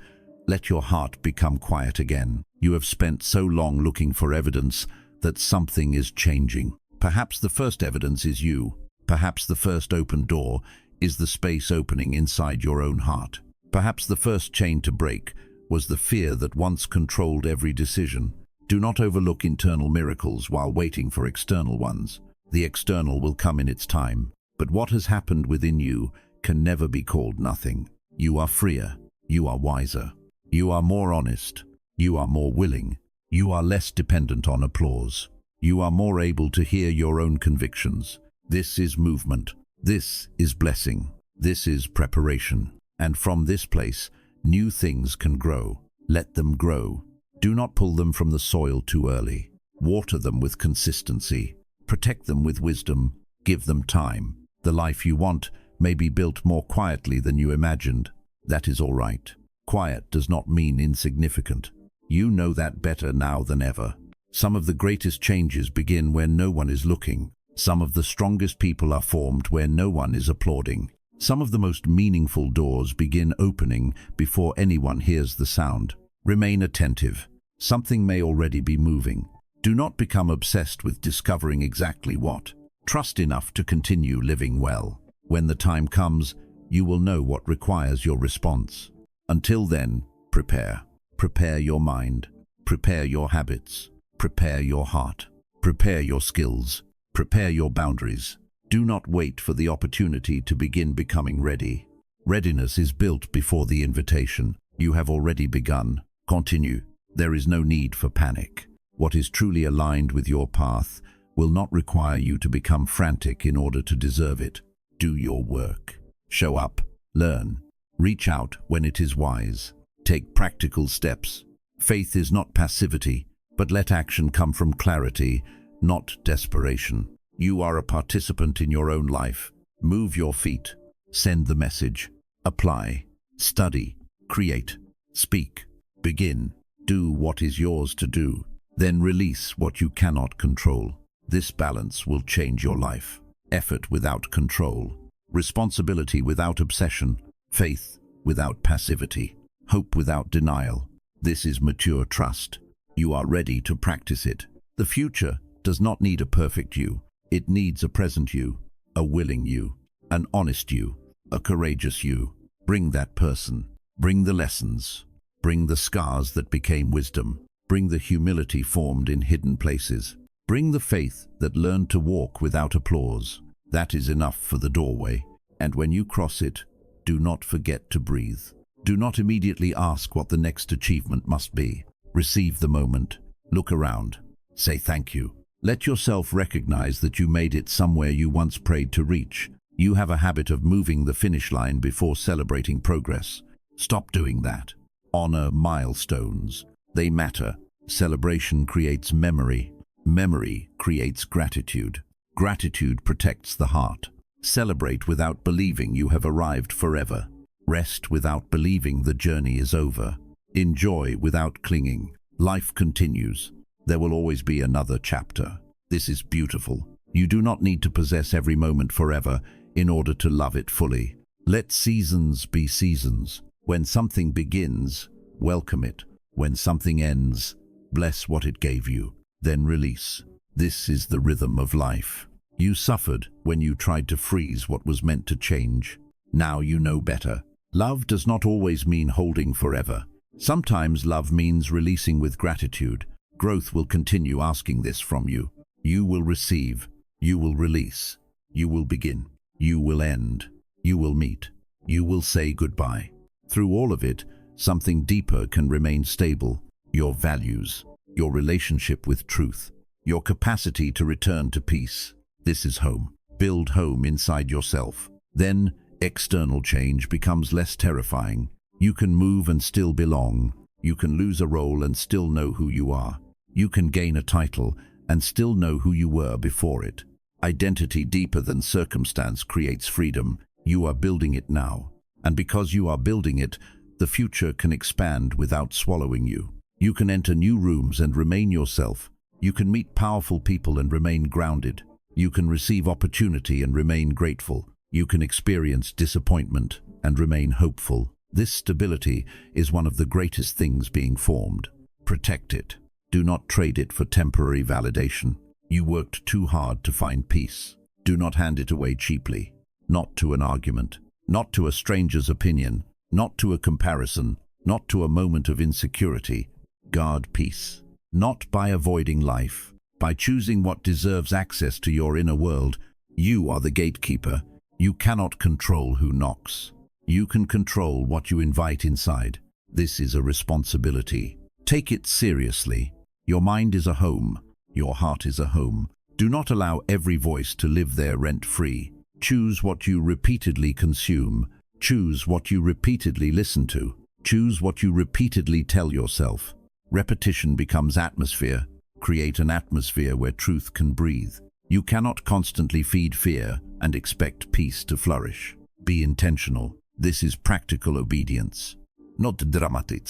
let your heart become quiet again. You have spent so long looking for evidence that something is changing. Perhaps the first evidence is you. Perhaps the first open door is the space opening inside your own heart. Perhaps the first chain to break was the fear that once controlled every decision. Do not overlook internal miracles while waiting for external ones. The external will come in its time, but what has happened within you can never be called nothing. You are freer. You are wiser. You are more honest. You are more willing. You are less dependent on applause. You are more able to hear your own convictions. This is movement. This is blessing. This is preparation. And from this place, new things can grow. Let them grow. Do not pull them from the soil too early. Water them with consistency. Protect them with wisdom. Give them time. The life you want may be built more quietly than you imagined. That is all right. Quiet does not mean insignificant. You know that better now than ever. Some of the greatest changes begin where no one is looking. Some of the strongest people are formed where no one is applauding. Some of the most meaningful doors begin opening before anyone hears the sound. Remain attentive. Something may already be moving. Do not become obsessed with discovering exactly what. Trust enough to continue living well. When the time comes, you will know what requires your response. Until then, prepare. Prepare your mind. Prepare your habits. Prepare your heart. Prepare your skills. Prepare your boundaries. Do not wait for the opportunity to begin becoming ready. Readiness is built before the invitation. You have already begun. Continue. There is no need for panic. What is truly aligned with your path will not require you to become frantic in order to deserve it. Do your work. Show up. Learn. Reach out when it is wise. Take practical steps. Faith is not passivity, but let action come from clarity, not desperation. You are a participant in your own life. Move your feet. Send the message. Apply. Study. Create. Speak. Begin. Do what is yours to do. Then release what you cannot control. This balance will change your life. Effort without control. Responsibility without obsession. Faith without passivity. Hope without denial. This is mature trust. You are ready to practice it. The future does not need a perfect you. It needs a present you, a willing you, an honest you, a courageous you. Bring that person. Bring the lessons. Bring the scars that became wisdom. Bring the humility formed in hidden places. Bring the faith that learned to walk without applause. That is enough for the doorway. And when you cross it, do not forget to breathe. Do not immediately ask what the next achievement must be. Receive the moment. Look around. Say thank you. Let yourself recognize that you made it somewhere you once prayed to reach. You have a habit of moving the finish line before celebrating progress. Stop doing that. Honor milestones. They matter. Celebration creates memory. Memory creates gratitude. Gratitude protects the heart. Celebrate without believing you have arrived forever. Rest without believing the journey is over. Enjoy without clinging. Life continues. There will always be another chapter. This is beautiful. You do not need to possess every moment forever in order to love it fully. Let seasons be seasons. When something begins, welcome it. When something ends, bless what it gave you. Then release. This is the rhythm of life. You suffered when you tried to freeze what was meant to change. Now you know better. Love does not always mean holding forever. Sometimes love means releasing with gratitude. Growth will continue asking this from you. You will receive. You will release. You will begin. You will end. You will meet. You will say goodbye. Through all of it, something deeper can remain stable. Your values, your relationship with truth, your capacity to return to peace. This is home. Build home inside yourself. Then, external change becomes less terrifying. You can move and still belong. You can lose a role and still know who you are. You can gain a title and still know who you were before it. Identity deeper than circumstance creates freedom. You are building it now. And because you are building it, the future can expand without swallowing you. You can enter new rooms and remain yourself. You can meet powerful people and remain grounded. You can receive opportunity and remain grateful. You can experience disappointment and remain hopeful. This stability is one of the greatest things being formed. Protect it. Do not trade it for temporary validation. You worked too hard to find peace. Do not hand it away cheaply. Not to an argument. Not to a stranger's opinion. Not to a comparison. Not to a moment of insecurity. Guard peace. Not by avoiding life. By choosing what deserves access to your inner world. You are the gatekeeper. You cannot control who knocks. You can control what you invite inside. This is a responsibility. Take it seriously. Your mind is a home. Your heart is a home. Do not allow every voice to live there rent-free. Choose what you repeatedly consume. Choose what you repeatedly listen to. Choose what you repeatedly tell yourself. Repetition becomes atmosphere. Create an atmosphere where truth can breathe. You cannot constantly feed fear and expect peace to flourish. Be intentional. This is practical obedience. Not dramatic,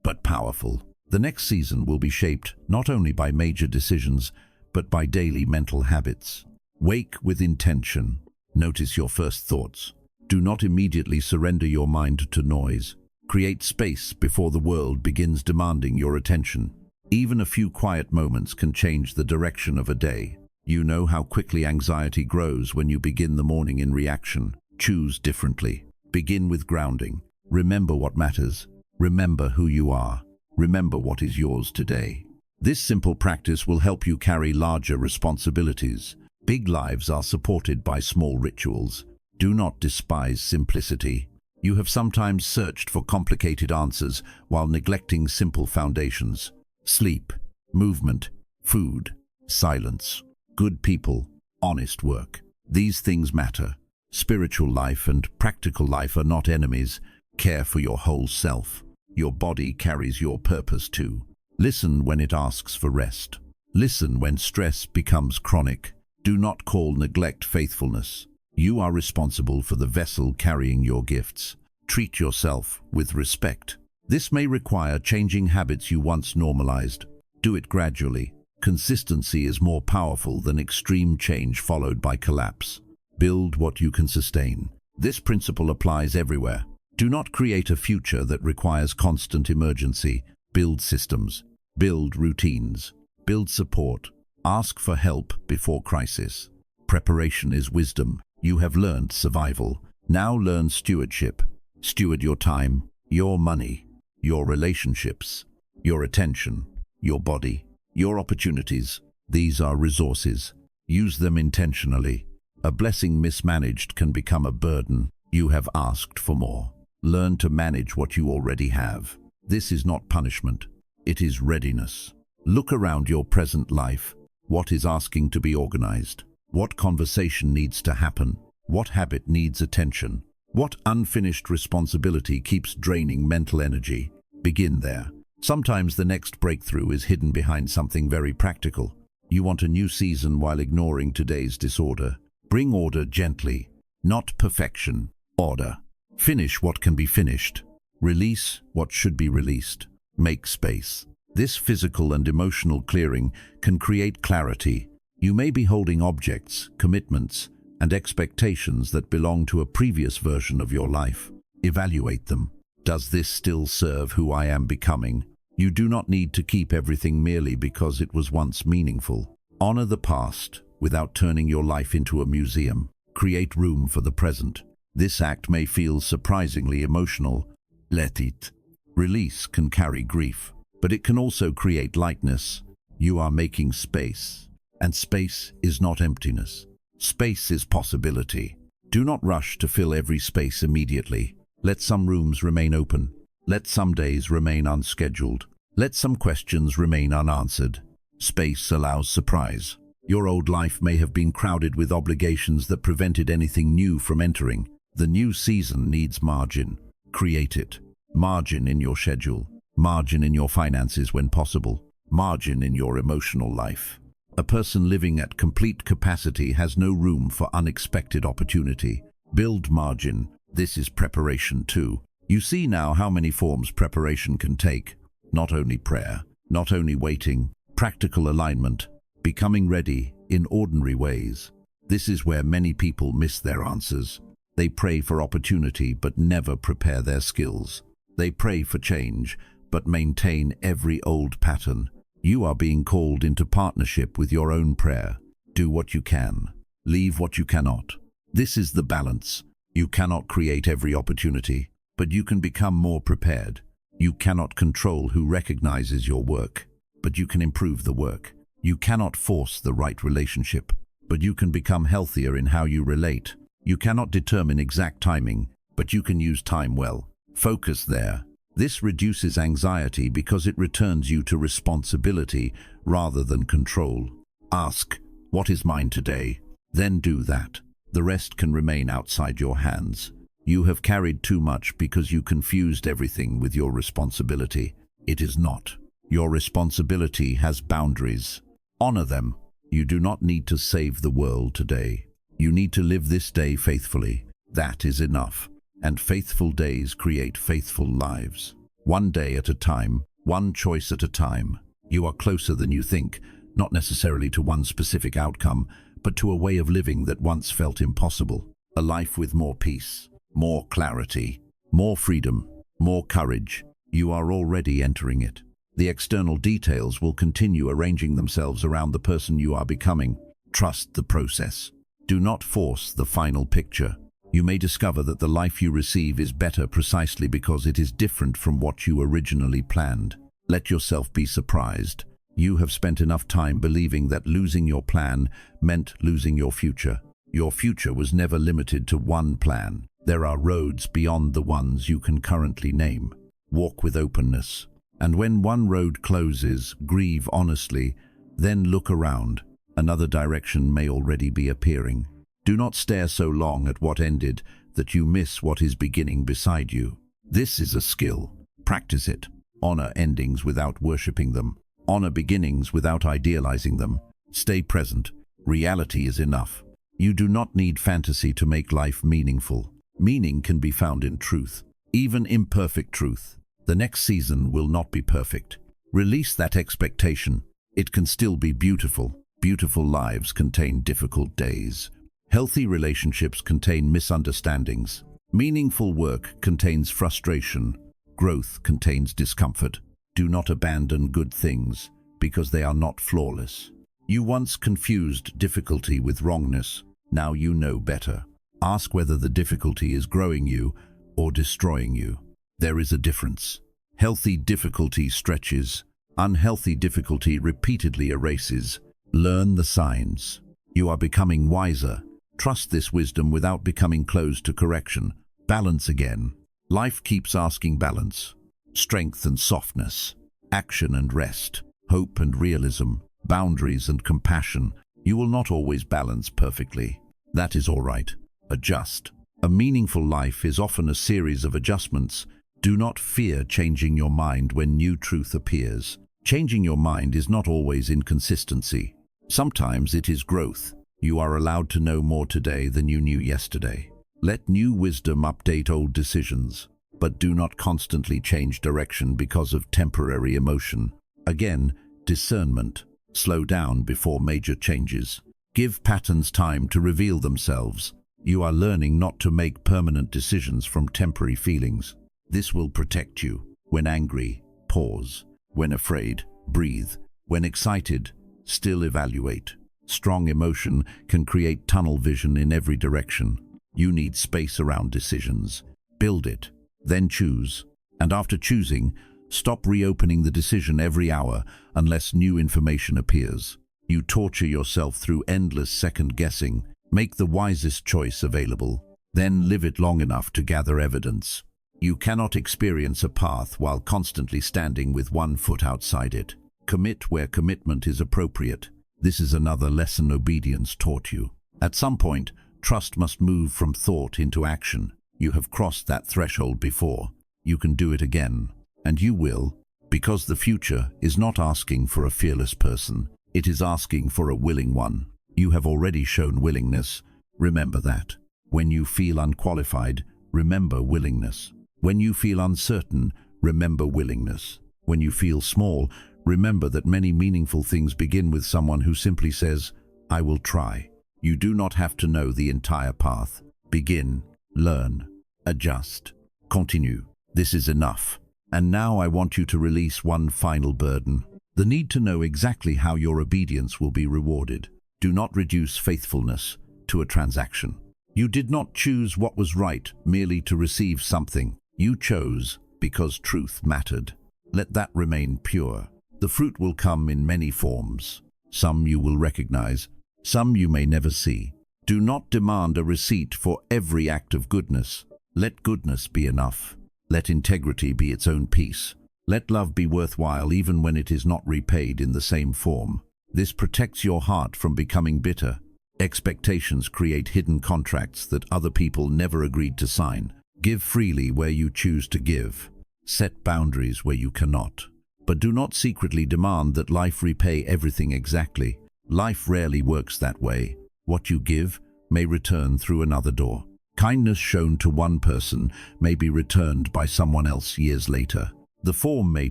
but powerful. The next season will be shaped not only by major decisions, but by daily mental habits. Wake with intention. Notice your first thoughts. Do not immediately surrender your mind to noise. Create space before the world begins demanding your attention. Even a few quiet moments can change the direction of a day. You know how quickly anxiety grows when you begin the morning in reaction. Choose differently. Begin with grounding. Remember what matters. Remember who you are. Remember what is yours today. This simple practice will help you carry larger responsibilities. Big lives are supported by small rituals. Do not despise simplicity. You have sometimes searched for complicated answers while neglecting simple foundations. Sleep, movement, food, silence, good people, honest work. These things matter. Spiritual life and practical life are not enemies. Care for your whole self. Your body carries your purpose too. Listen when it asks for rest. Listen when stress becomes chronic. Do not call neglect faithfulness. You are responsible for the vessel carrying your gifts. Treat yourself with respect. This may require changing habits you once normalized. Do it gradually. Consistency is more powerful than extreme change followed by collapse. Build what you can sustain. This principle applies everywhere. Do not create a future that requires constant emergency. Build systems. Build routines. Build support. Ask for help before crisis. Preparation is wisdom. You have learned survival. Now learn stewardship. Steward your time, your money, your relationships, your attention, your body, your opportunities. These are resources. Use them intentionally. A blessing mismanaged can become a burden. You have asked for more. Learn to manage what you already have. This is not punishment. It is readiness. Look around your present life. What is asking to be organized? What conversation needs to happen? What habit needs attention? What unfinished responsibility keeps draining mental energy? Begin there. Sometimes the next breakthrough is hidden behind something very practical. You want a new season while ignoring today's disorder. Bring order gently, not perfection. Order. Finish what can be finished. Release what should be released. Make space. This physical and emotional clearing can create clarity. You may be holding objects, commitments, and expectations that belong to a previous version of your life. Evaluate them. Does this still serve who I am becoming? You do not need to keep everything merely because it was once meaningful. Honor the past without turning your life into a museum. Create room for the present. This act may feel surprisingly emotional. Let it. Release can carry grief, but it can also create lightness. You are making space, and space is not emptiness. Space is possibility. Do not rush to fill every space immediately. Let some rooms remain open. Let some days remain unscheduled. Let some questions remain unanswered. Space allows surprise. Your old life may have been crowded with obligations that prevented anything new from entering. The new season needs margin. Create it. Margin in your schedule. Margin in your finances when possible. Margin in your emotional life. A person living at complete capacity has no room for unexpected opportunity. Build margin. This is preparation too. You see now how many forms preparation can take. Not only prayer, not only waiting, practical alignment, becoming ready in ordinary ways. This is where many people miss their answers. They pray for opportunity but never prepare their skills. They pray for change but maintain every old pattern. You are being called into partnership with your own prayer. Do what you can. Leave what you cannot. This is the balance. You cannot create every opportunity, but you can become more prepared. You cannot control who recognizes your work, but you can improve the work. You cannot force the right relationship, but you can become healthier in how you relate. You cannot determine exact timing, but you can use time well. Focus there. This reduces anxiety because it returns you to responsibility rather than control. Ask, what is mine today? Then do that. The rest can remain outside your hands. You have carried too much because you confused everything with your responsibility. It is not. Your responsibility has boundaries. Honor them. You do not need to save the world today. You need to live this day faithfully. That is enough. And faithful days create faithful lives. One day at a time, one choice at a time. You are closer than you think, not necessarily to one specific outcome, but to a way of living that once felt impossible. A life with more peace, more clarity, more freedom, more courage. You are already entering it. The external details will continue arranging themselves around the person you are becoming. Trust the process. Do not force the final picture. You may discover that the life you receive is better precisely because it is different from what you originally planned. Let yourself be surprised. You have spent enough time believing that losing your plan meant losing your future. Your future was never limited to one plan. There are roads beyond the ones you can currently name. Walk with openness. And when one road closes, grieve honestly, then look around. Another direction may already be appearing. Do not stare so long at what ended that you miss what is beginning beside you. This is a skill. Practice it. Honor endings without worshipping them. Honor beginnings without idealizing them. Stay present. Reality is enough. You do not need fantasy to make life meaningful. Meaning can be found in truth, even imperfect truth. The next season will not be perfect. Release that expectation. It can still be beautiful. Beautiful lives contain difficult days. Healthy relationships contain misunderstandings. Meaningful work contains frustration. Growth contains discomfort. Do not abandon good things because they are not flawless. You once confused difficulty with wrongness. Now you know better. Ask whether the difficulty is growing you or destroying you. There is a difference. Healthy difficulty stretches. Unhealthy difficulty repeatedly erases. Learn the signs. You are becoming wiser. Trust this wisdom without becoming closed to correction. Balance again. Life keeps asking balance. Strength and softness. Action and rest. Hope and realism. Boundaries and compassion. You will not always balance perfectly. That is all right. Adjust. A meaningful life is often a series of adjustments. Do not fear changing your mind when new truth appears. Changing your mind is not always inconsistency. Sometimes it is growth. You are allowed to know more today than you knew yesterday. Let new wisdom update old decisions, but do not constantly change direction because of temporary emotion. Again, discernment. Slow down before major changes. Give patterns time to reveal themselves. You are learning not to make permanent decisions from temporary feelings. This will protect you. When angry, pause. When afraid, breathe. When excited, still evaluate. Strong emotion can create tunnel vision in every direction. You need space around decisions. Build it, then choose. And after choosing, stop reopening the decision every hour unless new information appears. You torture yourself through endless second-guessing. Make the wisest choice available. Then live it long enough to gather evidence. You cannot experience a path while constantly standing with one foot outside it. Commit where commitment is appropriate. This is another lesson obedience taught you. At some point, trust must move from thought into action. You have crossed that threshold before. You can do it again. And you will, because the future is not asking for a fearless person. It is asking for a willing one. You have already shown willingness. Remember that. When you feel unqualified, remember willingness. When you feel uncertain, remember willingness. When you feel small, remember that many meaningful things begin with someone who simply says, "I will try." You do not have to know the entire path. Begin, learn, adjust, continue. This is enough. And now I want you to release one final burden. The need to know exactly how your obedience will be rewarded. Do not reduce faithfulness to a transaction. You did not choose what was right merely to receive something. You chose because truth mattered. Let that remain pure. The fruit will come in many forms. Some you will recognize, some you may never see. Do not demand a receipt for every act of goodness. Let goodness be enough. Let integrity be its own peace. Let love be worthwhile even when it is not repaid in the same form. This protects your heart from becoming bitter. Expectations create hidden contracts that other people never agreed to sign. Give freely where you choose to give. Set boundaries where you cannot. But do not secretly demand that life repay everything exactly. Life rarely works that way. What you give may return through another door. Kindness shown to one person may be returned by someone else years later. The form may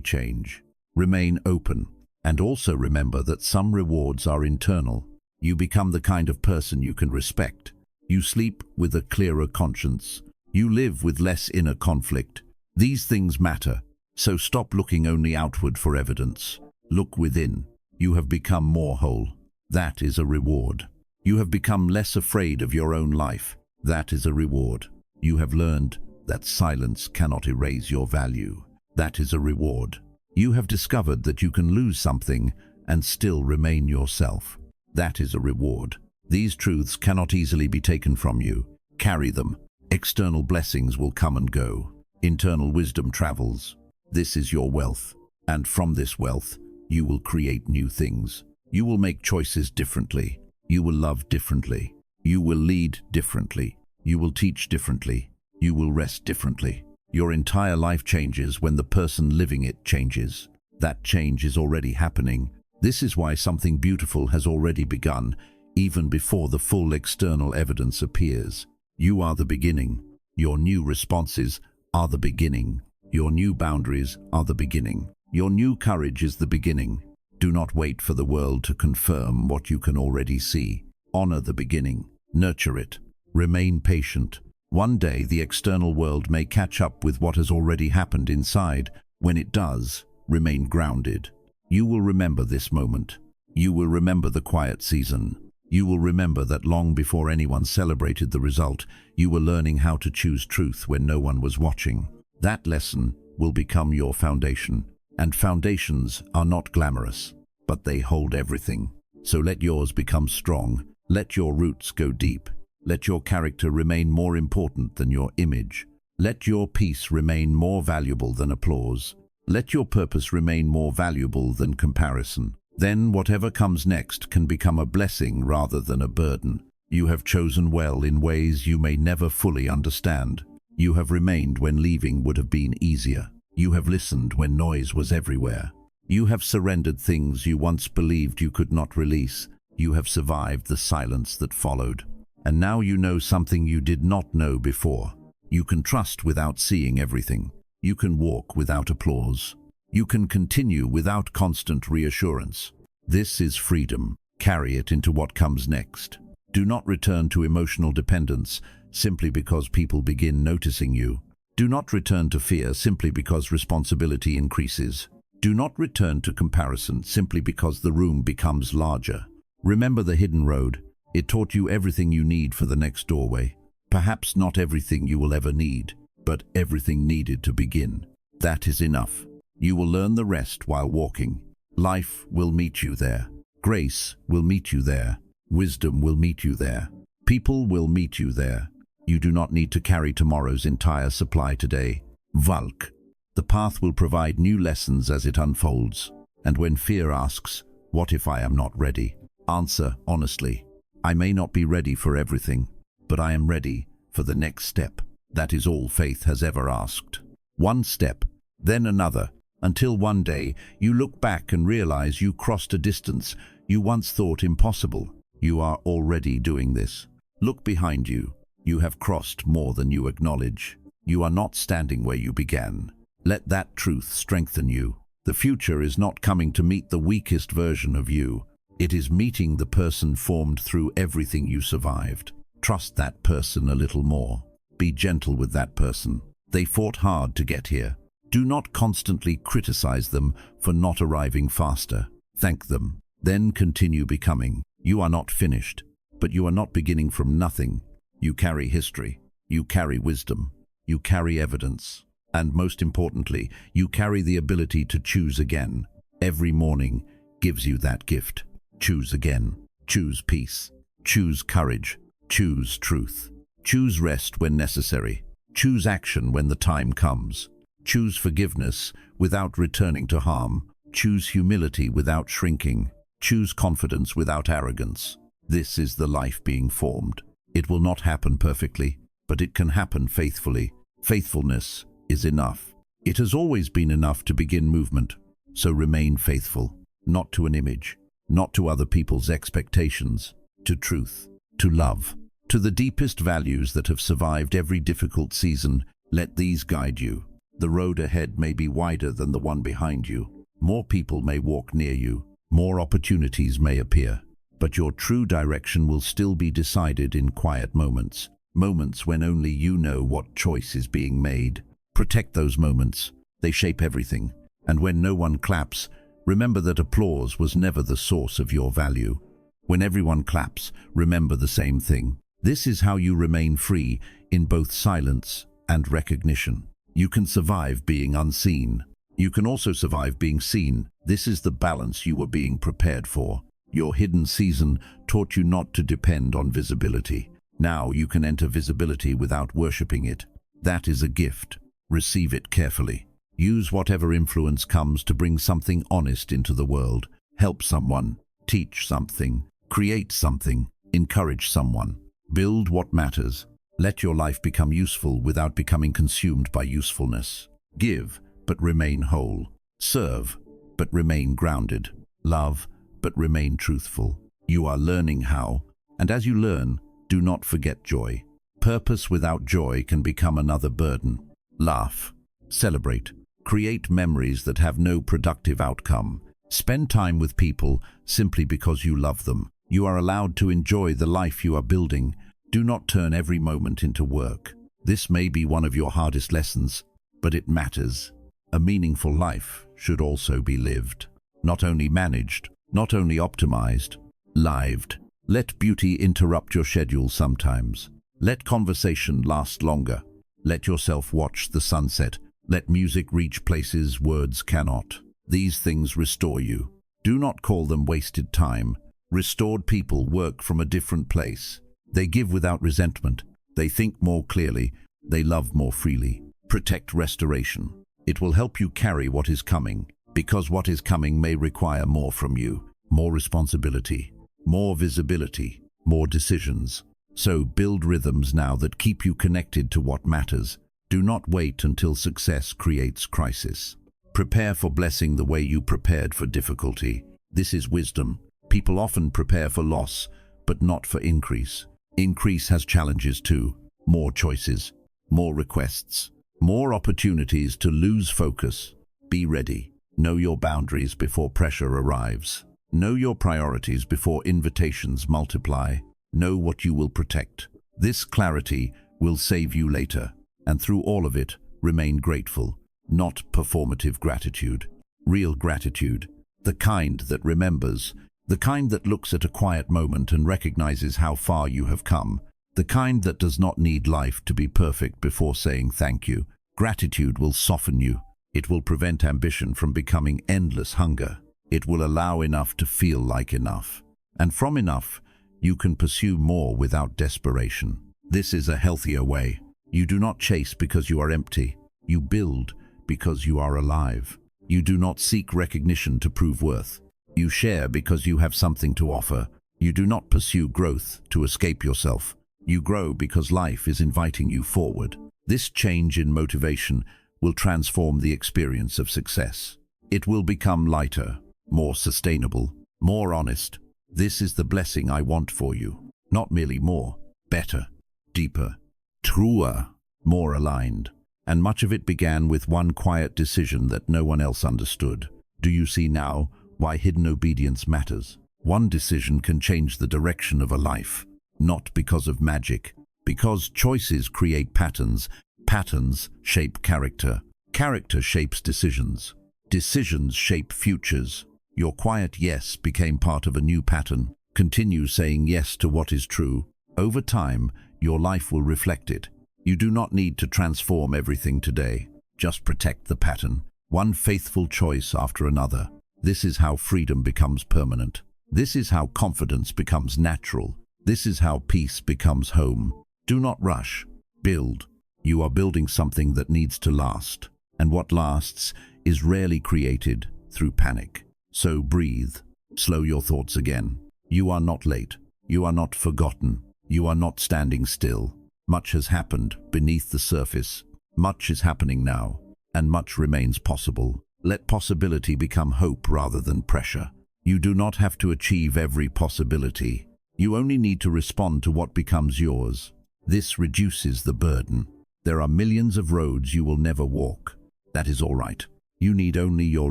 change. Remain open. And also remember that some rewards are internal. You become the kind of person you can respect. You sleep with a clearer conscience. You live with less inner conflict. These things matter, so stop looking only outward for evidence. Look within. You have become more whole. That is a reward. You have become less afraid of your own life. That is a reward. You have learned that silence cannot erase your value. That is a reward. You have discovered that you can lose something and still remain yourself. That is a reward. These truths cannot easily be taken from you. Carry them. External blessings will come and go. Internal wisdom travels. This is your wealth. And from this wealth, you will create new things. You will make choices differently. You will love differently. You will lead differently. You will teach differently. You will rest differently. Your entire life changes when the person living it changes. That change is already happening. This is why something beautiful has already begun, even before the full external evidence appears. You are the beginning. Your new responses are the beginning. Your new boundaries are the beginning. Your new courage is the beginning. Do not wait for the world to confirm what you can already see. Honor the beginning. Nurture it. Remain patient. One day the external world may catch up with what has already happened inside. When it does, remain grounded. You will remember this moment. You will remember the quiet season. You will remember that long before anyone celebrated the result, you were learning how to choose truth when no one was watching. That lesson will become your foundation. And foundations are not glamorous, but they hold everything. So let yours become strong. Let your roots go deep. Let your character remain more important than your image. Let your peace remain more valuable than applause. Let your purpose remain more valuable than comparison. Then whatever comes next can become a blessing rather than a burden. You have chosen well in ways you may never fully understand. You have remained when leaving would have been easier. You have listened when noise was everywhere. You have surrendered things you once believed you could not release. You have survived the silence that followed. And now you know something you did not know before. You can trust without seeing everything. You can walk without applause. You can continue without constant reassurance. This is freedom. Carry it into what comes next. Do not return to emotional dependence simply because people begin noticing you. Do not return to fear simply because responsibility increases. Do not return to comparison simply because the room becomes larger. Remember the hidden road. It taught you everything you need for the next doorway. Perhaps not everything you will ever need, but everything needed to begin. That is enough. You will learn the rest while walking. Life will meet you there. Grace will meet you there. Wisdom will meet you there. People will meet you there. You do not need to carry tomorrow's entire supply today. Valk. The path will provide new lessons as it unfolds. And when fear asks, "What if I am not ready?" Answer honestly, "I may not be ready for everything, but I am ready for the next step." That is all faith has ever asked. One step, then another, until one day you look back and realize you crossed a distance you once thought impossible. You are already doing this. Look behind you. You have crossed more than you acknowledge. You are not standing where you began. Let that truth strengthen you. The future is not coming to meet the weakest version of you. It is meeting the person formed through everything you survived. Trust that person a little more. Be gentle with that person. They fought hard to get here. Do not constantly criticize them for not arriving faster. Thank them. Then continue becoming. You are not finished, but you are not beginning from nothing. You carry history. You carry wisdom. You carry evidence. And most importantly, you carry the ability to choose again. Every morning gives you that gift. Choose again. Choose peace. Choose courage. Choose truth. Choose rest when necessary. Choose action when the time comes. Choose forgiveness without returning to harm. Choose humility without shrinking. Choose confidence without arrogance. This is the life being formed. It will not happen perfectly, but it can happen faithfully. Faithfulness is enough. It has always been enough to begin movement, so remain faithful, not to an image, not to other people's expectations, to truth, to love, to the deepest values that have survived every difficult season. Let these guide you. The road ahead may be wider than the one behind you. More people may walk near you. More opportunities may appear. But your true direction will still be decided in quiet moments. Moments when only you know what choice is being made. Protect those moments. They shape everything. And when no one claps, remember that applause was never the source of your value. When everyone claps, remember the same thing. This is how you remain free in both silence and recognition. You can survive being unseen. You can also survive being seen. This is the balance you were being prepared for. Your hidden season taught you not to depend on visibility. Now you can enter visibility without worshipping it. That is a gift. Receive it carefully. Use whatever influence comes to bring something honest into the world. Help someone. Teach something. Create something. Encourage someone. Build what matters. Let your life become useful without becoming consumed by usefulness. Give, but remain whole. Serve, but remain grounded. Love, but remain truthful. You are learning how, and as you learn, do not forget joy. Purpose without joy can become another burden. Laugh. Celebrate. Create memories that have no productive outcome. Spend time with people simply because you love them. You are allowed to enjoy the life you are building. Do not turn every moment into work. This may be one of your hardest lessons, but it matters. A meaningful life should also be lived. Not only managed, not only optimized, lived. Let beauty interrupt your schedule sometimes. Let conversation last longer. Let yourself watch the sunset. Let music reach places words cannot. These things restore you. Do not call them wasted time. Restored people work from a different place. They give without resentment. They think more clearly. They love more freely. Protect restoration. It will help you carry what is coming, because what is coming may require more from you. More responsibility, more visibility, more decisions. So build rhythms now that keep you connected to what matters. Do not wait until success creates crisis. Prepare for blessing the way you prepared for difficulty. This is wisdom. People often prepare for loss, but not for increase. Increase has challenges too. More choices, more requests, more opportunities to lose focus. Be ready. Know your boundaries before pressure arrives. Know your priorities before invitations multiply. Know what you will protect. This clarity will save you later. And through all of it, Remain grateful, not performative gratitude. Real gratitude, the kind that remembers, the kind that looks at a quiet moment and recognizes how far you have come, the kind that does not need life to be perfect before saying thank you. Gratitude will soften you. It will prevent ambition from becoming endless hunger. It will allow enough to feel like enough. And from enough, you can pursue more without desperation. This is a healthier way. You do not chase because you are empty. You build because you are alive. You do not seek recognition to prove worth. You share because you have something to offer. You do not pursue growth to escape yourself. You grow because life is inviting you forward. This change in motivation will transform the experience of success. It will become lighter, more sustainable, more honest. This is the blessing I want for you. Not merely more, better, deeper, truer, more aligned. And much of it began with one quiet decision that no one else understood. Do you see now why hidden obedience matters? One decision can change the direction of a life, not because of magic, because choices create patterns. Patterns shape character. Character shapes decisions. Decisions shape futures. Your quiet yes became part of a new pattern. Continue saying yes to what is true. Over time, your life will reflect it. You do not need to transform everything today. Just protect the pattern, one faithful choice after another. This is how freedom becomes permanent. This is how confidence becomes natural. This is how peace becomes home. Do not rush. Build. You are building something that needs to last. And what lasts is rarely created through panic. So breathe. Slow your thoughts again. You are not late. You are not forgotten. You are not standing still. Much has happened beneath the surface. Much is happening now, and much remains possible. Let possibility become hope rather than pressure. You do not have to achieve every possibility. You only need to respond to what becomes yours. This reduces the burden. There are millions of roads you will never walk. That is all right. You need only your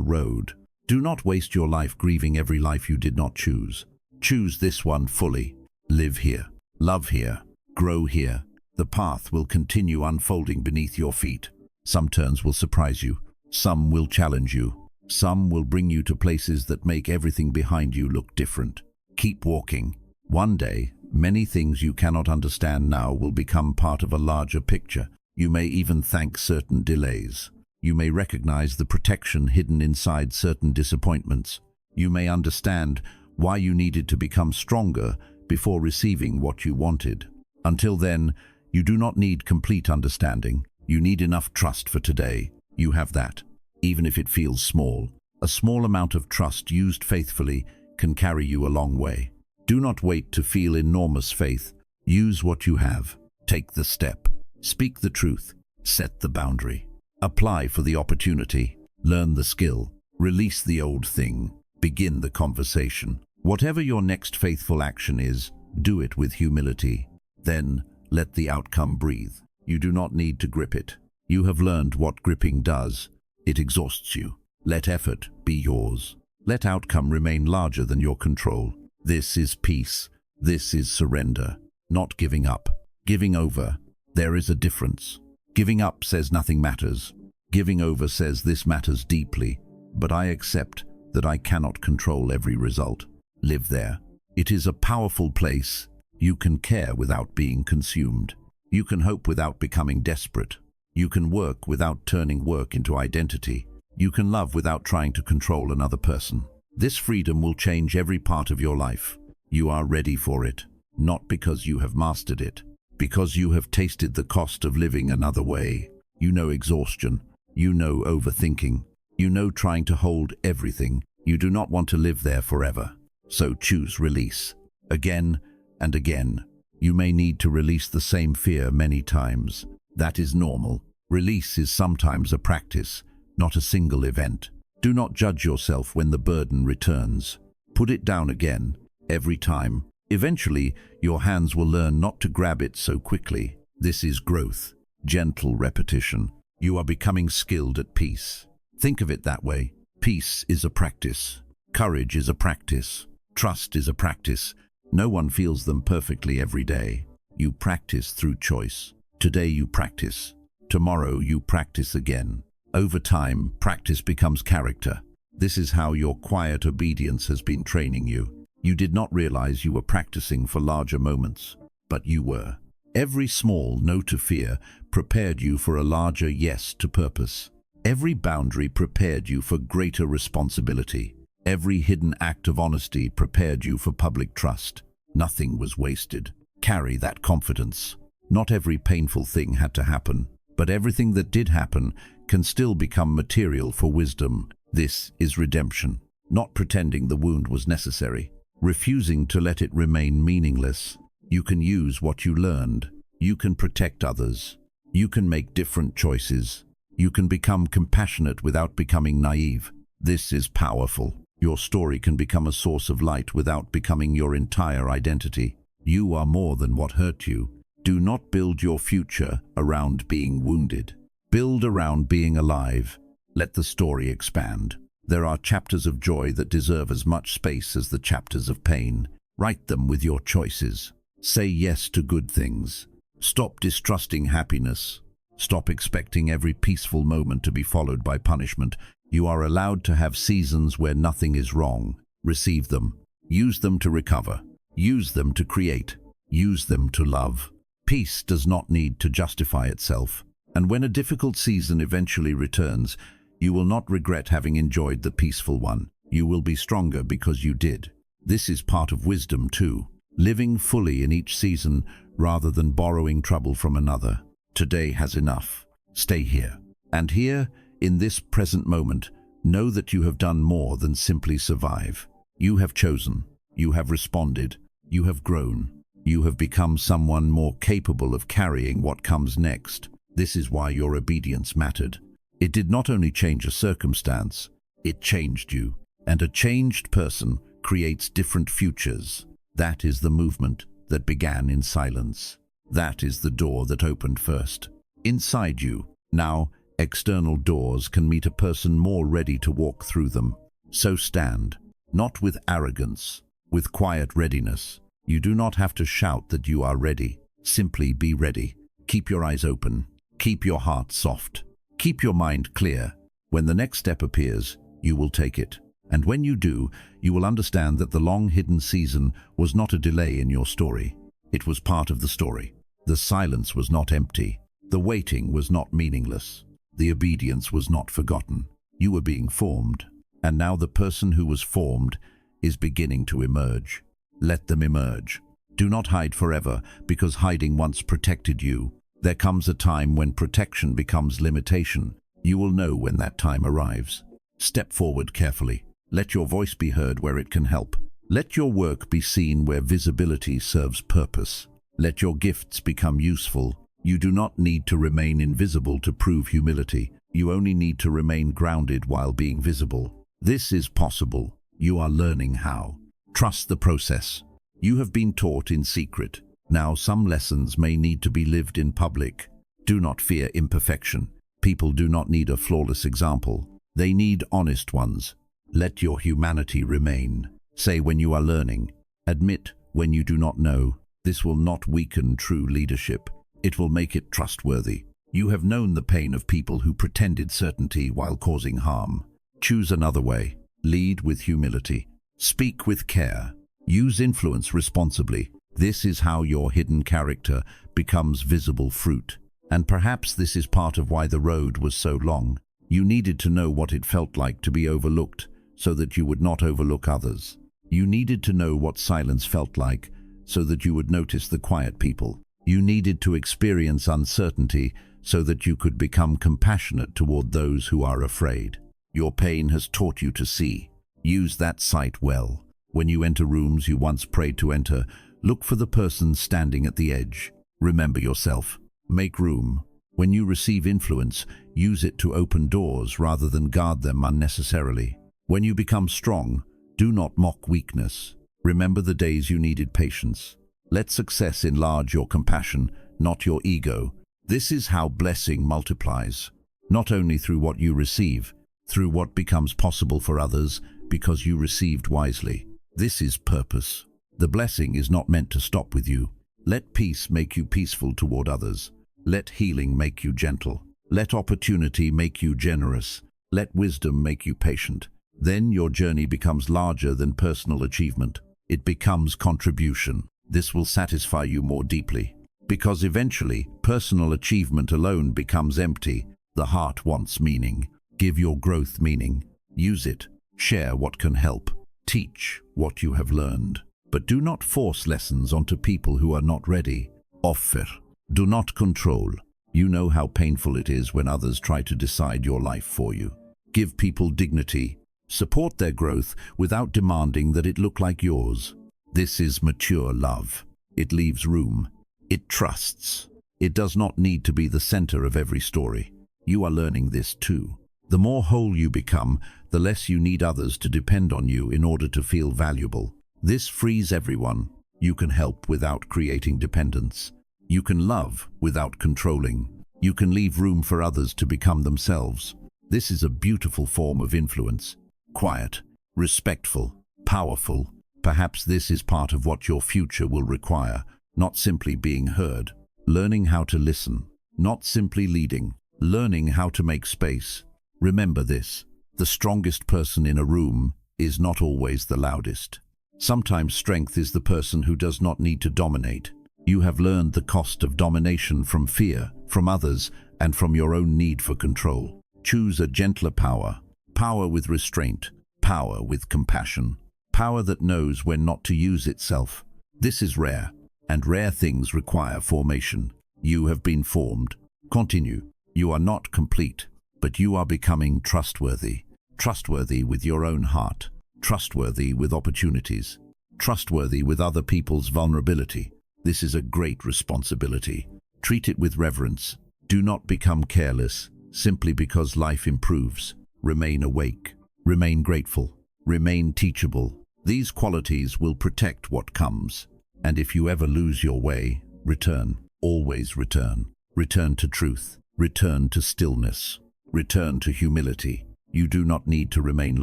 road. Do not waste your life grieving every life you did not choose. Choose this one fully. Live here. Love here. Grow here. The path will continue unfolding beneath your feet. Some turns will surprise you. Some will challenge you. Some will bring you to places that make everything behind you look different. Keep walking. One day, many things you cannot understand now will become part of a larger picture. You may even thank certain delays. You may recognize the protection hidden inside certain disappointments. You may understand why you needed to become stronger before receiving what you wanted. Until then, you do not need complete understanding. You need enough trust for today. You have that, even if it feels small. A small amount of trust used faithfully can carry you a long way. Do not wait to feel enormous faith. Use what you have. Take the step. Speak the truth. Set the boundary. Apply for the opportunity. Learn the skill. Release the old thing. Begin the conversation. Whatever your next faithful action is, do it with humility. Then, let the outcome breathe. You do not need to grip it. You have learned what gripping does. It exhausts you. Let effort be yours. Let outcome remain larger than your control. This is peace. This is surrender. Not giving up. Giving over. There is a difference. Giving up says nothing matters. Giving over says this matters deeply, but I accept that I cannot control every result. Live there. It is a powerful place. You can care without being consumed. You can hope without becoming desperate. You can work without turning work into identity. You can love without trying to control another person. This freedom will change every part of your life. You are ready for it, not because you have mastered it, because you have tasted the cost of living another way. You know exhaustion. You know overthinking. You know trying to hold everything. You do not want to live there forever. So choose release. Again and again. You may need to release the same fear many times. That is normal. Release is sometimes a practice, not a single event. Do not judge yourself when the burden returns. Put it down again, every time. Eventually, your hands will learn not to grab it so quickly. This is growth, gentle repetition. You are becoming skilled at peace. Think of it that way. Peace is a practice. Courage is a practice. Trust is a practice. No one feels them perfectly every day. You practice through choice. Today you practice. Tomorrow you practice again. Over time, practice becomes character. This is how your quiet obedience has been training you. You did not realize you were practicing for larger moments, but you were. Every small no to fear prepared you for a larger yes to purpose. Every boundary prepared you for greater responsibility. Every hidden act of honesty prepared you for public trust. Nothing was wasted. Carry that confidence. Not every painful thing had to happen, but everything that did happen can still become material for wisdom. This is redemption. Not pretending the wound was necessary. Refusing to let it remain meaningless. You can use what you learned. You can protect others. You can make different choices. You can become compassionate without becoming naive. This is powerful. Your story can become a source of light without becoming your entire identity. You are more than what hurt you. Do not build your future around being wounded. Build around being alive. Let the story expand. There are chapters of joy that deserve as much space as the chapters of pain. Write them with your choices. Say yes to good things. Stop distrusting happiness. Stop expecting every peaceful moment to be followed by punishment. You are allowed to have seasons where nothing is wrong. Receive them. Use them to recover. Use them to create. Use them to love. Peace does not need to justify itself. And when a difficult season eventually returns, you will not regret having enjoyed the peaceful one. You will be stronger because you did. This is part of wisdom too. Living fully in each season rather than borrowing trouble from another. Today has enough. Stay here. And here, in this present moment, know that you have done more than simply survive. You have chosen. You have responded. You have grown. You have become someone more capable of carrying what comes next. This is why your obedience mattered. It did not only change a circumstance, it changed you. And a changed person creates different futures. That is the movement that began in silence. That is the door that opened first. Inside you, now, external doors can meet a person more ready to walk through them. So stand, not with arrogance, with quiet readiness. You do not have to shout that you are ready. Simply be ready. Keep your eyes open. Keep your heart soft. Keep your mind clear. When the next step appears, you will take it. And when you do, you will understand that the long-hidden season was not a delay in your story. It was part of the story. The silence was not empty. The waiting was not meaningless. The obedience was not forgotten. You were being formed. And now the person who was formed is beginning to emerge. Let them emerge. Do not hide forever, because hiding once protected you. There comes a time when protection becomes limitation. You will know when that time arrives. Step forward carefully. Let your voice be heard where it can help. Let your work be seen where visibility serves purpose. Let your gifts become useful. You do not need to remain invisible to prove humility. You only need to remain grounded while being visible. This is possible. You are learning how. Trust the process. You have been taught in secret. Now some lessons may need to be lived in public. Do not fear imperfection. People do not need a flawless example. They need honest ones. Let your humanity remain. Say when you are learning. Admit when you do not know. This will not weaken true leadership. It will make it trustworthy. You have known the pain of people who pretended certainty while causing harm. Choose another way. Lead with humility. Speak with care. Use influence responsibly. This is how your hidden character becomes visible fruit. And perhaps this is part of why the road was so long. You needed to know what it felt like to be overlooked so that you would not overlook others. You needed to know what silence felt like so that you would notice the quiet people. You needed to experience uncertainty so that you could become compassionate toward those who are afraid. Your pain has taught you to see. Use that sight well. When you enter rooms you once prayed to enter, look for the person standing at the edge. Remember yourself. Make room. When you receive influence, use it to open doors rather than guard them unnecessarily. When you become strong, do not mock weakness. Remember the days you needed patience. Let success enlarge your compassion, not your ego. This is how blessing multiplies. Not only through what you receive, through what becomes possible for others because you received wisely. This is purpose. The blessing is not meant to stop with you. Let peace make you peaceful toward others. Let healing make you gentle. Let opportunity make you generous. Let wisdom make you patient. Then your journey becomes larger than personal achievement. It becomes contribution. This will satisfy you more deeply. Because eventually, personal achievement alone becomes empty. The heart wants meaning. Give your growth meaning. Use it. Share what can help. Teach what you have learned. But do not force lessons onto people who are not ready. Offer. Do not control. You know how painful it is when others try to decide your life for you. Give people dignity. Support their growth without demanding that it look like yours. This is mature love. It leaves room. It trusts. It does not need to be the center of every story. You are learning this too. The more whole you become, the less you need others to depend on you in order to feel valuable. This frees everyone. You can help without creating dependence. You can love without controlling. You can leave room for others to become themselves. This is a beautiful form of influence. Quiet, respectful, powerful. Perhaps this is part of what your future will require, not simply being heard. Learning how to listen, not simply leading. Learning how to make space. Remember this, the strongest person in a room is not always the loudest. Sometimes strength is the person who does not need to dominate. You have learned the cost of domination from fear, from others, and from your own need for control. Choose a gentler power. Power with restraint. Power with compassion. Power that knows when not to use itself. This is rare, and rare things require formation. You have been formed. Continue. You are not complete, but you are becoming trustworthy. Trustworthy with your own heart. Trustworthy with opportunities. Trustworthy with other people's vulnerability. This is a great responsibility. Treat it with reverence. Do not become careless simply because life improves. Remain awake. Remain grateful. Remain teachable. These qualities will protect what comes. And if you ever lose your way, return. Always return. Return to truth. Return to stillness. Return to humility. You do not need to remain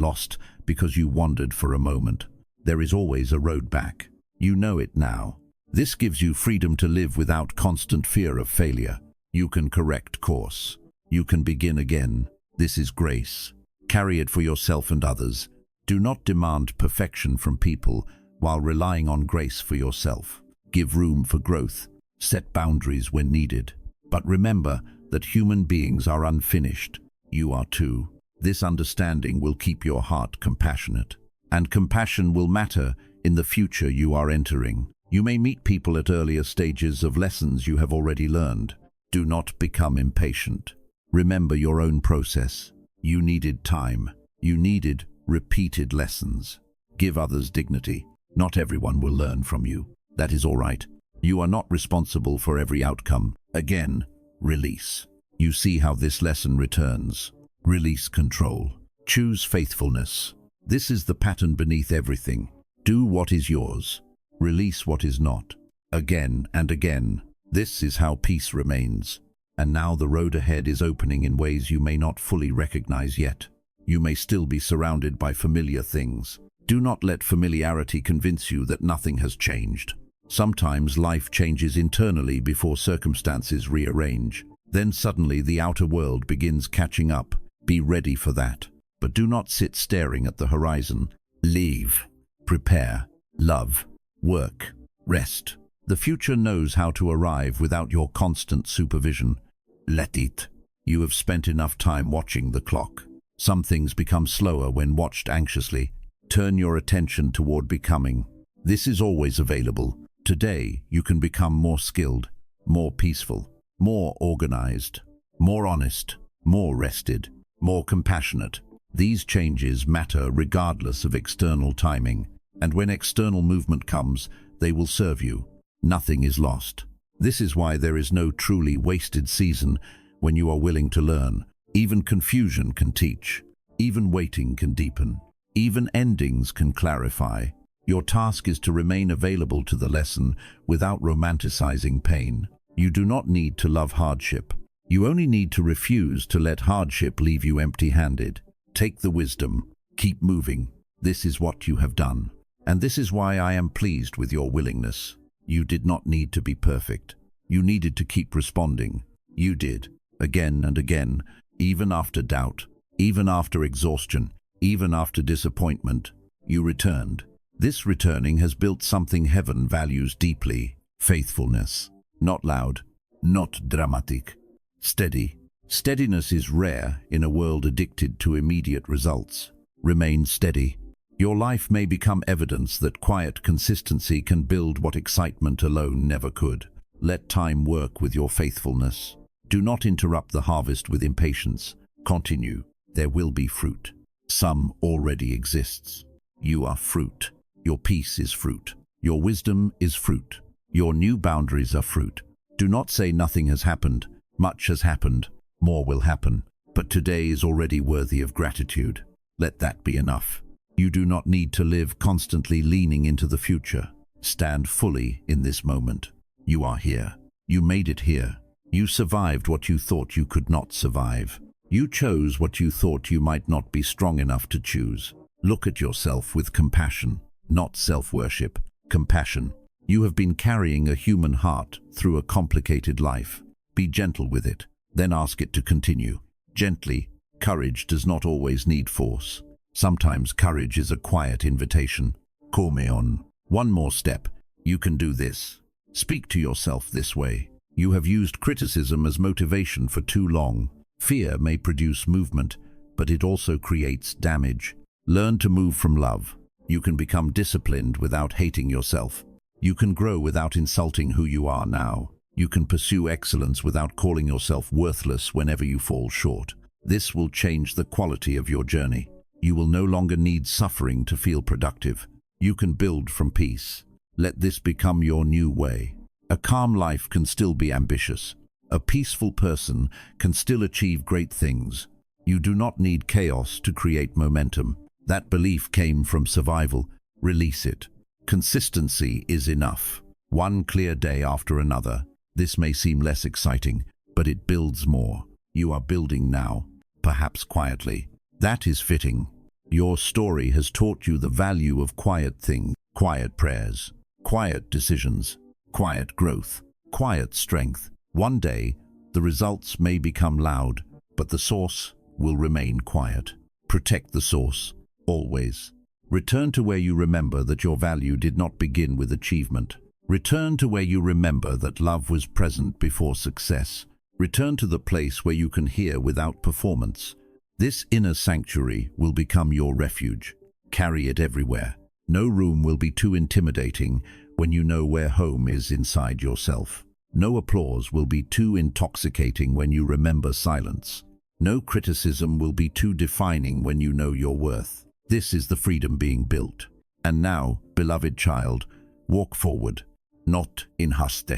lost because you wandered for a moment. There is always a road back. You know it now. This gives you freedom to live without constant fear of failure. You can correct course. You can begin again. This is grace. Carry it for yourself and others. Do not demand perfection from people while relying on grace for yourself. Give room for growth. Set boundaries when needed. But remember that human beings are unfinished. You are too. This understanding will keep your heart compassionate. And compassion will matter in the future you are entering. You may meet people at earlier stages of lessons you have already learned. Do not become impatient. Remember your own process. You needed time. You needed repeated lessons. Give others dignity. Not everyone will learn from you. That is all right. You are not responsible for every outcome. Again, release. You see how this lesson returns. Release control. Choose faithfulness. This is the pattern beneath everything. Do what is yours. Release what is not. Again and again. This is how peace remains. And now the road ahead is opening in ways you may not fully recognize yet. You may still be surrounded by familiar things. Do not let familiarity convince you that nothing has changed. Sometimes life changes internally before circumstances rearrange. Then suddenly the outer world begins catching up. Be ready for that. But do not sit staring at the horizon. Leave. Prepare. Love. Work. Rest. The future knows how to arrive without your constant supervision. Let it. You have spent enough time watching the clock. Some things become slower when watched anxiously. Turn your attention toward becoming. This is always available. Today, you can become more skilled, more peaceful, more organized, more honest, more rested, more compassionate. These changes matter regardless of external timing, and when external movement comes, they will serve you. Nothing is lost. This is why there is no truly wasted season when you are willing to learn. Even confusion can teach. Even waiting can deepen. Even endings can clarify. Your task is to remain available to the lesson without romanticizing pain. You do not need to love hardship. You only need to refuse to let hardship leave you empty-handed. Take the wisdom. Keep moving. This is what you have done. And this is why I am pleased with your willingness. You did not need to be perfect. You needed to keep responding. You did, again and again, even after doubt, even after exhaustion, even after disappointment. You returned. This returning has built something heaven values deeply: faithfulness. Not loud, not dramatic. Steady. Steadiness is rare in a world addicted to immediate results. Remain steady. Your life may become evidence that quiet consistency can build what excitement alone never could. Let time work with your faithfulness. Do not interrupt the harvest with impatience. Continue. There will be fruit. Some already exists. You are fruit. Your peace is fruit. Your wisdom is fruit. Your new boundaries are fruit. Do not say nothing has happened. Much has happened. More will happen. But today is already worthy of gratitude. Let that be enough. You do not need to live constantly leaning into the future. Stand fully in this moment. You are here. You made it here. You survived what you thought you could not survive. You chose what you thought you might not be strong enough to choose. Look at yourself with compassion, not self-worship. Compassion. You have been carrying a human heart through a complicated life. Be gentle with it, then ask it to continue. Gently. Courage does not always need force. Sometimes courage is a quiet invitation. Come on. One more step. You can do this. Speak to yourself this way. You have used criticism as motivation for too long. Fear may produce movement, but it also creates damage. Learn to move from love. You can become disciplined without hating yourself. You can grow without insulting who you are now. You can pursue excellence without calling yourself worthless whenever you fall short. This will change the quality of your journey. You will no longer need suffering to feel productive. You can build from peace. Let this become your new way. A calm life can still be ambitious. A peaceful person can still achieve great things. You do not need chaos to create momentum. That belief came from survival. Release it. Consistency is enough. One clear day after another. This may seem less exciting, but it builds more. You are building now, perhaps quietly. That is fitting. Your story has taught you the value of quiet things, quiet prayers, quiet decisions, quiet growth, quiet strength. One day, the results may become loud, but the source will remain quiet. Protect the source, always. Return to where you remember that your value did not begin with achievement. Return to where you remember that love was present before success. Return to the place where you can hear without performance. This inner sanctuary will become your refuge. Carry it everywhere. No room will be too intimidating when you know where home is inside yourself. No applause will be too intoxicating when you remember silence. No criticism will be too defining when you know your worth. This is the freedom being built. And now, beloved child, walk forward, not in haste,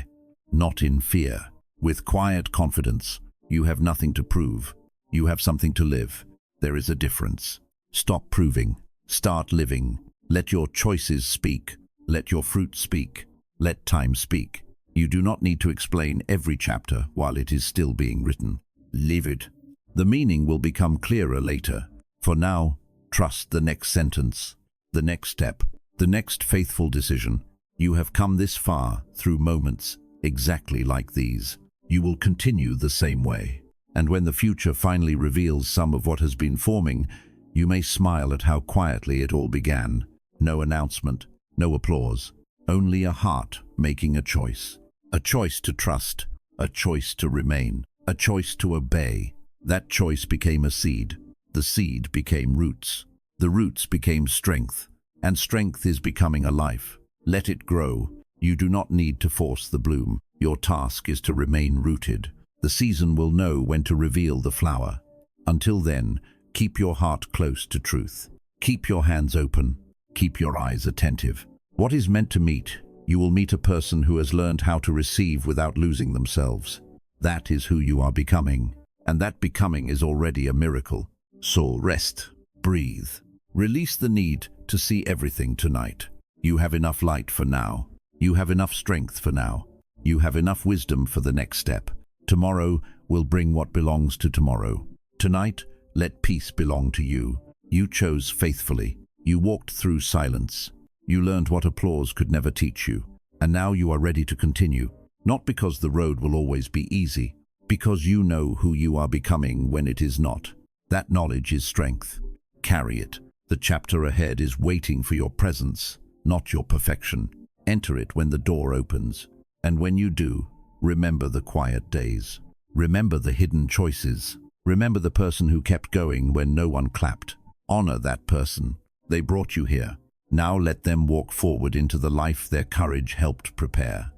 not in fear. With quiet confidence. You have nothing to prove. You have something to live. There is a difference. Stop proving. Start living. Let your choices speak. Let your fruit speak. Let time speak. You do not need to explain every chapter while it is still being written. Leave it. The meaning will become clearer later. For now, trust the next sentence, the next step, the next faithful decision. You have come this far through moments exactly like these. You will continue the same way. And when the future finally reveals some of what has been forming, you may smile at how quietly it all began. No announcement, no applause, only a heart making a choice. A choice to trust, a choice to remain, a choice to obey. That choice became a seed. The seed became roots. The roots became strength. And strength is becoming a life. Let it grow. You do not need to force the bloom. Your task is to remain rooted. The season will know when to reveal the flower. Until then, keep your heart close to truth. Keep your hands open. Keep your eyes attentive. What is meant to meet? You will meet a person who has learned how to receive without losing themselves. That is who you are becoming. And that becoming is already a miracle. So rest, breathe. Release the need to see everything tonight. You have enough light for now. You have enough strength for now. You have enough wisdom for the next step. Tomorrow will bring what belongs to tomorrow. Tonight, let peace belong to you. You chose faithfully. You walked through silence. You learned what applause could never teach you. And now you are ready to continue. Not because the road will always be easy, because you know who you are becoming when it is not. That knowledge is strength. Carry it. The chapter ahead is waiting for your presence, not your perfection. Enter it when the door opens. And when you do, remember the quiet days. Remember the hidden choices. Remember the person who kept going when no one clapped. Honor that person. They brought you here. Now let them walk forward into the life their courage helped prepare.